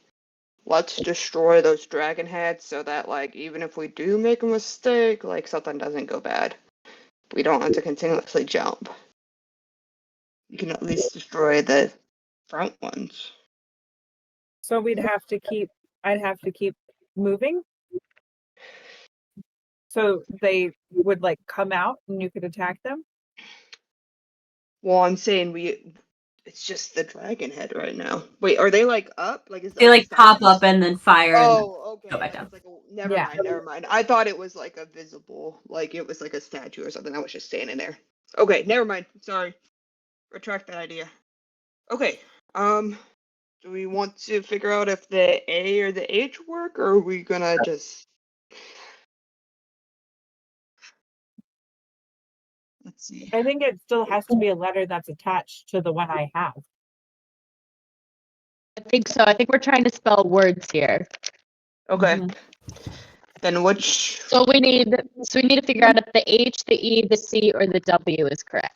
let's destroy those dragon heads so that like even if we do make a mistake, like something doesn't go bad. We don't have to continuously jump. You can at least destroy the front ones. So I'd have to keep moving. So they would like come out and you could attack them? Well, I'm saying it's just the dragon head right now. Wait, are they like up? Like is They that like the pop statues? up and then fire and then Oh, okay. go back I down. was like, oh, never Yeah. mind, never mind. I thought it was like a visible, like it was like a statue or something that was just standing there. Okay, never mind. Sorry. Retract that idea. Okay. Do we want to figure out if the A or the H work, or are we gonna just let's see. I think it still has to be a letter that's attached to the one I have. I think so. I think we're trying to spell words here. Okay. Mhm. Then which So we need to figure out if the H, the E, the C, or the W is correct.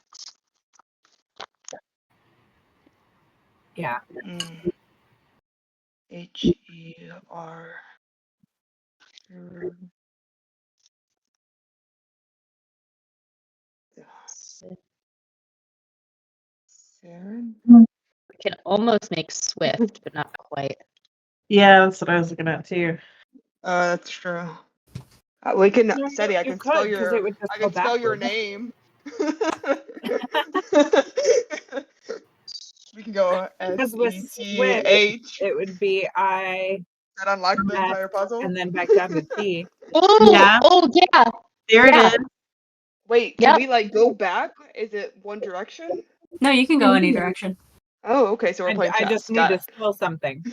Yeah. H-E-R. Saren? We can almost make Swift, but not quite. Yeah, that's what I was looking at too. That's true. We can, No, Seti, I you can spell could, 'cause it would just I go can spell your backwards. name. We can go Because with Swift, S-E-T-H. it would be I, That unlock the F, entire puzzle? and then back down to T. Oh, Yeah. yeah. There Yeah. it is. Wait, can Yep. we like go back? Is it one direction? No, you can go any direction. Oh, okay, so we're playing I chess. just need Got to it. spell something.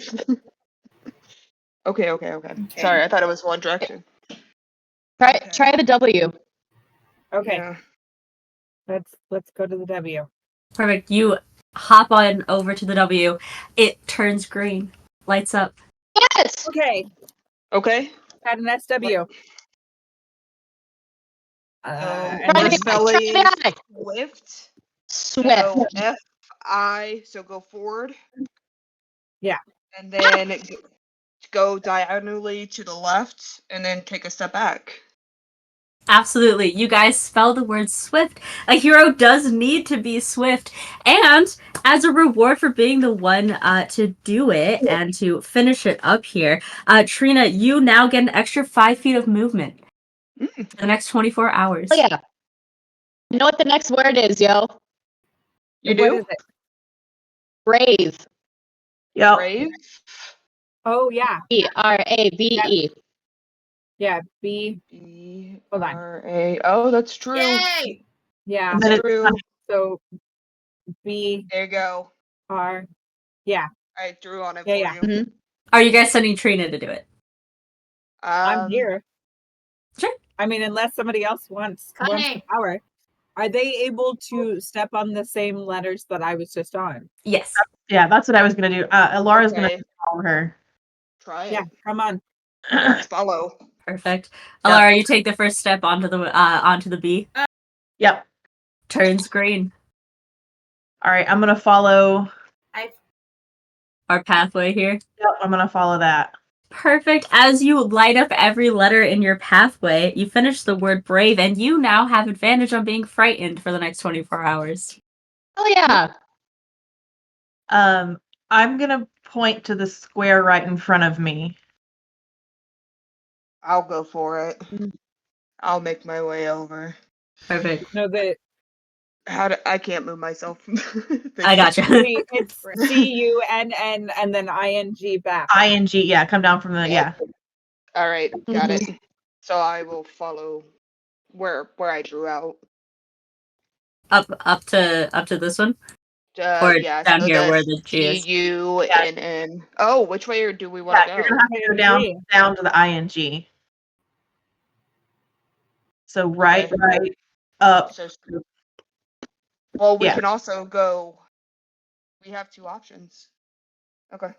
Okay. Okay. Sorry, I thought it was one direction. Try the W. Okay, Yeah. let's go to the W. Perfect. You hop on over to the W. It turns green, lights up. Yes. Okay, Okay. had an SW. And Try We're to then get back. Try spelling back. Swift. Swift. So F-I, so go forward. Yeah. And then go diagonally to the left, and then take a step back. Absolutely. You guys spell the word swift. A hero does need to be swift. And as a reward for being the one to do it and to finish it up here, Trina, you now get an extra 5 feet of movement for the next 24 hours. Oh yeah. You know what the next word is, yo? You what do? is it? Brave. Yep. Brave. Oh yeah, Brave. yeah. B. Hold on. B-R-A. Oh, that's true. Yay! Yeah. And then That's it's true. So B There you go. R. Yeah. I drew on it Yeah, for yeah. you. Mhm. Are you guys sending Trina to do it? I'm here. Sure. I mean, unless somebody else wants the Cunning. power. Are they able to step on the same letters that I was just on? Yes. Yeah, that's what I was gonna do. Elara's Okay. gonna follow her. Try it. Yeah, come on. Let's follow. Perfect. Yep. Elara, you take the first step onto the B. Yep. Turns green. All right, I'm gonna follow. I our pathway here? Yep, I'm gonna follow that. Perfect. As you light up every letter in your pathway, you finish the word brave, and you now have advantage on being frightened for the next 24 hours. Oh yeah. I'm gonna point to the square right in front of me. I'll go for it. I'll make my way over. Perfect. No, I can't move myself. I gotcha. it's CUNN and then ING back. ING, yeah, come down from the yeah. All right, got it. So I will follow where I drew out. up to this one? Or Yeah, down so here the where the G is? CUNN. Oh, which way do we want to You're go? gonna have to go down to the ING. So right, up. So, well, we Yeah. can also go. We have two options. Okay.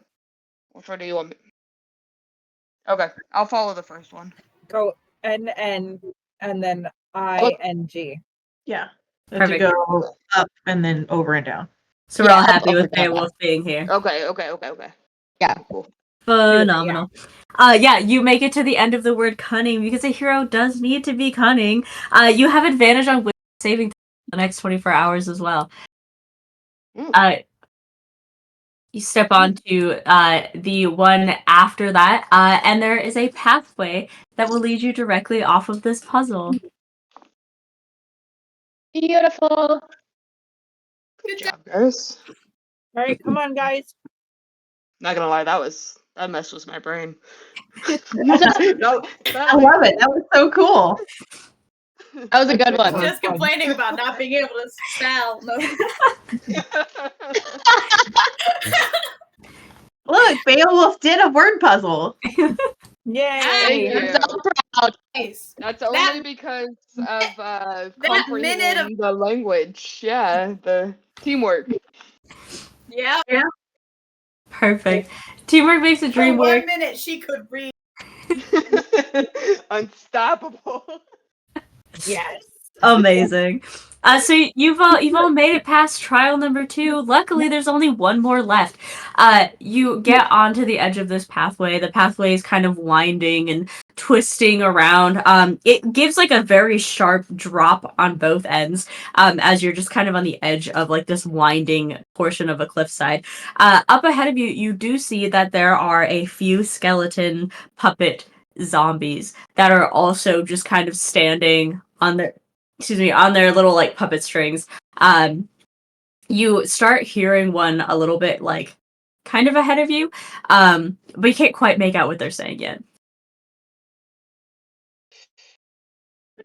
Which one do you want me? Okay, I'll follow the first one. Go NN and then ING. Yeah. To Perfect. go up and then over and down. So we're all happy over with down. Beowulf being here. Okay. Yeah. Cool. Phenomenal. Yeah, you make it to the end of the word cunning because a hero does need to be cunning. You have advantage on wisdom saving the next 24 hours as well. You step onto the one after that, and there is a pathway that will lead you directly off of this puzzle. Beautiful. Good job, guys. All right, come on, guys. Not gonna lie, that messed with my brain. I love it. That was so cool. That was a good one. Just complaining about not being able to spell. No. Look, Beowulf did a word puzzle. Yay! I'm so proud. Nice. That's only because of comprehending the language. Yeah, the teamwork. Yeah. Perfect. Teamwork makes a dream For work. 1 minute, she could read. Unstoppable. Yes. Amazing. So you've all made it past trial number 2. Luckily, there's only one more left. You get onto the edge of this pathway. The pathway is kind of winding and twisting around. It gives like a very sharp drop on both ends. As you're just kind of on the edge of like this winding portion of a cliffside. Up ahead of you, you do see that there are a few skeleton puppet zombies that are also just kind of standing on their little like puppet strings. You start hearing one a little bit like kind of ahead of you, but you can't quite make out what they're saying yet.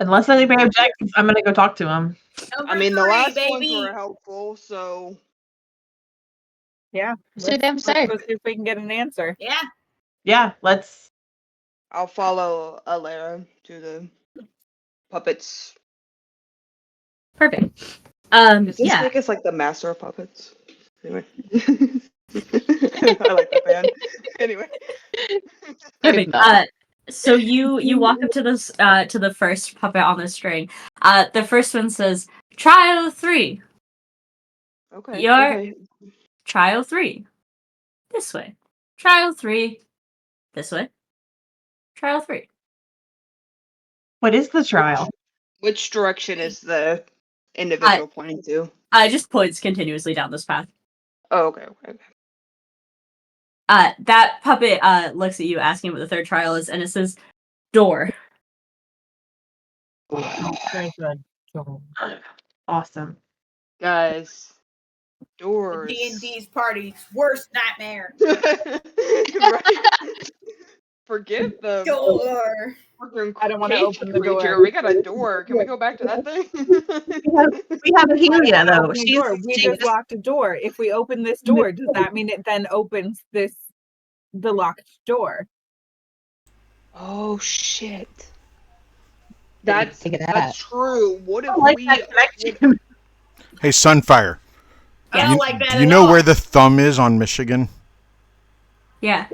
Unless anybody objects, I'm gonna go talk to him. Number The 3, last baby. ones were helpful, so Yeah. So damn Let's sorry. go see if we can get an answer. Yeah. Yeah, let's. I'll follow Elara to the puppets. Perfect. Does this Yeah. make us like the master of puppets? Anyway. I like that band. Anyway. Perfect. So you walk up to this to the first puppet on the string. The first one says, "Trial 3. Okay. Your trial 3. This way. Trial 3. This way. Trial 3." What is the trial? Which direction is the individual pointing to? Just points continuously down this path. Oh, okay. That puppet looks at you asking what the third trial is, and it says door. Very good. Awesome. Guys, doors. D&D's party's worst nightmare. Right? Forget the Door. I don't want to open the door. We got a door. Can we go back to that thing? We have a Helia though. Open the door. We just locked a door. If we open this door, does that mean it then opens the locked door? Oh shit. That's true. What if I like we that connection. Hey, Sunfire. I don't like that Do you at know all. where the thumb is on Michigan? Yeah.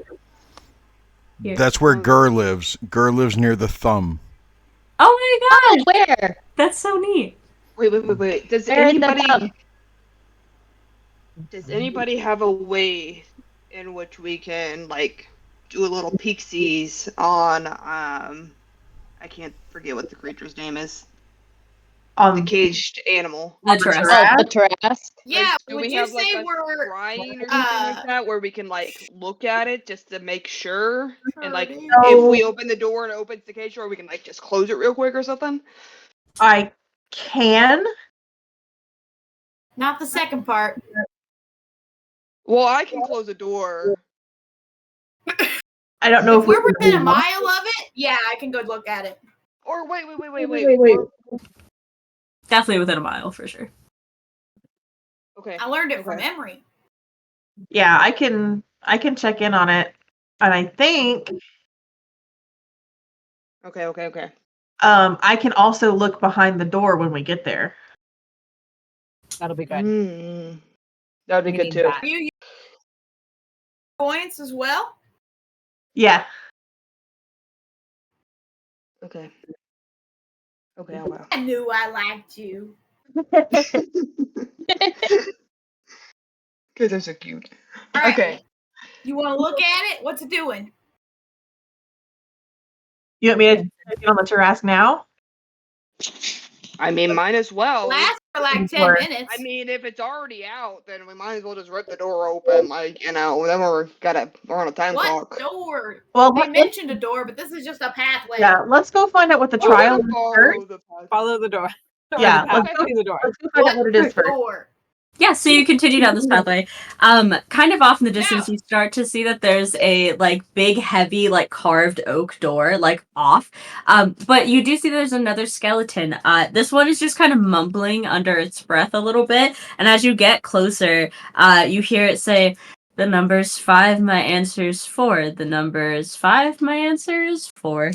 Here. That's where Gur lives. Gur lives near the thumb. Oh my god! Where? That's so neat. Wait. Does Where in the anybody thumb? have a way in which we can like do a little peeksies on I can't forget what the creature's name is. The caged animal. The Tarrasque. Oh, the Tarrasque. Yeah, Like, do would we you have like say a we're shrine or something like that where we can like look at it just to make sure? And like hurting? if we open the door and it opens the cage door, we can like just close it real quick or something? I can. Not the second part. Well, I can close a door. I don't know If if we're we within a mile of it, yeah, I can go look at it. Or wait. Definitely within a mile for sure. Okay. I learned it from memory. Yeah, I can check in on it. And I think Okay. I can also look behind the door when we get there. That'll be good. That'd be We good need too. that. Are you using points as well? Yeah. Okay. I knew I liked you. Because they're so cute. All right. Okay. You want to look at it? What's it doing? You want me to check in on the Tarrasque now? I mean, might as well. Last for like 10 Sure. minutes. I mean, if it's already out, then we might as well just rip the door open. Like, you know, then we're on a time What clock. door? Well, They mentioned a door, but this is just a pathway. yeah, let's go find out what the We're trial gonna is follow first. the path. Follow the door. Or Yeah, the path let's to the door. Let's go find out what it is first. door? Yeah, so you continue down this pathway. Kind of off in the distance, you start to see that there's a like big, heavy, like carved oak door, like off. But you do see there's another skeleton. This one is just kind of mumbling under its breath a little bit, and as you get closer, you hear it say, "The number's 5, my answer's 4. The number's 5, my answer's 4."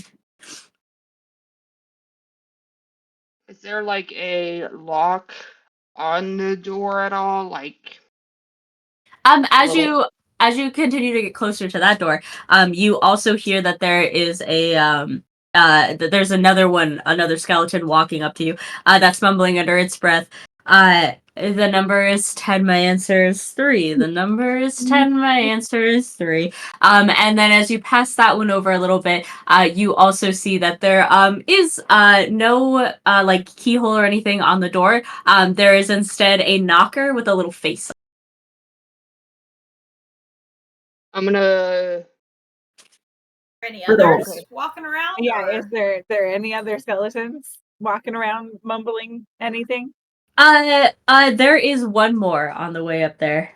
Is there like a lock on the door at all? Like, As you continue to get closer to that door, you also hear that there is there's another skeleton walking up to you, that's mumbling under its breath. The number is 10, my answer is 3. The number is 10, my answer is 3. And then as you pass that one over a little bit, you also see that there is no like keyhole or anything on the door. There is instead a knocker with a little face. I'm gonna. Any others Okay. walking around? Yeah, or- is there any other skeletons walking around mumbling anything? There is one more on the way up there.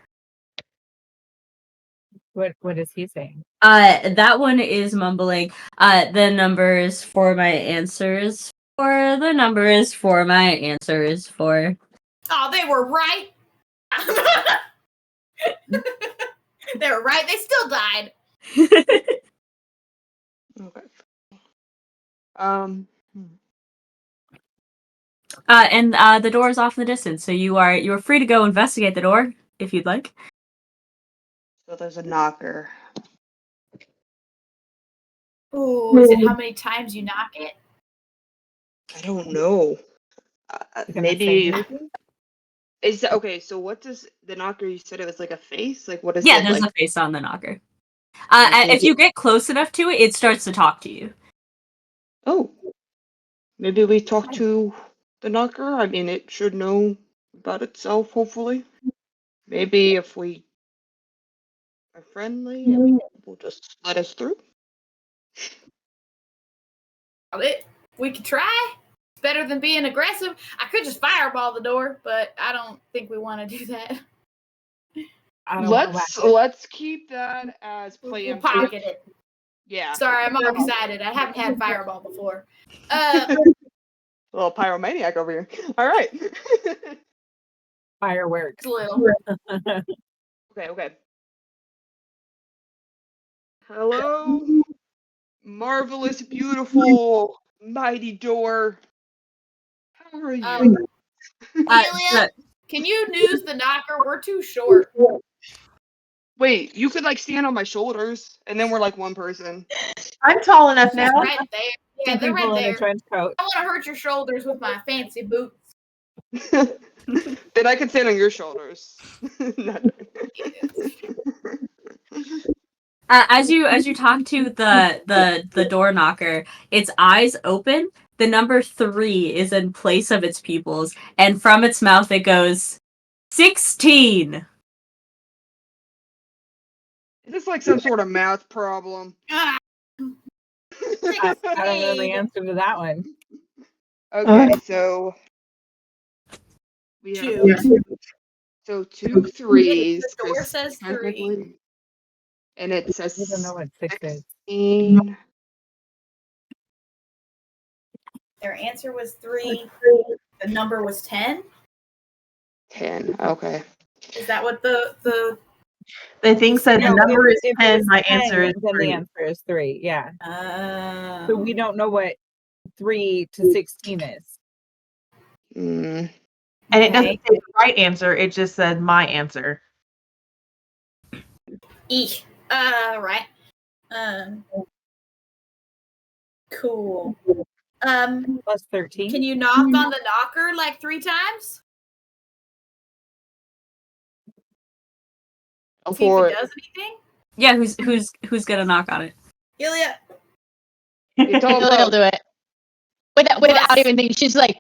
What is he saying? That one is mumbling. The numbers for my answers. For the numbers for my answers for. Oh, they were right. They were right. They still died. Okay. And the door is off in the distance, so you are free to go investigate the door if you'd like. So there's a knocker. Ooh, is it how many times you knock it? I don't know. You gonna Maybe. say anything? Is that, okay, so what does the knocker, you said it was like a face? Like, what is Yeah, it? there's Like, a face on the knocker. Okay. If you get close enough to it, it starts to talk to you. oh, maybe we talk to the knocker? I mean, it should know about itself, hopefully. Maybe if we are friendly, it will just let us through. We could try. It's better than being aggressive. I could just fireball the door, but I don't think we want to do that. I don't know Let's keep that as We'll plan. pocket it. Yeah. Sorry, I'm all excited. I haven't had fireball before. Little pyromaniac over here. All right. fireworks. It's a little. Okay. Hello, marvelous, beautiful, mighty door. How are you? Helia, can you news the knocker? We're too short. Wait, you could like stand on my shoulders, and then we're like one person. I'm tall enough She's now. right there. Yeah, Two they're people right in a there. trench coat. I want to hurt your shoulders with my fancy boots. Then I could stand on your shoulders. As you talk to the door knocker, its eyes open. The number 3 is in place of its pupils, and from its mouth it goes 16. Is this like some sort of math problem? Ah, I don't know the answer to that one. Okay, so we have Two. so 2 3s. The door 'cause says 3. technically, and it says I don't know what 6 is. 16. Their answer was 3. The number was 10. 10. Okay. Is that what the The thing said the No, number is if 10. it's My 10, answer is then 3. the answer is 3. Yeah. So we Oh. don't know what 3 to 16 is. Mm. And it doesn't Okay. say the right answer. It just said my answer. Eek. Right. Cool. Plus 13. Can you knock on the knocker like 3 times? Go See if for it it. does anything? Yeah, who's gonna knock on it? Helia. It's all He'll about do it. Without even thinking, she's like,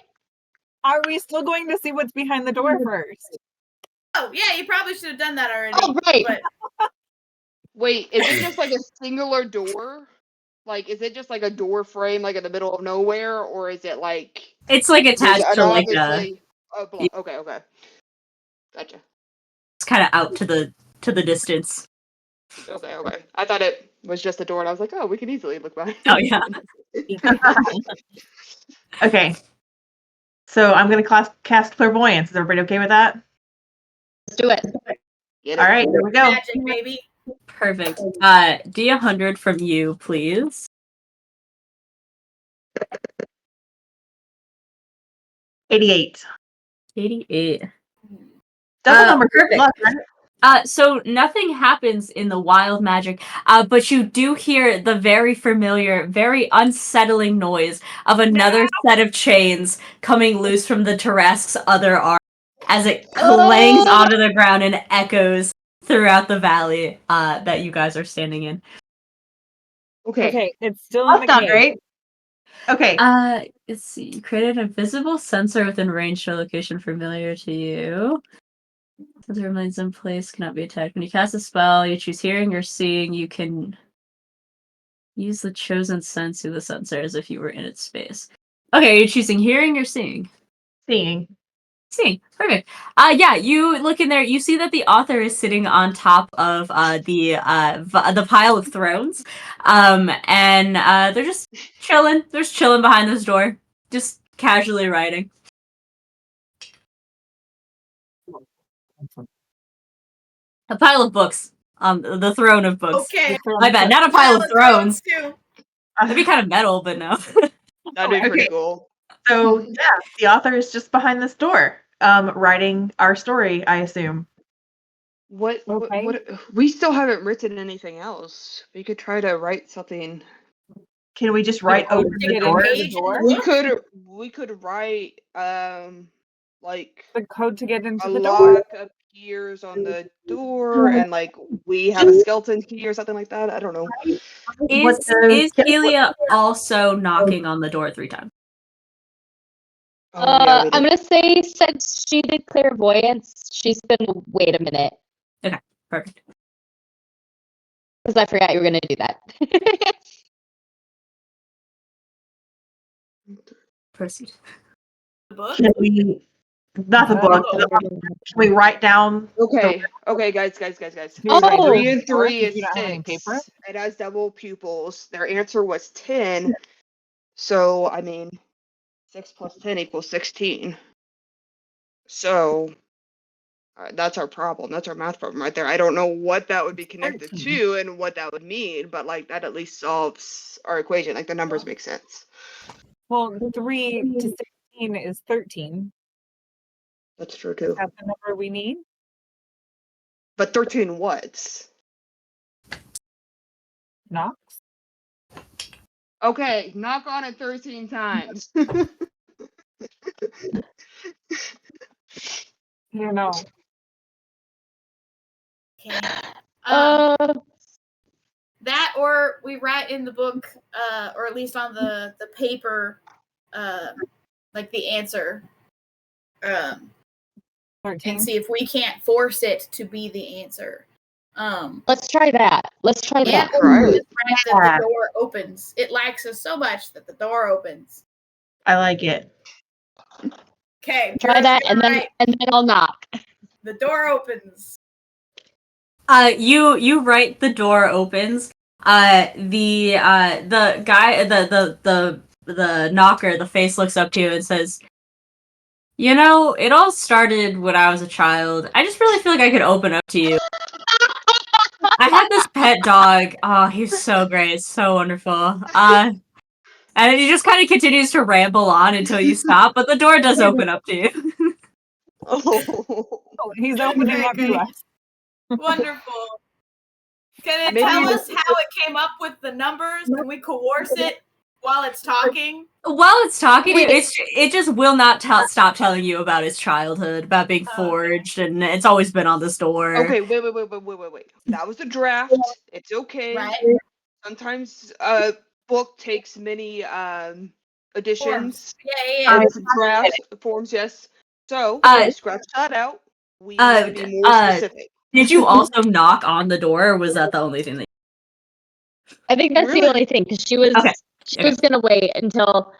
Are we still going to see what's behind the door first? Oh, yeah, you probably should have done that already. oh, right. But Wait, is it just like a singular door? Like, is it just like a door frame, like in the middle of nowhere, or is it like It's like there's attached an to like obviously a block? Okay, okay, gotcha. it's kind of out to the distance. Okay, okay. I thought it was just a door, and I was like, oh, we can easily look behind. Oh yeah. Okay. So I'm going to cast clairvoyance. Is everybody okay with that? Let's do it. Get All it. right, here we go. magic, baby. Perfect. D100 from you, please. 88. 88. Double number. Perfect. Luck, right? So nothing happens in the wild magic, but you do hear the very familiar, very unsettling noise of another set of chains coming loose from the Tarrasque's other arm as it clangs onto the ground and echoes throughout the valley that you guys are standing in. Okay. It's still in That's the not cave. great. Okay. Let's see. You created an invisible sensor within range to a location familiar to you. Sensor remains in place, cannot be attacked. When you cast a spell, you choose hearing or seeing. You can use the chosen sense of the sensor as if you were in its space. Okay, are you choosing hearing or seeing? Seeing. Seeing. Perfect. Yeah, you look in there, you see that the author is sitting on top of the pile of thrones. And they're just chilling. They're just chilling behind this door. Just casually writing. A pile of books. The throne of books. Okay. My bad. Not a pile of thrones. Too. That'd be kind of metal, but no. That'd be pretty Okay. cool. So yeah, the author is just behind this door, writing our story, I assume. What Okay. we still haven't written anything else. We could try to write something. Can we just write over to the get door? into the Page in door? the We could write like The code to get into a the door. lock appears on the door, and like we have a skeleton key or something like that. I don't know. What Is the- Helia also knocking on the door 3 times? Oh yeah, we I'm did. gonna say since she did clairvoyance, she's gonna wait a minute Perfect. because I forgot you were gonna do that. Proceed. book. Can we, not the book, can we write down? Okay, guys. Do you Oh. write 3 it and on the door 3 since is you don't have any paper? 6. It has double pupils. Their answer was 10. So I mean, 6 plus 10 equals 16. So that's our problem. That's our math problem right there. I don't know what that would be connected 13. to and what that would mean, but like that at least solves our equation. Like the numbers make sense. Well, 3 to 16 is 13. That's true Is too. that the number we need? But 13 what? Knox? Okay, knock on it 13 times. I don't know. Okay. Uh, That, or we write in the book, or at least on the paper, like the answer, and 13. see if we can't force it to be the answer. Let's try that. Let's try And that. or Right. just write that the door opens. It likes us so much that the door opens. I like it. Okay, Try that, and then I'll knock. the door opens. You write the door opens. The guy, the knocker, the face looks up to you and says, "You know, it all started when I was a child. I just really feel like I could open up to you. I had this pet dog. Oh, he's so great, so wonderful. And he just kind of continues to ramble on until you stop, but the door does open up to you. Oh. Oh, he's opening up to us. Wonderful. Can it Maybe tell you- us how it came up with the numbers? Can we coerce it while it's talking? While it's talking to you, Wait. it just will not stop telling you about his childhood, about being Okay. forged, and it's always been on this door. Okay, wait. That was a draft. It's okay. Right? Sometimes a book takes many additions. Yeah. It's draft forms, yes. So scratch that out. We need to be more specific. Did you also knock on the door, or was that the only thing that I think that's Really? the only thing, because she was gonna wait until.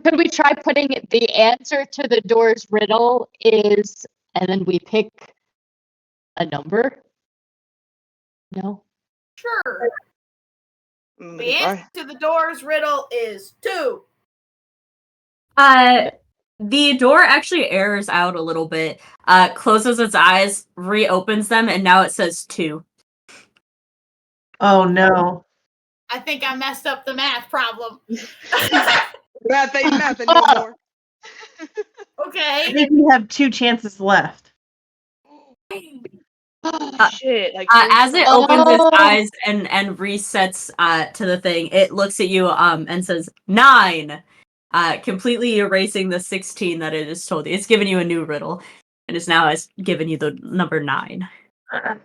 Could we try putting the answer to the door's riddle is, and then we pick a number? No. Sure. Mm, The if answer I- to the door's riddle is 2. The door actually errors out a little bit, closes its eyes, reopens them, and now it says 2. Oh no. I think I messed up the math problem. Math ain't nothing no more. I Okay. think we have 2 chances left. Oh, shit! Like As it Oh. opens its eyes and resets to the thing, it looks at you and says 9, completely erasing the 16 that it has told you. It's given you a new riddle, and it's now has given you the number 9. 9.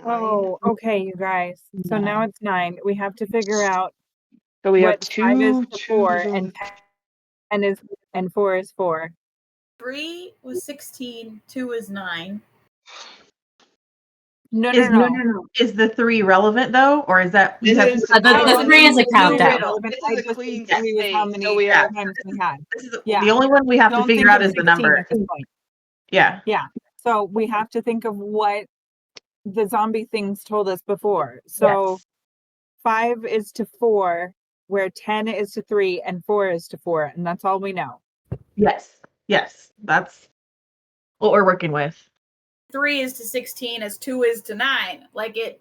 Oh, okay, you guys. So now it's 9. We have to figure out So we have what 5 is two to 4 twos and 10 is and 4 is 4. 3 was 16, 2 is 9. No. Is the 3 relevant though, or is that you have This is- to The 3 is a countdown. This is I a just clean think 3 was how slate, many so we have- times we had. This is Yeah. the only one we have to Don't figure think out of is the 16 number. at this point. Yeah. So we have to think of what the zombie things told us before. So 5 is to 4, where 10 is to 3, and 4 is to 4, and that's all we know. Yes. That's what we're working with. 3 is to 16 as 2 is to 9. Like it.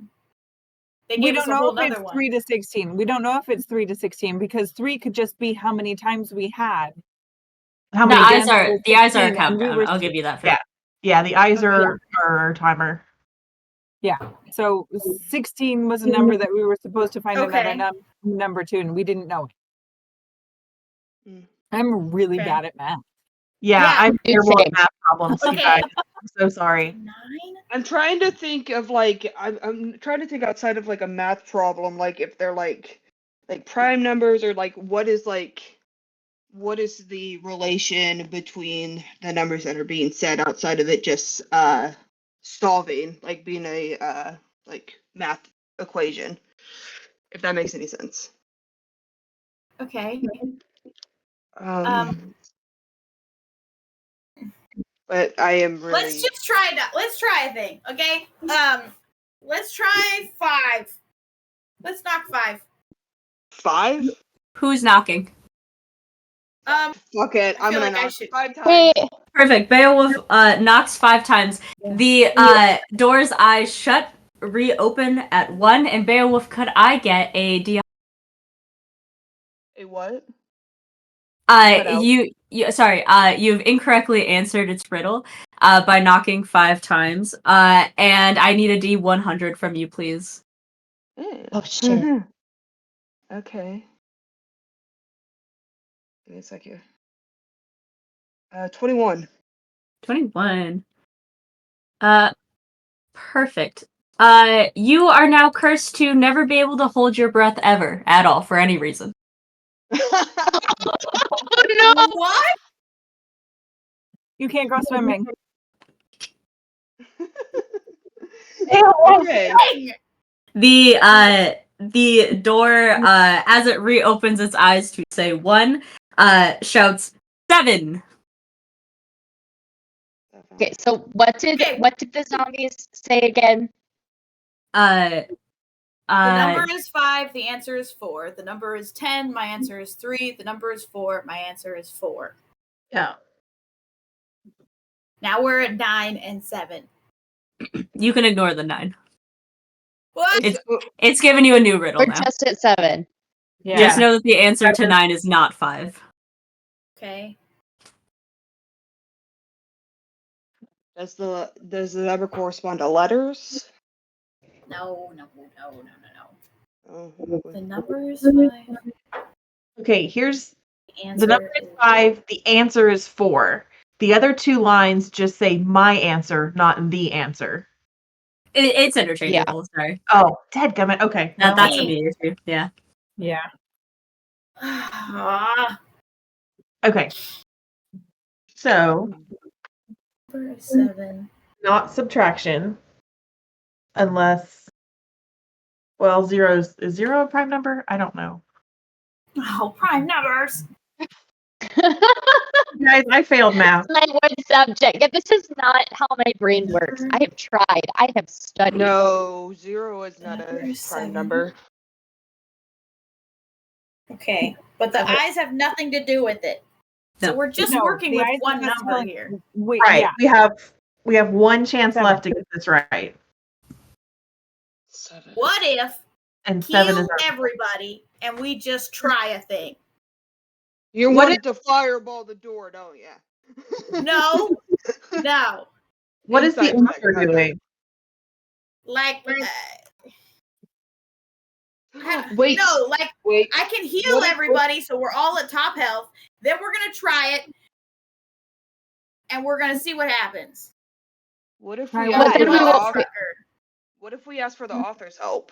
They We gave us don't a know whole if other it's one. 3 to 16. We don't know if it's 3 to 16 because 3 could just be how many times we had. How The many eyes games? are a 16, and we countdown. were- I'll give you that for Yeah. Yeah, the eyes Okay. are our timer. Yeah. So 16 was a number that we were supposed to find Okay. another number to, and we didn't know it. Mm. I'm really Okay. bad at math. Yeah, Yeah. I'm terrible at Same. math problems, you Okay. guys. I'm so sorry. 9? I'm trying to think of like I'm trying to think outside of like a math problem, like if they're like prime numbers or like what is the relation between the numbers that are being said outside of it just solving, like being a like math equation, if that makes any sense. Okay. But I am really Let's just try that. Let's try a thing, okay? Let's try 5. Let's knock 5. 5. Who's knocking? Fuck it, I I'm feel gonna like I knock should- 5 times. Wait. Perfect. Beowulf knocks 5 times. The door's eyes shut, reopen at 1, and Beowulf, could I get a D? A what? Cut out. You've incorrectly answered its riddle by knocking 5 times. And I need a D100 from you, please. Oh shit. Okay. Give me a second. 21. 21. Perfect. You are now cursed to never be able to hold your breath ever at all for any reason. Oh, What? You can't go swimming. Okay. Dang! The door, as it reopens its eyes to say 1, shouts 7. Okay, so what did Okay. the zombies say again? The number is 5. The answer is 4. The number is 10. My answer is 3. The number is 4. My answer is 4. Yeah. Now we're at 9 and 7. You can ignore the 9. What? It's giving you a new riddle We're now. just at 7. Yeah. Just know that the answer to 9 is not 5. Okay. Does the number correspond to letters? No. Oh, The number is 5. Okay, here's The the number is 5. The answer is 4. The other 2 lines just say my answer, not the answer. It's interchangeable, sorry. Oh, dadgummit. Okay. Well, That's Dang. a me issue, yeah. Yeah. Ah, okay. So, number is 7. not subtraction. Unless, well, is 0 a prime number? I don't know. Oh, prime numbers. Guys, I failed math. My one subject. Yeah, this is not how my brain works. I have tried. I have studied. no, 0 is not Number a is prime 7. number. Okay, but the Okay. eyes have nothing to do with it. So No. we're just No, working the with eyes one are just number telling- here. Right. Yeah. We have one chance 7. left to get this right. 7. What if And 7 kill is our everybody and we just try a thing? You What wanted to fireball the door, don't you? No, no. What is the Inside check, author okay. doing? Like, Wait, no, like wait. I can heal What if- everybody, so we're all at top health. Then we're gonna try it, and we're gonna see what happens. What if Right, we what ask then for we the will- author? What if we ask for the author's help?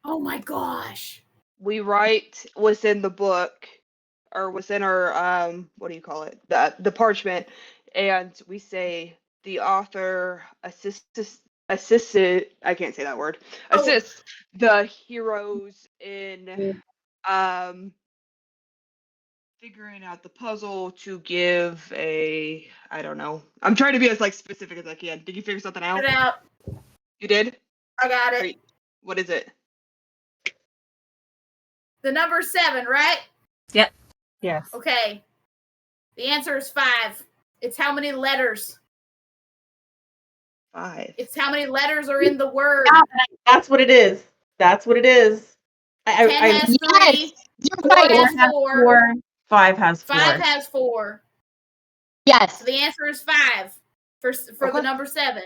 Oh my gosh! We write within the book, or within our what do you call it? The parchment, and we say the author assisted. I can't say that word. Oh. Assists the heroes in figuring out the puzzle to give a, I don't know. I'm trying to be as like specific as I can. Did you figure something out? Get out! You did? I got it. Great. What is it? The number 7, right? Yes. Okay. The answer is 5. It's how many letters. 5. It's how many letters are in the word. That's what it is. That's what it is. 10 has 3. Yes, you're 4 right. has has 4. 4. 5 has 4. 5 has 4. Yes. So the answer is 5 for the Okay. number 7.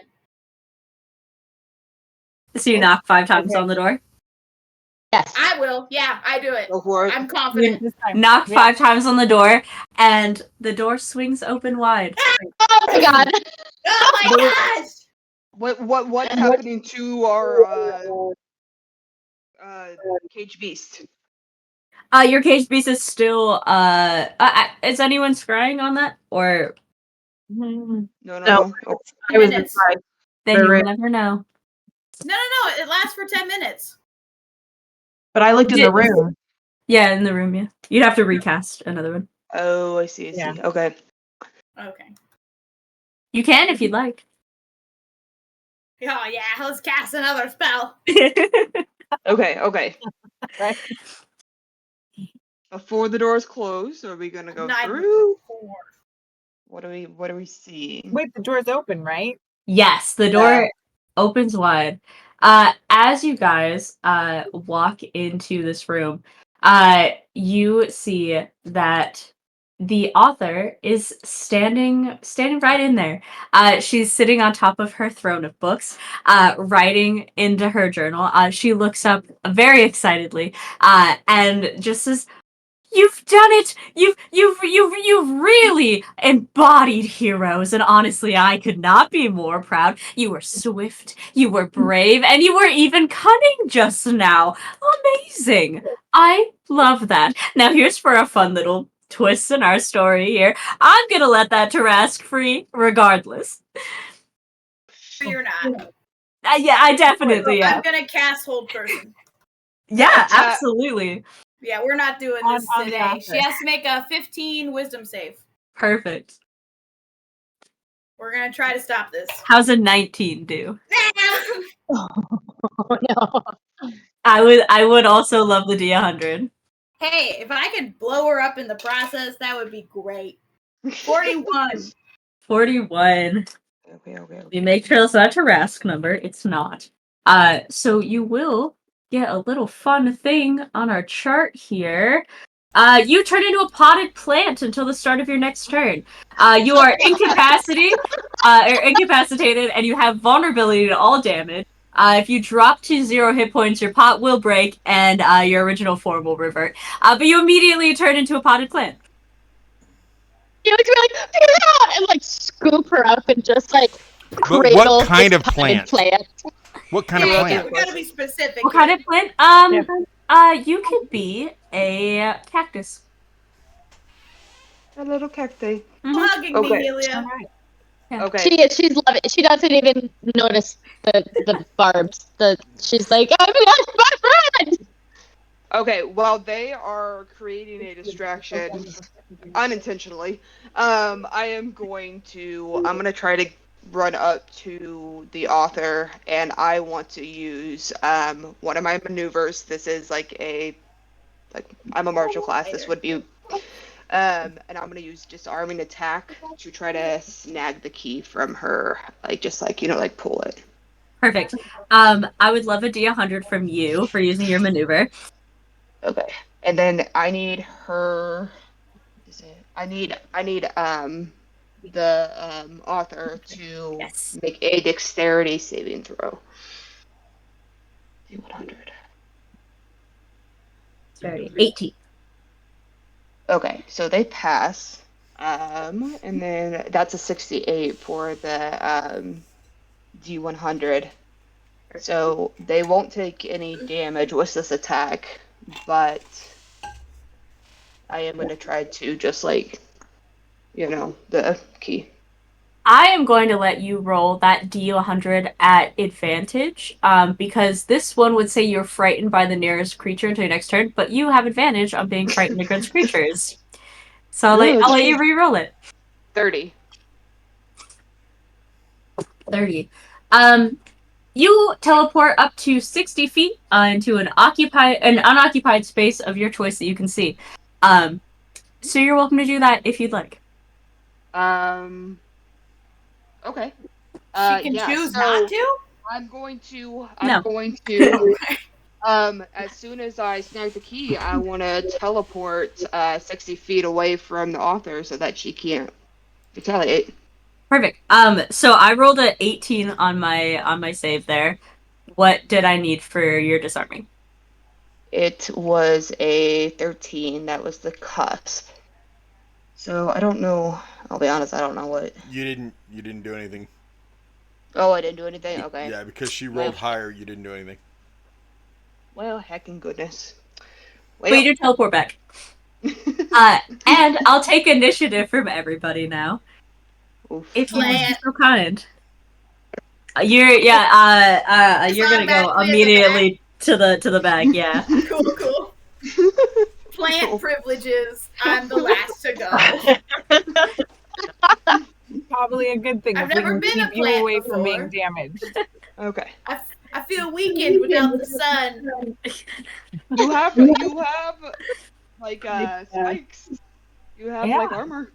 So you knock 5 times Okay. on the door. Yes. I will. Yeah, I do it. Go for it. I'm confident. This time. Knock Yeah. 5 times on the door, and the door swings open wide. Oh my god. Oh my gosh! What's happening to our cage beast? Your cage beast is still. Is anyone scrying on that, or Mhm. No. No. Oh, I was Minutes. inside. then you will Right. never know. No. It lasts for 10 minutes. But I looked in the room. Yeah, in the room. Yeah, you'd have to recast another one. oh, I see. Yeah. Okay. Okay. You can if you'd like. Oh yeah, let's cast another spell. Okay. Right. Before the doors close, are we gonna go 9 through? 4. What do we see? Wait, the door's open, right? Yes, the door opens wide. As you guys walk into this room, you see that the author is standing right in there. She's sitting on top of her throne of books, writing into her journal. She looks up very excitedly, and just says, You've done it! You've really embodied heroes, and honestly, I could not be more proud. You were swift, you were brave, and you were even cunning just now. Amazing! I love that. Now here's for a fun little twist in our story here. I'm gonna let that Tarask free regardless. You're not. Yeah, I definitely I'm am. gonna cast Hold Person. Yeah, absolutely. Yeah, we're not doing this On the today. author. She has to make a 15 wisdom save. Perfect. We're gonna try to stop this. How's a 19 do? Oh no. I would also love the D100. Hey, if I could blow her up in the process, that would be great. 41. 41. Okay. We make sure it's not a Rask number. It's not. So you will get a little fun thing on our chart here. You turn into a potted plant until the start of your next turn. You are incapacitated, and you have vulnerability to all damage. If you drop to 0 hit points, your pot will break, and your original form will revert. But you immediately turn into a potted plant. You would be like, "Purah!" and like scoop her up and just like But cradle what kind this of potted plant? What kind of Yeah, plant? we gotta be specific. What kind of plant? You could be a cactus. A little cacti. Hugging Okay. me, Helia. All right. Okay. She's loving it. She doesn't even notice the barbs. She's like, "I'm my friend." Okay, while they are creating a distraction unintentionally, I'm gonna try to run up to the author, and I want to use one of my maneuvers. This is I'm a martial class. This would be and I'm gonna use disarming attack to try to snag the key from her, like pull it. Perfect. I would love a D100 from you for using your maneuver. Okay, and then I need her. I need the author to Yes. make a dexterity saving throw. D100. 18. Okay, so they pass. And then that's a 68 for the D100. So they won't take any damage with this attack, but I am going to try to just the key. I am going to let you roll that D100 at advantage, because this one would say you're frightened by the nearest creature until your next turn, but you have advantage on being frightened against creatures. So I'll let you re-roll it. 30. 30. You teleport up to 60 feet into an unoccupied space of your choice that you can see. So you're welcome to do that if you'd like. Okay. She can choose not to? I'm going to. Okay. As soon as I snag the key, I want to teleport 60 feet away from the author so that she can't retaliate. Perfect. So I rolled a 18 on my save there. What did I need for your disarming? It was a 13. That was the cusp. So I don't know. I'll be honest. I don't know what. You didn't do anything. Oh, I didn't do anything. Okay. Yeah, because she rolled higher. You didn't do anything. Well, heckin' goodness. But you do teleport back. And I'll take initiative from everybody now. Oof. If you would be Plant. so kind. You're gonna go immediately to the back. Yeah. Cool. Plant privileges. I'm the last to go. Probably a good thing I've if we never can been a keep you plant away from before. being damaged. Okay. I feel weakened without the sun. You have like spikes. You have Yeah. like armor.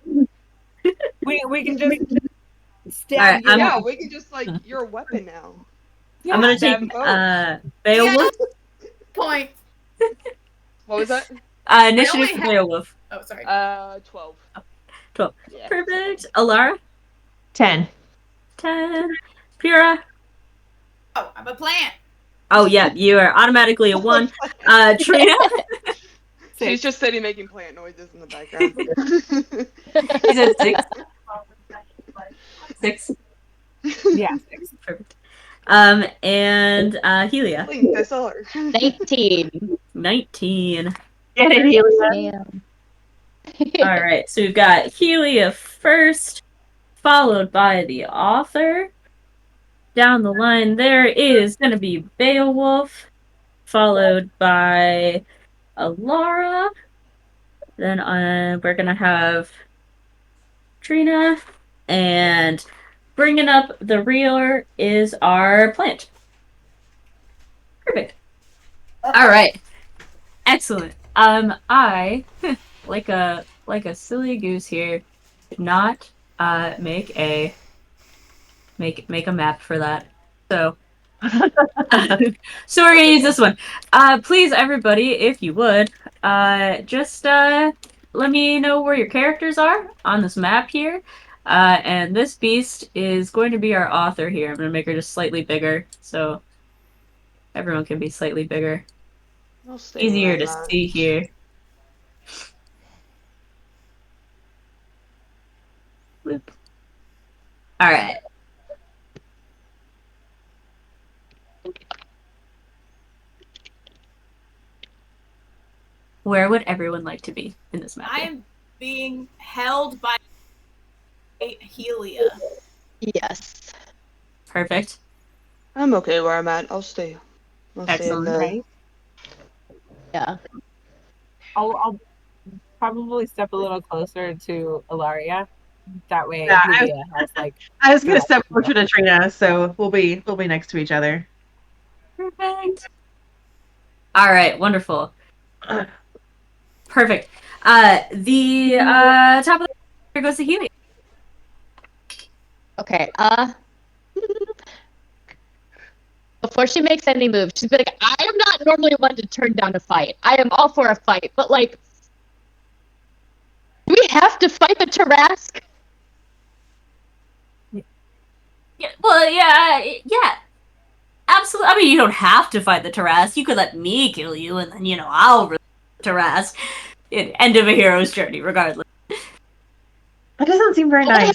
We can just stab Alright, you. Yeah, we can just you're a weapon now. Yeah, I'm gonna stab take both. Beowulf. Point. What was that? Initiative only for have- Beowulf. Oh, sorry. 12. 12. Yeah. Perfect. Elara. 10. 10. Purah. Oh, I'm a plant. Oh yeah, you are automatically a 1. Trina. She's just sitting making plant noises in the background. You said 6? 6? Yeah, 6. Perfect. And Helia. Link, I saw her. 19. 19. Get it, Helia. Damn. All right, so we've got Helia first, followed by the author. Down the line, there is going to be Beowulf, followed by Elara. Then we're going to have Trina, and bringing up the rear is our plant. Perfect. All right. Excellent. I like a silly goose here, did not make a map for that. So so we're gonna use this one. Please, everybody, if you would, just let me know where your characters are on this map here. And this beast is going to be our author here. I'm gonna make her just slightly bigger, so everyone can be slightly bigger. I'll stay Easier where to I'm at. see here. Bloop. All right. Where would everyone like to be in this map? I am being held by Helia. Yes. Perfect. I'm okay where I'm at. I'll stay. I'll stay in Excellent. the. Right? Yeah. I'll probably step a little closer to Ilaria. That way, Yeah, Helia has like. I was gonna step closer to Trina, so we'll be next to each other. Perfect. All right. Wonderful. Perfect. The top of the goes to Helia. Okay. Before she makes any moves, she's like, I am not normally one to turn down a fight. I am all for a fight, but like, do we have to fight the Tarask? Yeah, well, yeah. Absolutely. I mean, you don't have to fight the Tarask. You could let me kill you, and then I'll release the Tarask. End of a hero's journey, regardless. That doesn't seem very nice.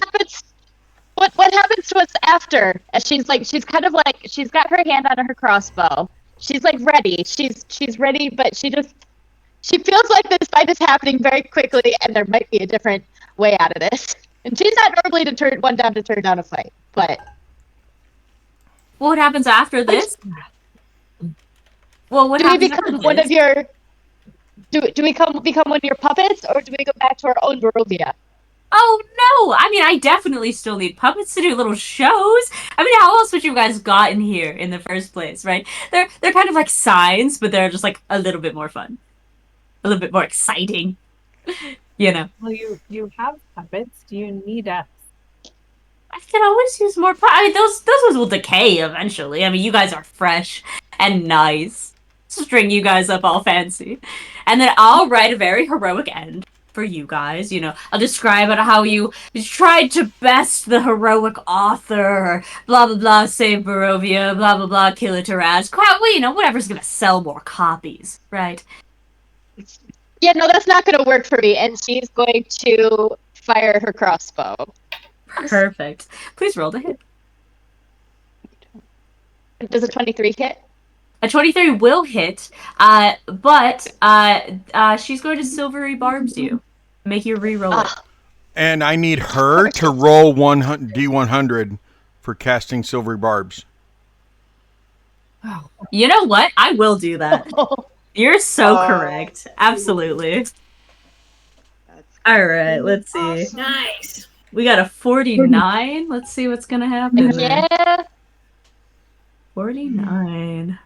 What happens to us after? As she's kind of like, she's got her hand on her crossbow. She's like ready. She's ready, but she feels like this fight is happening very quickly, and there might be a different way out of this. And she's not normally to turn down a fight, but What happens after this? Well, what do we happens become after one this? of your? Do we become one of your puppets, or do we go back to our own Barovia? Oh no! I mean, I definitely still need puppets to do little shows. I mean, how else would you guys gotten here in the first place, right? They're kind of like signs, but they're just like a little bit more fun, a little bit more exciting. Well, you have puppets. Do you need us? I can always use more. I mean, those ones will decay eventually. I mean, you guys are fresh and nice. String you guys up all fancy, and then I'll write a very heroic end for you guys. I'll describe it how you tried to best the heroic author, blah blah blah, save Barovia, blah blah blah, kill a Tarask. Well, whatever's gonna sell more copies, right? Yeah, no, that's not going to work for me. And she's going to fire her crossbow. Perfect. Please roll to hit. Does a 23 hit? A 23 will hit, but she's going to silvery barbs you. Make you re-roll it. And I need her to roll D100 for casting silvery barbs. You know what? I will do that. You're so correct. Absolutely. That's All right, let's see. awesome. Nice. We got a 49. Let's see what's going to happen. Yeah. 49.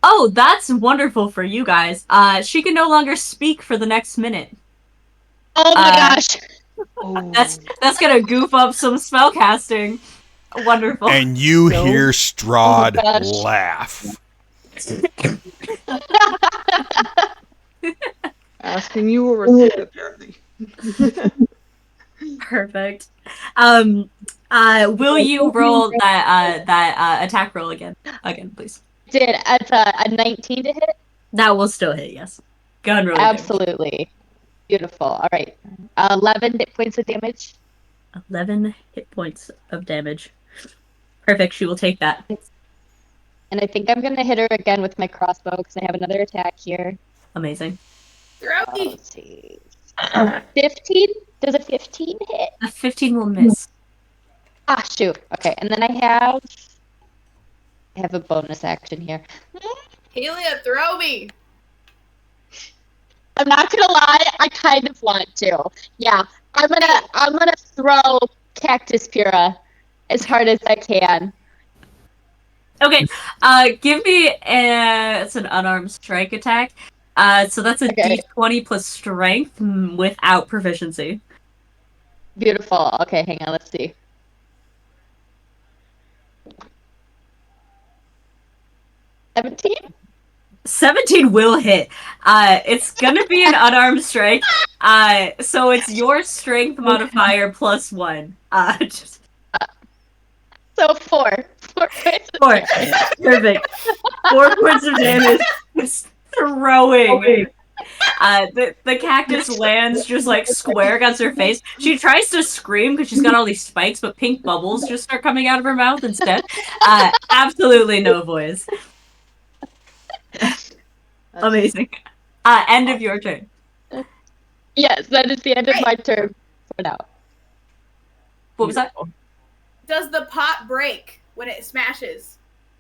Oh, that's wonderful for you guys. She can no longer speak for the next minute. Oh my gosh. Oh. That's gonna goof up some spell casting. Wonderful. And you No. hear Strahd Oh, gosh. laugh. Asking you a receipt, apparently. Perfect. Will you roll that attack roll again? Again, please. Did a 19 to hit? That will still hit, yes. Gun really damage. Absolutely. Beautiful. All right. 11 points of damage. 11 hit points of damage. Perfect. She will take that. And I think I'm going to hit her again with my crossbow because I have another attack here. Amazing. Throw me. Let's see. 15? Does a 15 hit? A 15 will miss. Ah, shoot. Okay, and then I have a bonus action here. Helia, throw me. I'm not gonna lie, I kind of want to. Yeah, I'm gonna throw Cactus Purah as hard as I can. Okay, give me it's an unarmed strike attack. So that's a Okay. d20 plus strength without proficiency. Beautiful. Okay, hang on, let's see. 17? 17 will hit. It's gonna be an unarmed strike. So it's your strength modifier plus 1. So 4. 4 points of 4. damage. Perfect. 4 points of damage. Just throwing. The cactus lands just like square against her face. She tries to scream because she's got all these spikes, but pink bubbles just start coming out of her mouth instead. Absolutely no voice. Amazing. End of your turn. Yes, that is the end of my turn for now. What was that? Does the pot break when it smashes?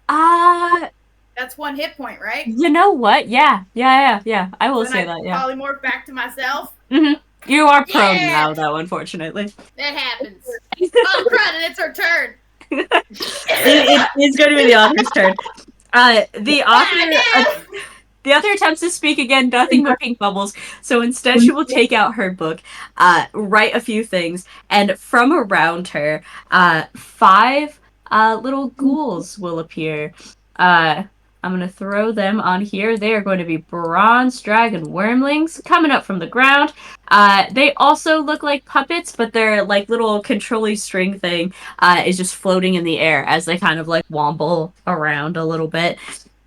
That's 1 hit point, right? You know what? Yeah. I will Then say I that, yeah. polymorph back to myself. You are prone Yeah. now, though, unfortunately. That happens. Oh, crud, and it's her turn. It's going to be the author's turn. The author attempts to speak again, nothing but pink bubbles. So instead, she will take out her book, write a few things, and from around her, 5 little ghouls will appear. I'm going to throw them on here. They are going to be bronze dragon wormlings coming up from the ground. They also look like puppets, but their like little controlly string thing is just floating in the air as they kind of like womble around a little bit.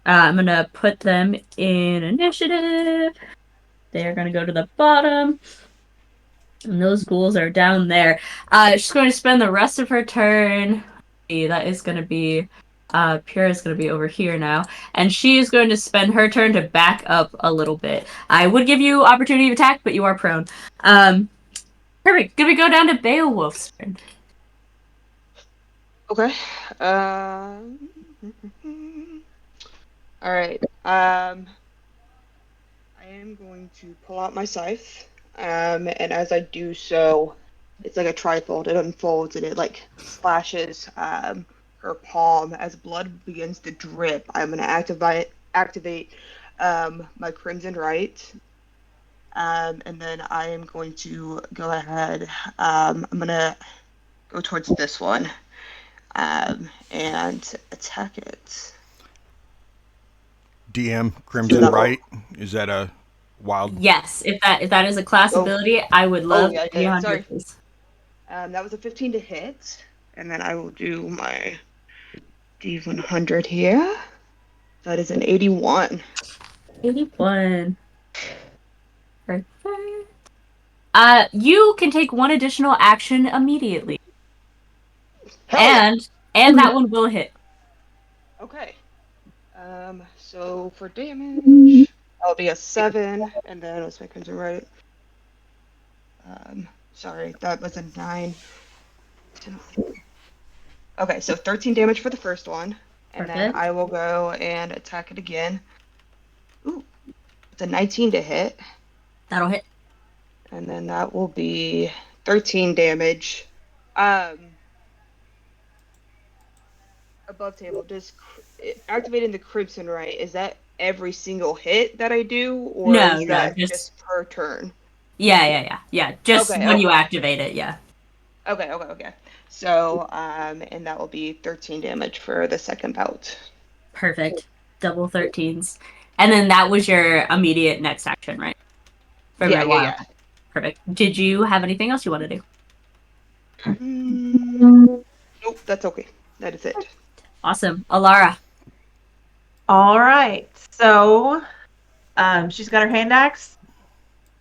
I'm going to put them in initiative. They're going to go to the bottom. And those ghouls are down there. She's going to spend the rest of her turn. That is going to be... Purah is going to be over here now. And she is going to spend her turn to back up a little bit. I would give you opportunity of attack, but you are prone. Perfect. Can we go down to Beowulf's turn? Okay. All right. I am going to pull out my scythe. And as I do so, it's like a trifold. It unfolds and it like slashes her palm. As blood begins to drip, I'm going to activate my Crimson Rite. And then I am going to go ahead. I'm going to go towards this one and attack it. DM Crimson Rite. Is that a wild? Yes, if that is a class ability, I would love to be on your face. That was a 15 to hit, and then I will do my D100 here. That is an 81. 81. Perfect. You can take 1 additional action immediately. Hell And that one will hit. Okay. So for damage, that'll be a 7, and then let's make Crimson Rite. Sorry, that was a 9. Okay, so 13 damage for the first one, and then I will go and attack it again. Ooh, it's a 19 to hit. That'll hit. And then that will be 13 damage. Above table, does activating the Crimson Rite, is that every single hit that I do, or is that just per turn? Yeah. Just when you activate it, yeah. Okay. So, and that will be 13 damage for the second bout. Perfect. Double 13s. And then that was your immediate next action, right? Yeah. Perfect. Did you have anything else you want to do? Nope, that's okay. That is it. Awesome. Elara. All right. So She's got her hand axe.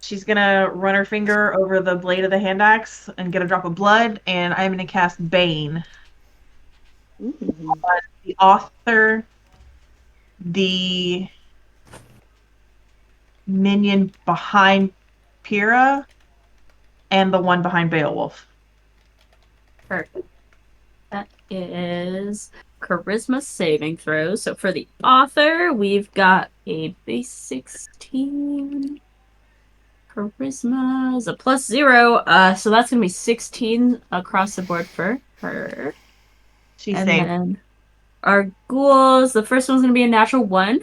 She's gonna run her finger over the blade of the hand axe and get a drop of blood, and I'm gonna cast Bane Ooh. on the author, the minion behind Purah, and the one behind Beowulf. Perfect. That is charisma saving throws. So for the author, we've got a base 16. Charisma is a +0. So that's gonna be 16 across the board for her. She's And saved. then our ghouls, the first one's gonna be a natural 1.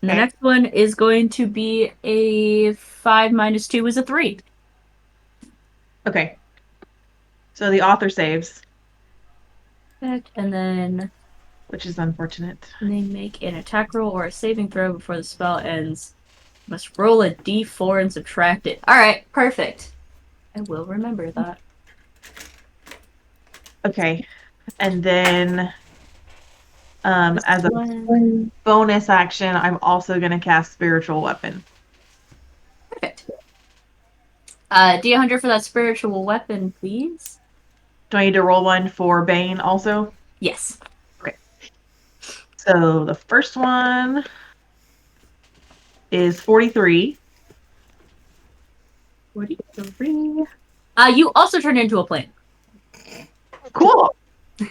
And the Okay. next one is going to be a 5 minus 2 is a 3. Okay. So the author saves, And then which is unfortunate. they make an attack roll or a saving throw before the spell ends. Must roll a d4 and subtract it. Alright, perfect. I will remember that. Okay. And then as a One. bonus action, I'm also gonna cast Spiritual Weapon. Perfect. D100 for that spiritual weapon, please. Do I need to roll one for Bane also? Yes. So the first one is 43. 43. You also turn into a plant. Cool.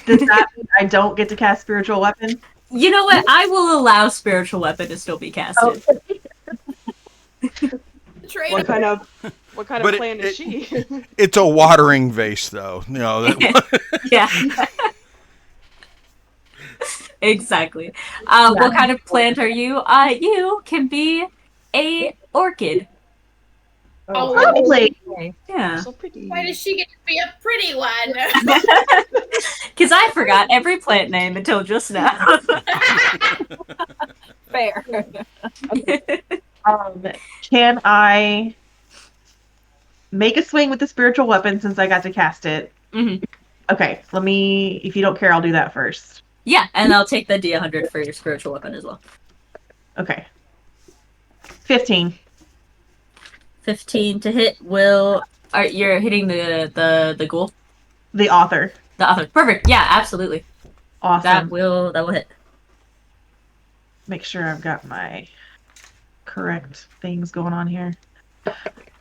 Does that mean I don't get to cast Spiritual Weapon? You know what? I will allow spiritual weapon to still be casted. Trade What kind of But plant is she? It's a watering vase, though. You know. Yeah. Exactly. What kind of plant are you? You can be a orchid. Oh, Lovely. Okay. Yeah. So pretty. why does she get to be a pretty one? Because I forgot every plant name until just now. Fair. Can I make a swing with the Spiritual Weapon since I got to cast it? Mhm. Okay, if you don't care, I'll do that first. Yeah, and I'll take the D100 for your spiritual weapon as well. Okay. 15. 15 to hit you're hitting the ghoul? The author. The author. Perfect. Yeah, absolutely. Awesome. That will hit. Make sure I've got my correct things going on here.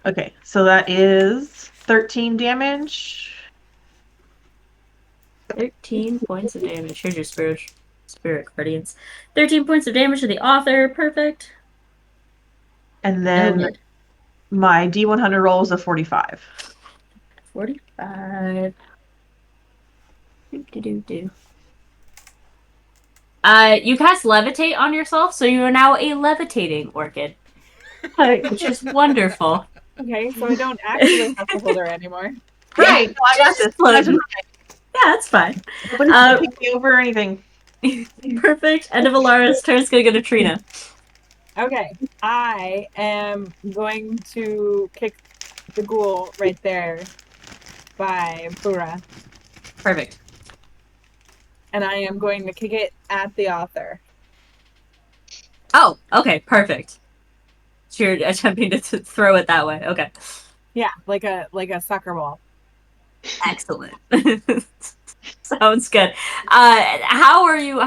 Okay, so that is 13 damage. 13 points of damage. Here's your spirit guardians. 13 points of damage to the author. Perfect. And then Noted. my D100 roll is a 45. 45. Do. You cast levitate on yourself, so you are now a levitating orchid, which is wonderful. Okay, so I don't actually have to hold her anymore. Right, well, I got this. Look. Guys are Yeah, that's fine. Nobody's gonna kick me over or anything. Perfect. End of Elara's turn is gonna go to Trina. Okay, I am going to kick the ghoul right there by Purah, Perfect. and I am going to kick it at the author. Oh, okay, perfect. So you're attempting to throw it that way. Okay. Yeah, like a soccer ball. Excellent. Sounds good. How are you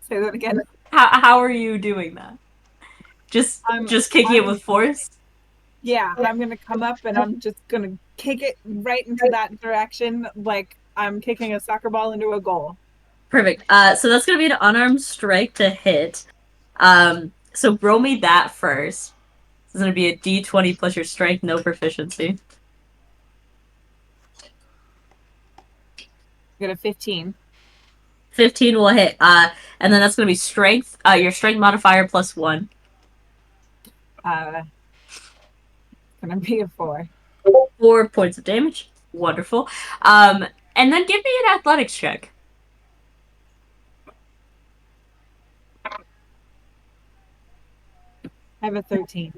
Say that again. how are you doing that? Just kicking it with force? Yeah, I'm gonna come up and I'm just gonna kick it right into that direction, like I'm kicking a soccer ball into a goal. Perfect. So that's gonna be an unarmed strike to hit. So roll me that first. It's gonna be a D20 plus your strength, no proficiency. Got a 15. 15 will hit. And then that's gonna be strength. Your strength modifier plus 1. Gonna be a 4. 4 points of damage. Wonderful. And then give me an athletics check. I have a 13.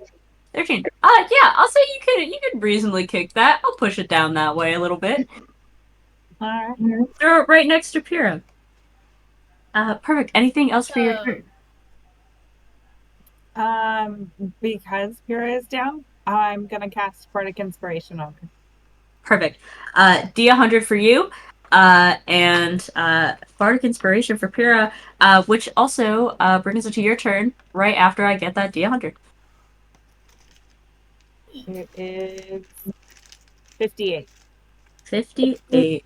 13. Yeah, I'll say you could reasonably kick that. I'll push it down that way a little bit. Alright. Throw it right next to Purah. Perfect. Anything else for your turn? Because Purah is down, I'm gonna cast Bardic Inspiration on her. Perfect. D100 for you, and Bardic Inspiration for Purah, which also brings it to your turn right after I get that D100. It is 58. 58.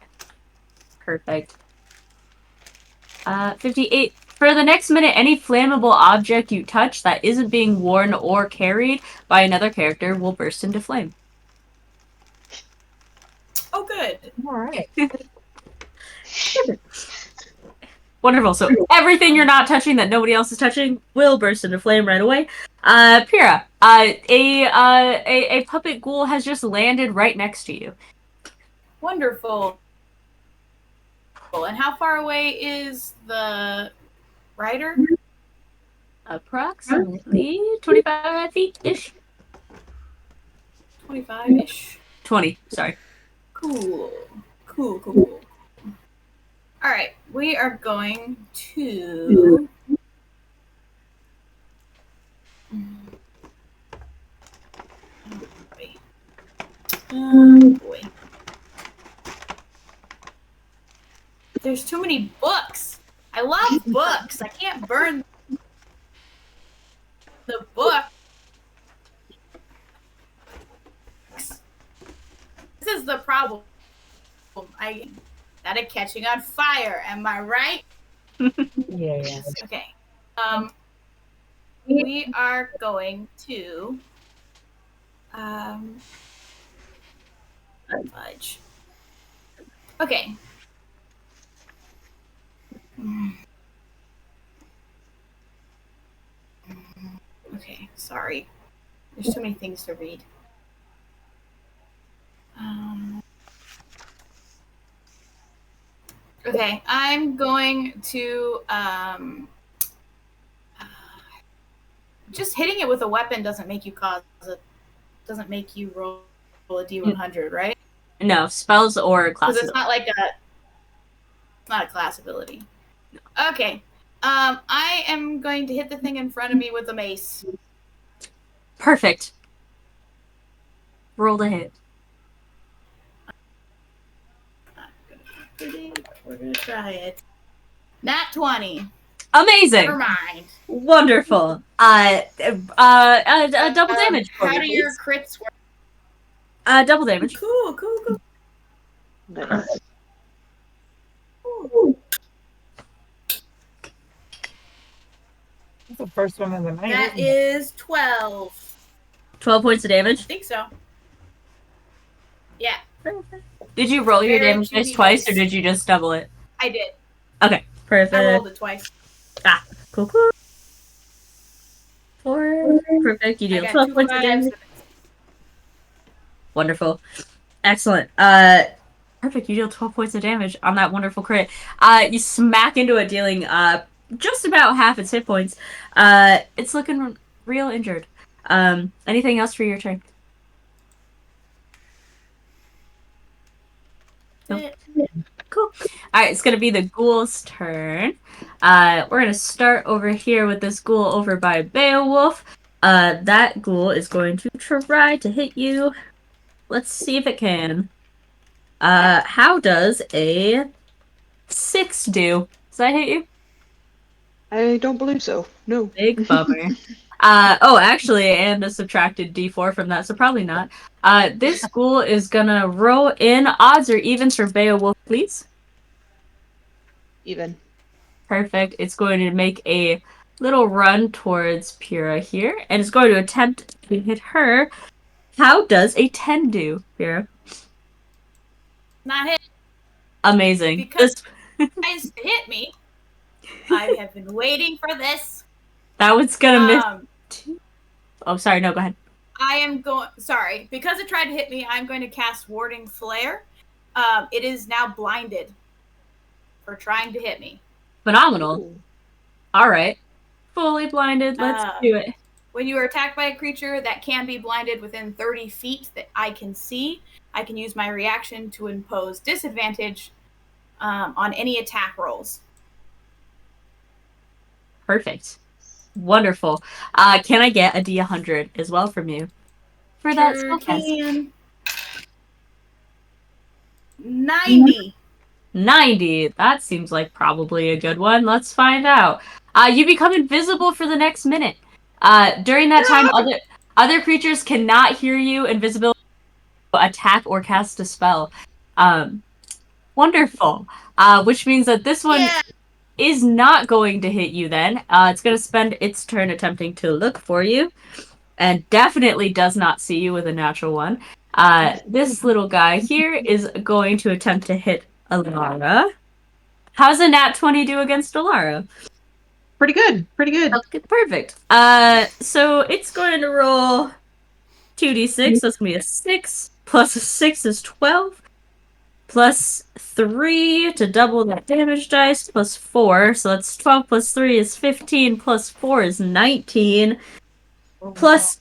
Perfect. 58. For the next minute, any flammable object you touch that isn't being worn or carried by another character will burst into flame. Oh, good. All right. Wonderful. So everything you're not touching that nobody else is touching will burst into flame right away. Pyrrha, a puppet ghoul has just landed right next to you. Wonderful. And how far away is the rider? Approximately 25 feet-ish. 25-ish. 20, sorry. Cool. Cool. All right, we are going to... boy. There's too many books. I love books. I can't burn the book. This is the problem. I got it catching on fire. Am I right? Yeah. Okay. We are going to fudge. Okay. Okay, sorry. There's too many things to read. Okay, I'm going to just hitting it with a weapon doesn't make you doesn't make you roll a D100, right? No, spells or classes. Because it's not a class ability. Okay. I am going to hit the thing in front of me with a mace. Perfect. Roll to hit. We're gonna try it. Nat 20. Amazing. Never mind. Wonderful. Double damage for How me, do your please. crits work? Double damage. Cool. Nice. That's the first one of the night. That isn't it? is 12. 12 points of I damage. think so. Yeah, Did you roll your Very damage dice chewy twice, dice. or did you just double it? I did. Okay, perfect. I rolled it twice. Cool. 4. Perfect. You I deal got 12 2 points of fives. damage. Wonderful. Excellent. Perfect. You deal 12 points of damage on that wonderful crit. You smack into it, dealing just about half its hit points. It's looking real injured. Anything else for your turn? Nope. Cool. Alright, it's gonna be the ghoul's turn. We're gonna start over here with this ghoul over by Beowulf. That ghoul is going to try to hit you. Let's see if it can. How does a 6 do? Does that hit you? I don't believe so. No. Big bummer. Actually, and a subtracted D4 from that, so probably not. This ghoul is gonna roll in odds or evens for Beowulf, please. Even. Perfect. It's going to make a little run towards Pyrrha here, and it's going to attempt to hit her. How does a 10 do, Pyrrha? Not hit. Amazing. Because guys hit me. I have been waiting for this. That one's gonna miss. Um, Oh, sorry. No, go ahead. I am going. Sorry, because it tried to hit me. I'm going to cast Warding Flare. It is now blinded for trying to hit me. Phenomenal. Ooh. All right. Fully blinded. Let's do it. When you are attacked by a creature that can be blinded within 30 feet that I can see, I can use my reaction to impose disadvantage on any attack rolls. Perfect. Wonderful. Can I get a D100 as well from you for that Sure spellcast? can. 90. 90. That seems like probably a good one. Let's find out. You become invisible for the next minute. During that time, other creatures cannot hear you. Invisibility, attack, or cast a spell. Wonderful. Which means that this one is not going to hit you then. It's going to spend its turn attempting to look for you. And definitely does not see you with a natural one. This little guy here is going to attempt to hit Elara. How's a nat 20 do against Elara? Pretty good. Pretty good. Okay, perfect. So it's going to roll 2d6. That's going to be a 6. Plus a 6 is 12. Plus 3 to double that damage dice. Plus 4. So that's 12 plus 3 is 15. Plus 4 is 19. Plus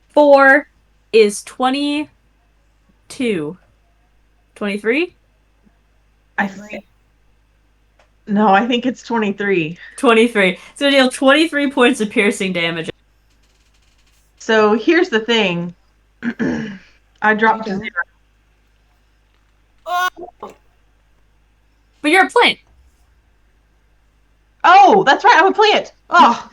4 is 22. 23? No, I think it's 23. 23. So deal 23 points of piercing damage. So here's the thing. I dropped to 0. But you're a plant. Oh, that's right. I'm a plant. Oh.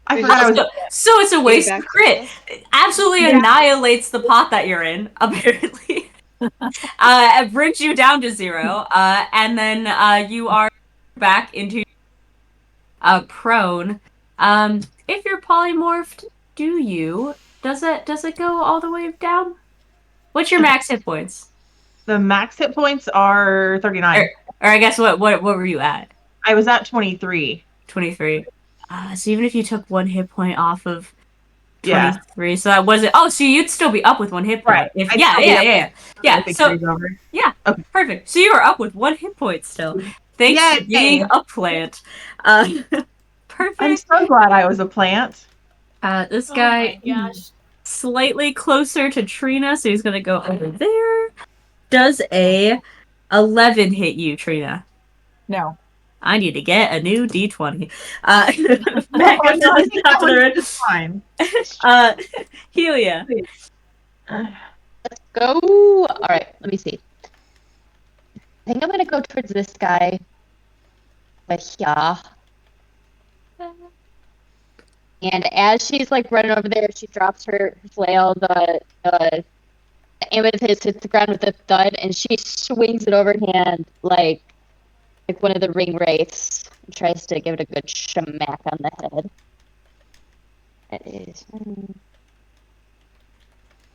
I forgot I was. So it's a waste of crit. Back Absolutely annihilates the pot that you're in, apparently. It brings you down to 0. And then you are back into prone. If you're polymorphed, does it go all the way down? What's your max hit points? The max hit points are 39. Or I guess what were you at? I was at 23. 23. So even if you took 1 hit point off of 23, Yeah. so that wasn't. Oh, so you'd still be up with 1 hit point. Right. Yeah. So yeah, okay. Perfect. So you are up with 1 hit point still. Thanks for being a plant. Perfect. I'm so glad I was a plant. This guy, Oh my gosh. slightly closer to Trina, so he's gonna go over there. Does a 11 hit you, Trina? No. I need to get a new D20. Fine. Helia. Let's go. All right, let me see. I think I'm gonna go towards this guy. But yeah. And as she's like running over there, she drops her flail. The aim of his hits the ground with a thud, and she swings it overhand like one of the ring wraiths, and tries to give it a good smack on the head. That is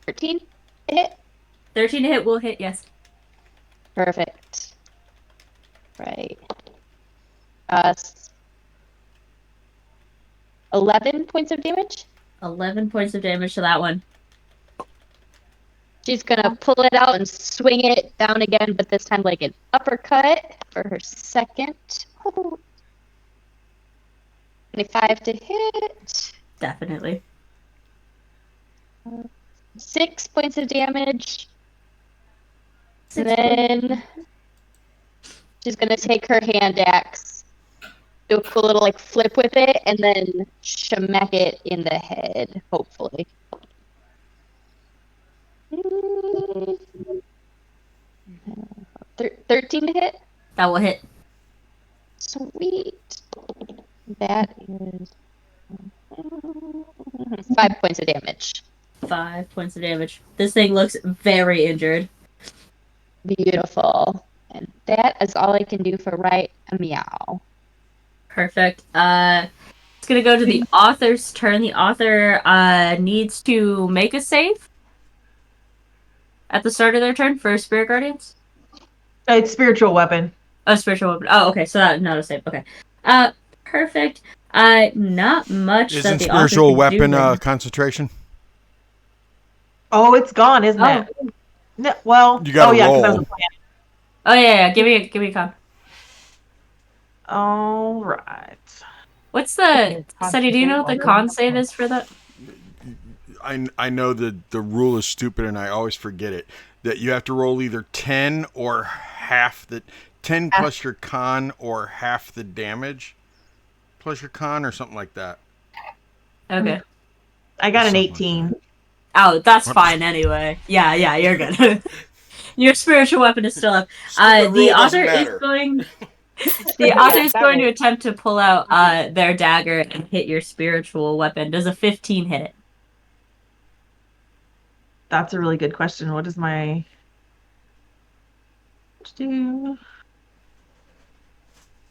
13 to hit. 13 to hit will hit, yes. Perfect. Right. 11 points of damage. 11 points of damage to that one. She's gonna pull it out and swing it down again, but this time like an uppercut for her second. 25 to hit. Definitely. 6 points of damage. And then she's gonna take her hand axe, do a cool little like flip with it, and then smack it in the head, hopefully. 13 to hit? That will hit. Sweet. That is 5 points of damage. 5 points of damage. This thing looks very injured. Beautiful. And that is all I can do for right a meow. Perfect. It's gonna go to the author's turn. The author needs to make a save at the start of their turn for Spirit Guardians. It's spiritual weapon. Oh, spiritual weapon. Oh, okay. So that not a save. Okay. Perfect. Not much. Isn't that the spiritual author can weapon do. concentration? Oh, it's gone, isn't it? No, well, You gotta because I was roll. a plant. Oh yeah. Give me a con. All right. What's the Sunny? Do you know what the con save is for that? I know that the rule is stupid and I always forget it. That you have to roll either 10 or half the 10 plus your con or half the damage. plus your con or something like that. Okay. I got an Something like 18. Oh, that's What? fine anyway. Yeah, you're good. Your spiritual weapon is still up. Stupid The roll doesn't author is matter. going. The Yeah, author is that going to works. attempt to pull out their dagger and hit your spiritual weapon. Does a 15 hit? That's a really good question. What is my...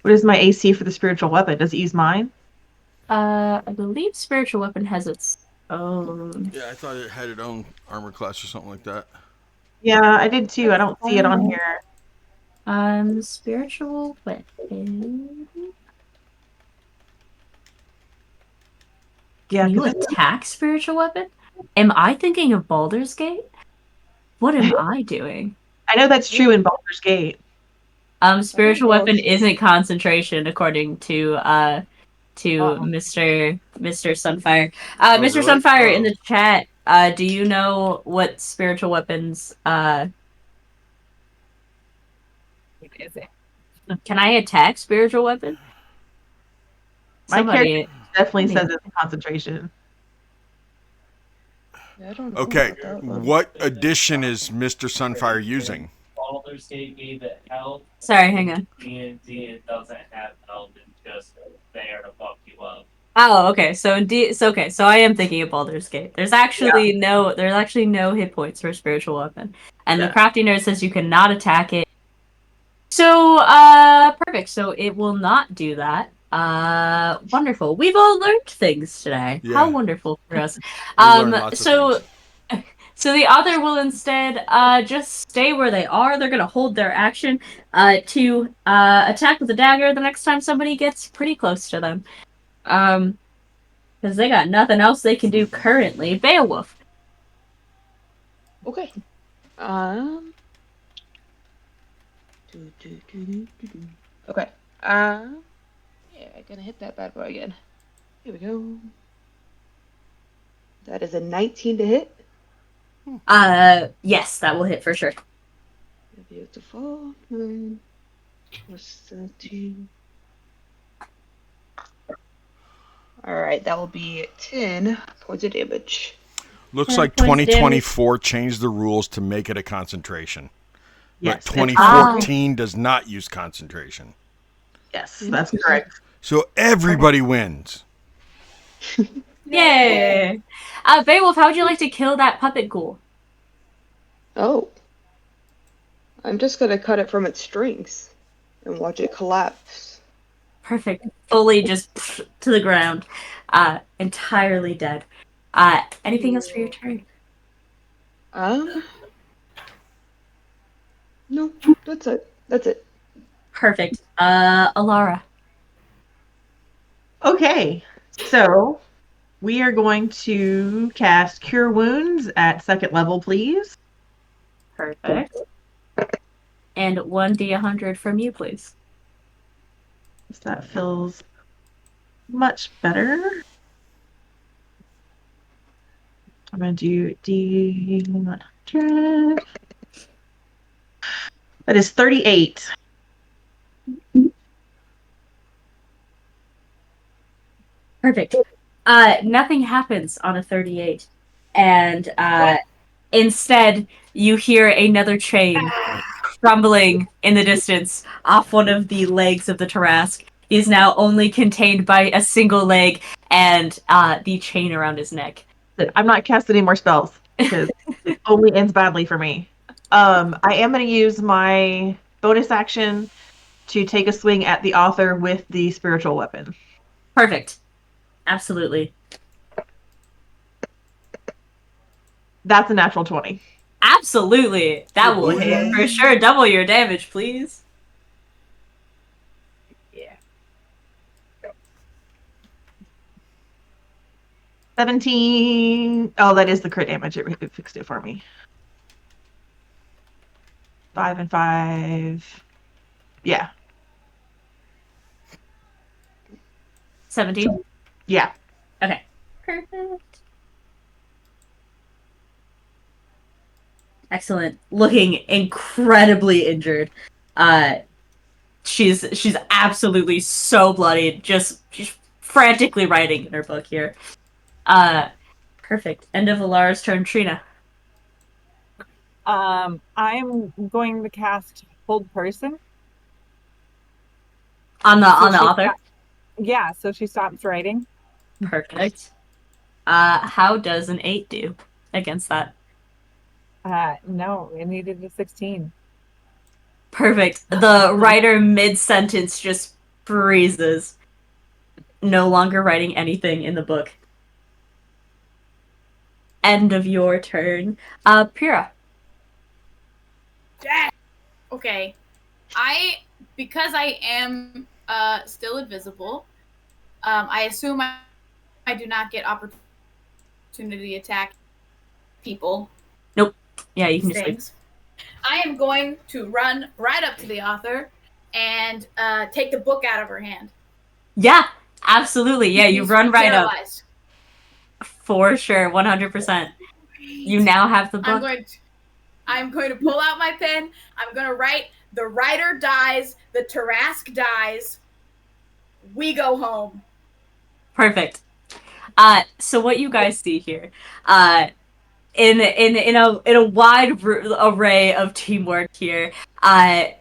What is my AC for the spiritual weapon? Does it use mine? I believe spiritual weapon has its own. Yeah, I thought it had its own armor class or something like that. Yeah, I did too. I don't see it on here. Spiritual weapon. Yeah, Can you 'cause attack spiritual weapon? Am I thinking of Baldur's Gate? What am I doing? I know that's true in Baldur's Gate. Spiritual know. weapon isn't concentration according to Uh-oh. Mr. Sunfire. Oh, Mr. really? Sunfire in Oh. the chat, do you know what spiritual weapons What is it? can I attack spiritual weapon? My character Somebody definitely somebody- says it's concentration. I don't know Okay, about that one. what edition is Mr. Sunfire using? Baldur's Gate gave it health. Sorry, hang on. D&D it doesn't have health, it's just there to fuck you up. Oh, okay. So I am thinking of Baldur's Gate. There's actually no hit points for spiritual weapon. And the Yeah. crafty nerd says you cannot attack it. So, perfect. So it will not do that. Wonderful. We've all learned things today. Yeah. How wonderful for us. We learned lots of So things. so the other will instead just stay where they are. They're gonna hold their action to attack with a dagger the next time somebody gets pretty close to them. Because they got nothing else they can do currently. Beowulf. Okay. Okay. Yeah, I'm gonna hit that bad boy again. Here we go. That is a 19 to hit. Yes, that will hit for sure. Beautiful. Plus 13. Alright, that will be 10 points of damage. Looks 10 like points 2024 changed the rules to make it a concentration. Yes. But it's- 2014 does not use concentration. Yes, that's correct. So everybody wins. Yay! Beowulf, how would you like to kill that puppet ghoul? Oh. I'm just gonna cut it from its strings and watch it collapse. Perfect. Fully just to the ground. Entirely dead. Anything else for your turn? No, that's it. That's it. Perfect. Elara. Okay, so we are going to cast Cure Wounds at 2nd level, please. Perfect. And 1d100 from you, please. So that feels much better. I'm going to do D100. That is 38. Perfect. Nothing happens on a 38. And instead, you hear another chain crumbling in the distance off one of the legs of the Tarask. He is now only contained by a single leg and the chain around his neck. I'm not casting any more spells because it only ends badly for me. I am going to use my bonus action to take a swing at the author with the spiritual weapon. Perfect. Absolutely. That's a natural 20. Absolutely. That will hit for sure. Double your damage, please. Yeah. 17. Oh, that is the crit damage. It fixed it for me. 5 and 5. Yeah. 17. Yeah. Okay. Perfect. Excellent. Looking incredibly injured. She's absolutely so bloodied. She's frantically writing in her book here. Perfect. End of Elara's turn. Trina. I'm going to cast Hold Person. On the she author. Yeah, so she stops writing. Perfect. How does an 8 do against that? No, it needed a 16. Perfect. The writer mid-sentence just freezes. No longer writing anything in the book. End of your turn. Purah. Okay. Because I am still invisible, I assume I do not get opportunity attack people. Nope. Yeah, you can just things. I am going to run right up to the author and take the book out of her hand. Yeah, absolutely. Yeah, you run right paralyzed. up. For sure, 100%. You now have the book. I'm going to pull out my pen. I'm going to write, the writer dies, the Tarask dies, we go home. Perfect. So what you guys see here, in a wide array of teamwork here, the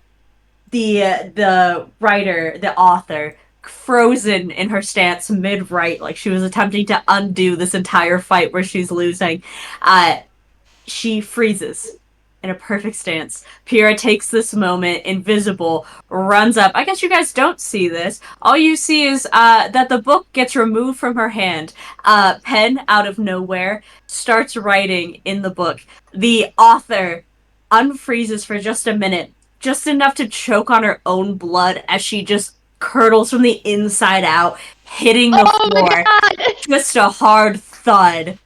writer, the author, frozen in her stance mid-write, like she was attempting to undo this entire fight where she's losing. She freezes in a perfect stance. Purah takes this moment, invisible, runs up. I guess you guys don't see this. All you see is that the book gets removed from her hand. Pen, out of nowhere, starts writing in the book. The author unfreezes for just a minute, just enough to choke on her own blood as she just curdles from the inside out, hitting the floor. Just a hard thud.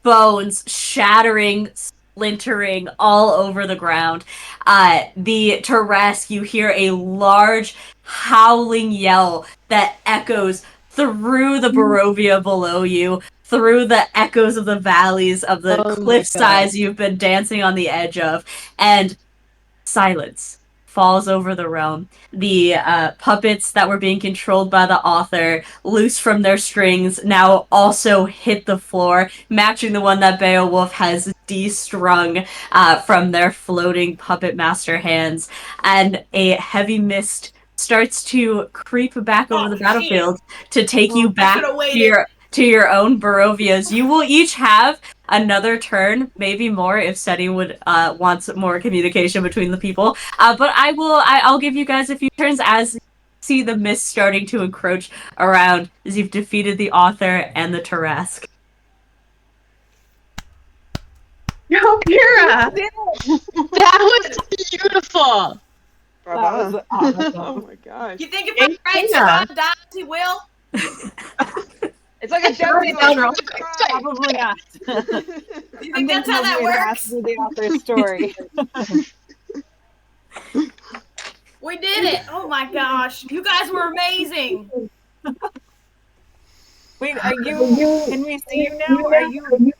Bones shattering, splintering all over the ground. The Tarask, you hear a large howling yell that echoes through the Barovia below you, through the echoes of the valleys of the cliff sides you've been dancing on the edge of, and silence falls over the realm. The puppets that were being controlled by the author, loose from their strings, now also hit the floor, matching the one that Beowulf has de-strung from their floating puppet master hands. And a heavy mist starts to creep back over the battlefield to take you back to your own Barovias. You will each have another turn, maybe more if Seti would wants more communication between the people. But I'll give you guys a few turns as you see the mist starting to encroach around as you've defeated the author and the Tarask. Yo, Purah! That was beautiful. Bravo. That was awesome. Oh my gosh. You think if I write Strahd dies, he will? It's like a death. Probably not. You think that's how that works? The author's story. We did it! Oh my gosh. You guys were amazing. Wait, are you? Can we see you now? Are you?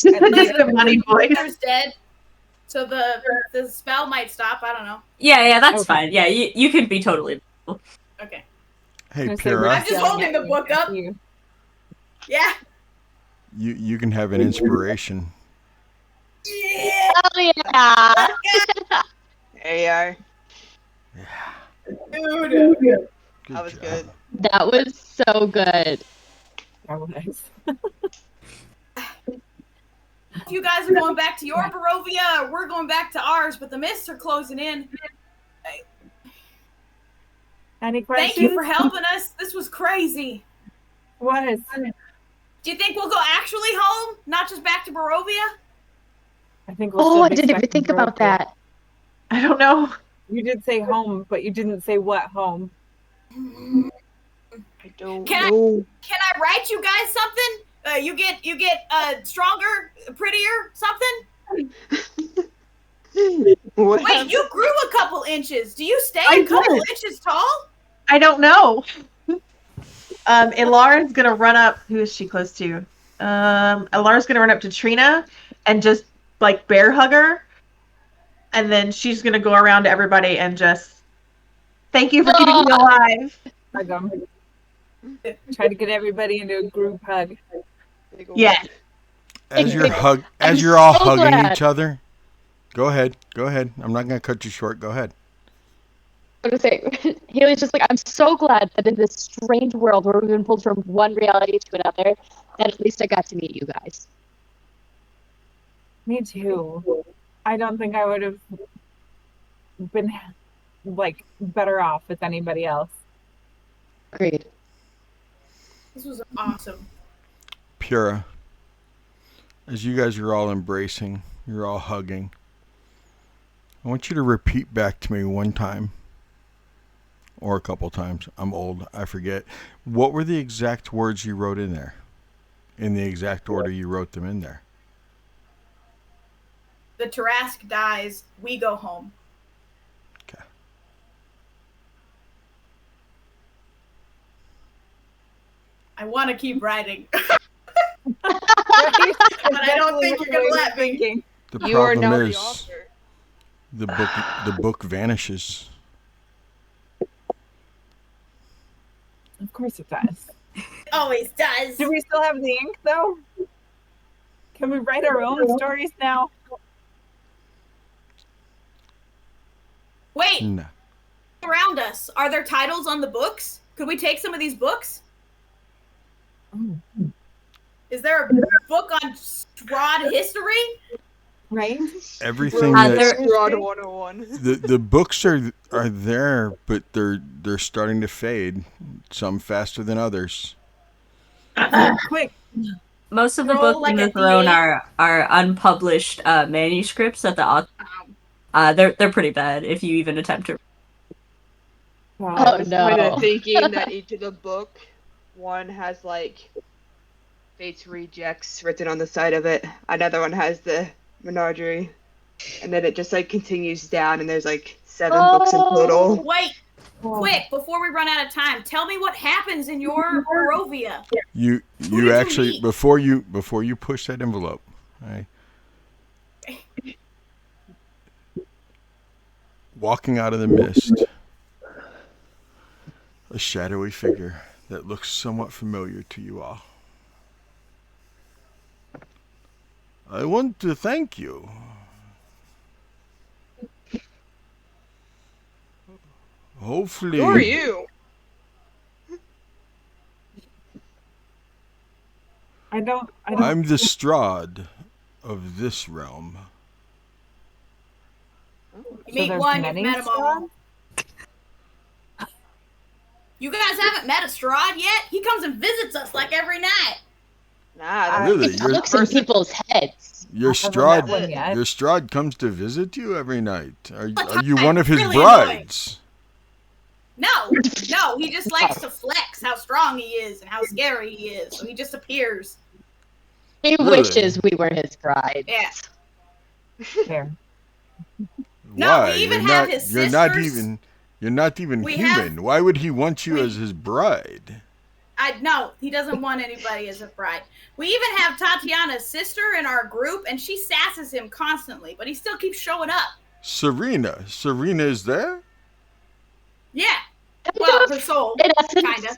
The money boy. There's dead. So the spell might stop. I don't know. Yeah, that's fine. Yeah, you can be totally. Okay. Hey, I'm Purah, just holding the book up. Yeah. you can have an inspiration. Yeah. Oh yeah. There you are. Dude. That was good. That was so good. That was nice. You guys are going back to your Barovia. We're going back to ours, but the mists are closing in. Any questions? Thank you for helping us. This was crazy. What? Do you think we'll go actually home, not just back to Barovia? I think we'll I still be didn't even stuck in think about Barovia. that. I don't know. You did say home, but you didn't say what home. I don't Can know. Can I write you guys something? You get stronger, prettier, something? What Wait, happened? you grew a couple inches. Do you stay a couple inches tall? I don't know. Elara's gonna run up. Who is she close to? Elara's gonna run up to Trina and just like bear hug her, and then she's gonna go around to everybody and just thank you for keeping me alive. Hug 'em. Try to get everybody into a group hug. Big ol' Yeah. As you're I'm all so hugging glad. each other. Go ahead. I'm not gonna cut you short. Go ahead. I was gonna say, Haley's just like, I'm so glad that in this strange world where we've been pulled from one reality to another, that at least I got to meet you guys. Me too. I don't think I would have been like better off with anybody else. Agreed. This was awesome. Purah. As you guys are all embracing, you're all hugging. I want you to repeat back to me one time. Or a couple times. I'm old. I forget. What were the exact words you wrote in there? In the exact order you wrote them in there. The Tarask dies. We go home. Okay. I want to keep writing, But I don't think you're gonna let me. thinking. The You are problem now the is author. the book vanishes. Of course it does. It always does. Do we still have the ink though? Can we write our own stories now? Wait, No. around us. Are there titles on the books? Could we take some of these books? Is there a book on Strahd history? Right? Everything Uh, that there- Strahd 101. the books are there, but they're starting to fade. Some faster than others. Quick. Most of the Roll books like in a the throne D8. are unpublished manuscripts that the author. They're pretty bad if you even attempt to. Oh I was kind of no. thinking that each of the book, one has like Fate's Rejects written on the side of it. Another one has the Menagerie, and then it just like continues down, and there's like 7 books in total. Wait, quick, before we run out of time, tell me what happens in your Barovia. You Who did you actually meet? before you push that envelope, right? Walking out of the mist, a shadowy figure that looks somewhat familiar to you all. I want to thank you. Hopefully, Who are you? I don't I'm the Strahd of this realm. You meet there's one, you've many met them all. You guys haven't met a Strahd yet? He comes and visits us like every night. Nah, that's Really? It talks in people's heads. Your I haven't met Strahd, one yet. your Strahd comes to visit you every night. Are the you time. one of his Really brides? No, he just likes to flex how strong he is and how scary he is, so he just appears. He Really? wishes we were his bride. Yeah. There. No, Why? we even you're have not, his you're not sisters. even We human. have- Why would he want you as his bride? No, he doesn't want anybody as a bride. We even have Tatiana's sister in our group, and she sasses him constantly, but he still keeps showing up. Serena is there? Yeah. Well, her soul, In essence, kinda.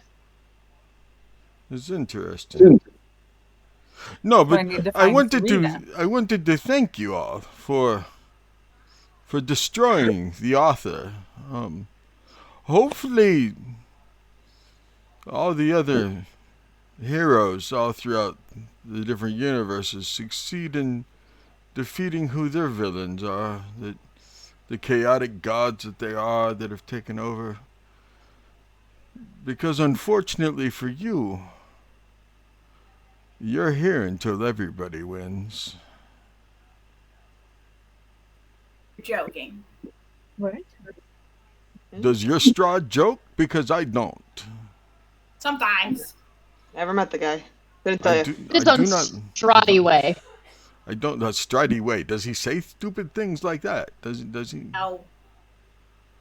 It's interesting. No, So I but need to I find wanted Serena. to thank you all for destroying the author. Hopefully, all the other heroes all throughout the different universes succeed in defeating who their villains are, the chaotic gods that they are that have taken over. Because unfortunately for you, you're here until everybody wins. You're joking. What? Does your Strahd joke? Because I don't. Sometimes. Never met the guy. Couldn't tell you. his own Strahdy way. I don't know. Stridey way. Does he say stupid things like that? Does he? No.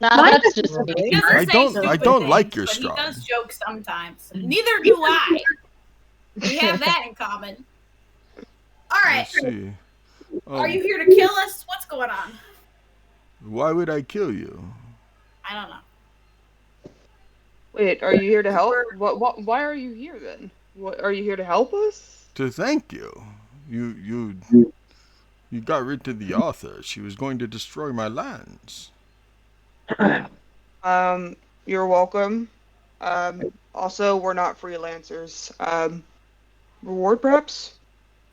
Nah, Mine that's is- just Really? He me. doesn't I say don't- stupid I don't like things, your but he Strahd. does joke sometimes. Neither do I. We have that in common. All right. Let's see. Are you here to kill us? What's going on? Why would I kill you? I don't know. Wait, are you here to help? We're- Why are you here then? What are you here to help us? To thank you. You got rid of the author. She was going to destroy my lands. You're welcome. Also, we're not freelancers. Reward perhaps?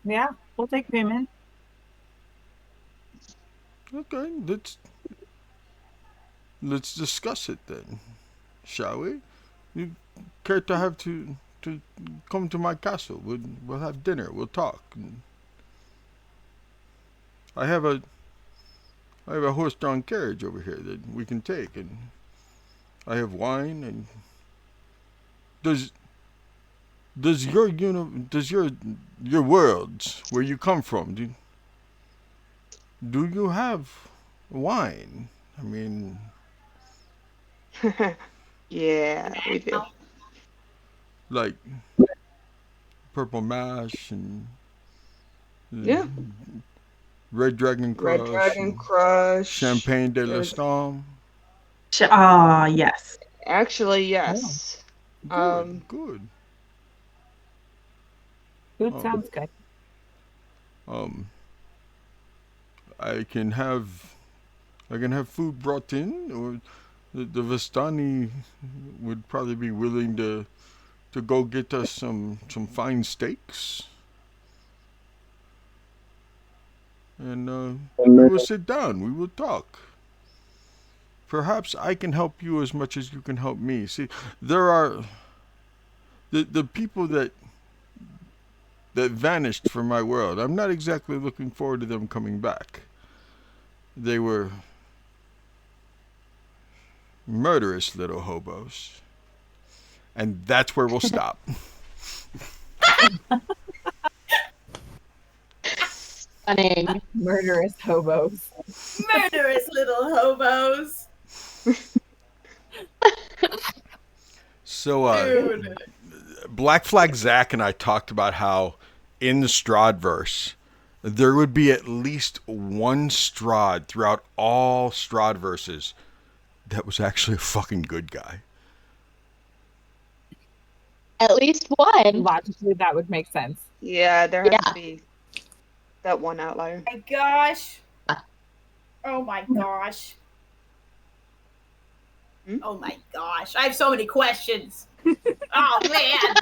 Yeah, we'll take payment. Okay, let's discuss it then, shall we? You care to have to come to my castle? We'll have dinner. We'll talk. I have a horse-drawn carriage over here that we can take, and I have wine. And does your worlds where you come from do you have wine? I mean, Yeah, we do. like purple mash and Yeah. Red Dragon Crush, Red Dragon and Crush. Champagne de There's- l'Estam. Yes. Actually, yes. Good, good. Food Oh. sounds good. I can have food brought in, or the Vistani would probably be willing to go get us some fine steaks. And we will sit down. We will talk. Perhaps I can help you as much as you can help me. See, there are the people that vanished from my world. I'm not exactly looking forward to them coming back. They were murderous little hobos. And that's where we'll stop. Stunning. Murderous hobos. Murderous little hobos. So, Dude. Black Flag Zach and I talked about how in the Strahd verse, there would be at least one Strahd throughout all Strahd verses that was actually a fucking good guy. At least one. Logically, that would make sense. Yeah, there has Yeah. to be that one outlier. My gosh. Oh my gosh. Oh my gosh. I have so many questions. Oh man.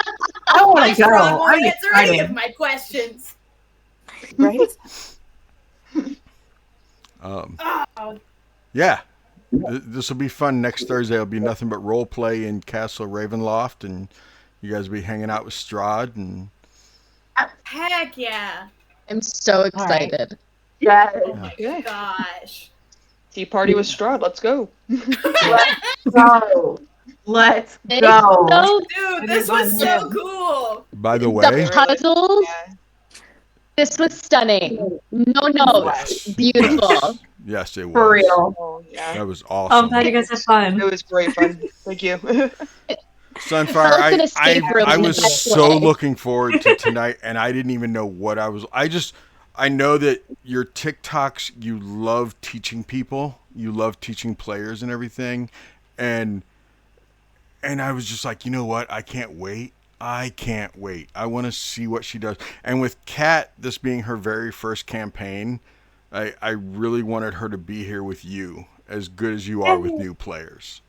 I want to go. Strahd won't I'm answer any of excited. my questions. Right? Oh, Yeah. This will be fun. Next Thursday it'll be nothing but role play in Castle Ravenloft, and you guys will be hanging out with Strahd. And heck yeah. I'm so excited. Yes. Oh my Yeah. gosh. Tea party with Strahd. Let's go. Go. Let's It's go. so Dude, It this is was on so him. cool. by the the way, puzzles. Yeah. This was stunning. No notes. Yes. Beautiful. yes, it was. For real. Oh yeah. That was Oh, I'm awesome. glad you guys had fun. It was great fun. Thank you. Sunfire, Tell us an escape room I in was that so way. looking forward to tonight, and I didn't even know what I was. I know that your TikToks, you love teaching people, you love teaching players and everything, and I was just like, you know what? I can't wait. I can't wait. I want to see what she does. And with Kat, this being her very first campaign, I really wanted her to be here with you, as good as you are with new players.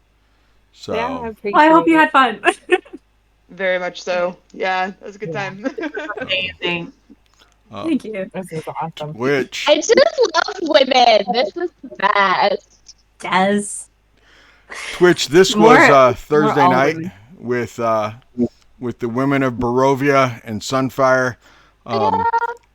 So Yeah, I appreciate Well, I hope you it. had fun. Very much so. Yeah, it was a good Yeah. time. Amazing. Thank you. This is awesome. Twitch. I just love women. This was the best. Des. Twitch, this More- was more Thursday all night women. with the women of Barovia and Sunfire.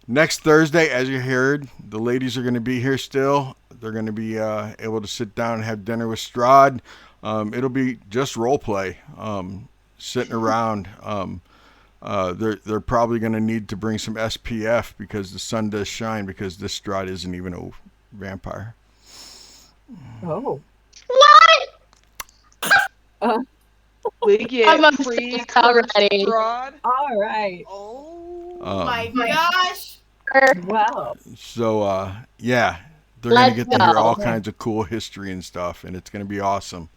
Next Thursday, as you heard, the ladies are going to be here still. They're going to be able to sit down and have dinner with Strahd. It'll be just role play, sitting around. They're probably going to need to bring some SPF because the sun does shine, because this Strahd isn't even a vampire. Oh. What? We get I'm free obsessed already. Strahd. All right. Oh. My gosh. Well, So, yeah, they're going to Let's get to hear all go. kinds of cool history and stuff, and it's going to be awesome.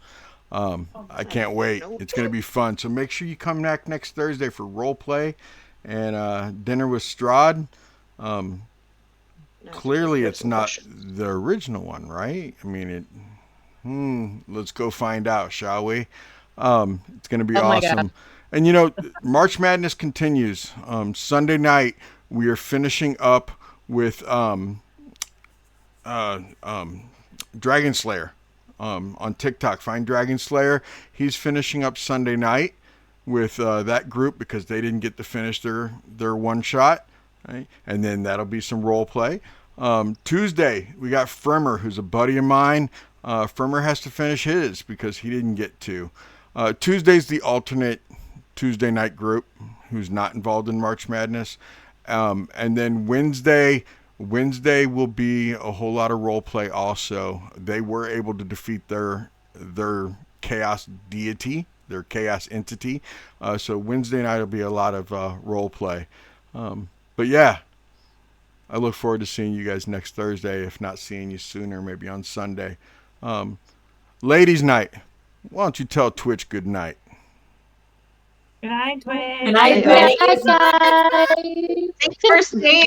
I can't wait. Nope. It's going to be fun. So make sure you come back next Thursday for role play and dinner with Strahd. Clearly, it's not the original one, right? I mean, let's go find out, shall we? It's going to be Oh my God. awesome. And you know, March Madness continues. Sunday night, we are finishing up with Dragon Slayer on TikTok. Find Dragon Slayer. He's finishing up Sunday night with that group because they didn't get to finish their one shot. Right? And then that'll be some role play. Tuesday, we got Fremmer, who's a buddy of mine. Fremmer has to finish his because he didn't get to. Tuesday's the alternate Tuesday night group who's not involved in March Madness. And then Wednesday will be a whole lot of role play also. They were able to defeat their chaos deity, their chaos entity. So Wednesday night will be a lot of role play. But yeah, I look forward to seeing you guys next Thursday, if not seeing you sooner, maybe on Sunday. Ladies' night, why don't you tell Twitch good night? Good night, Twitch. Good night, Good Twitch. night, guys. Thanks for staying.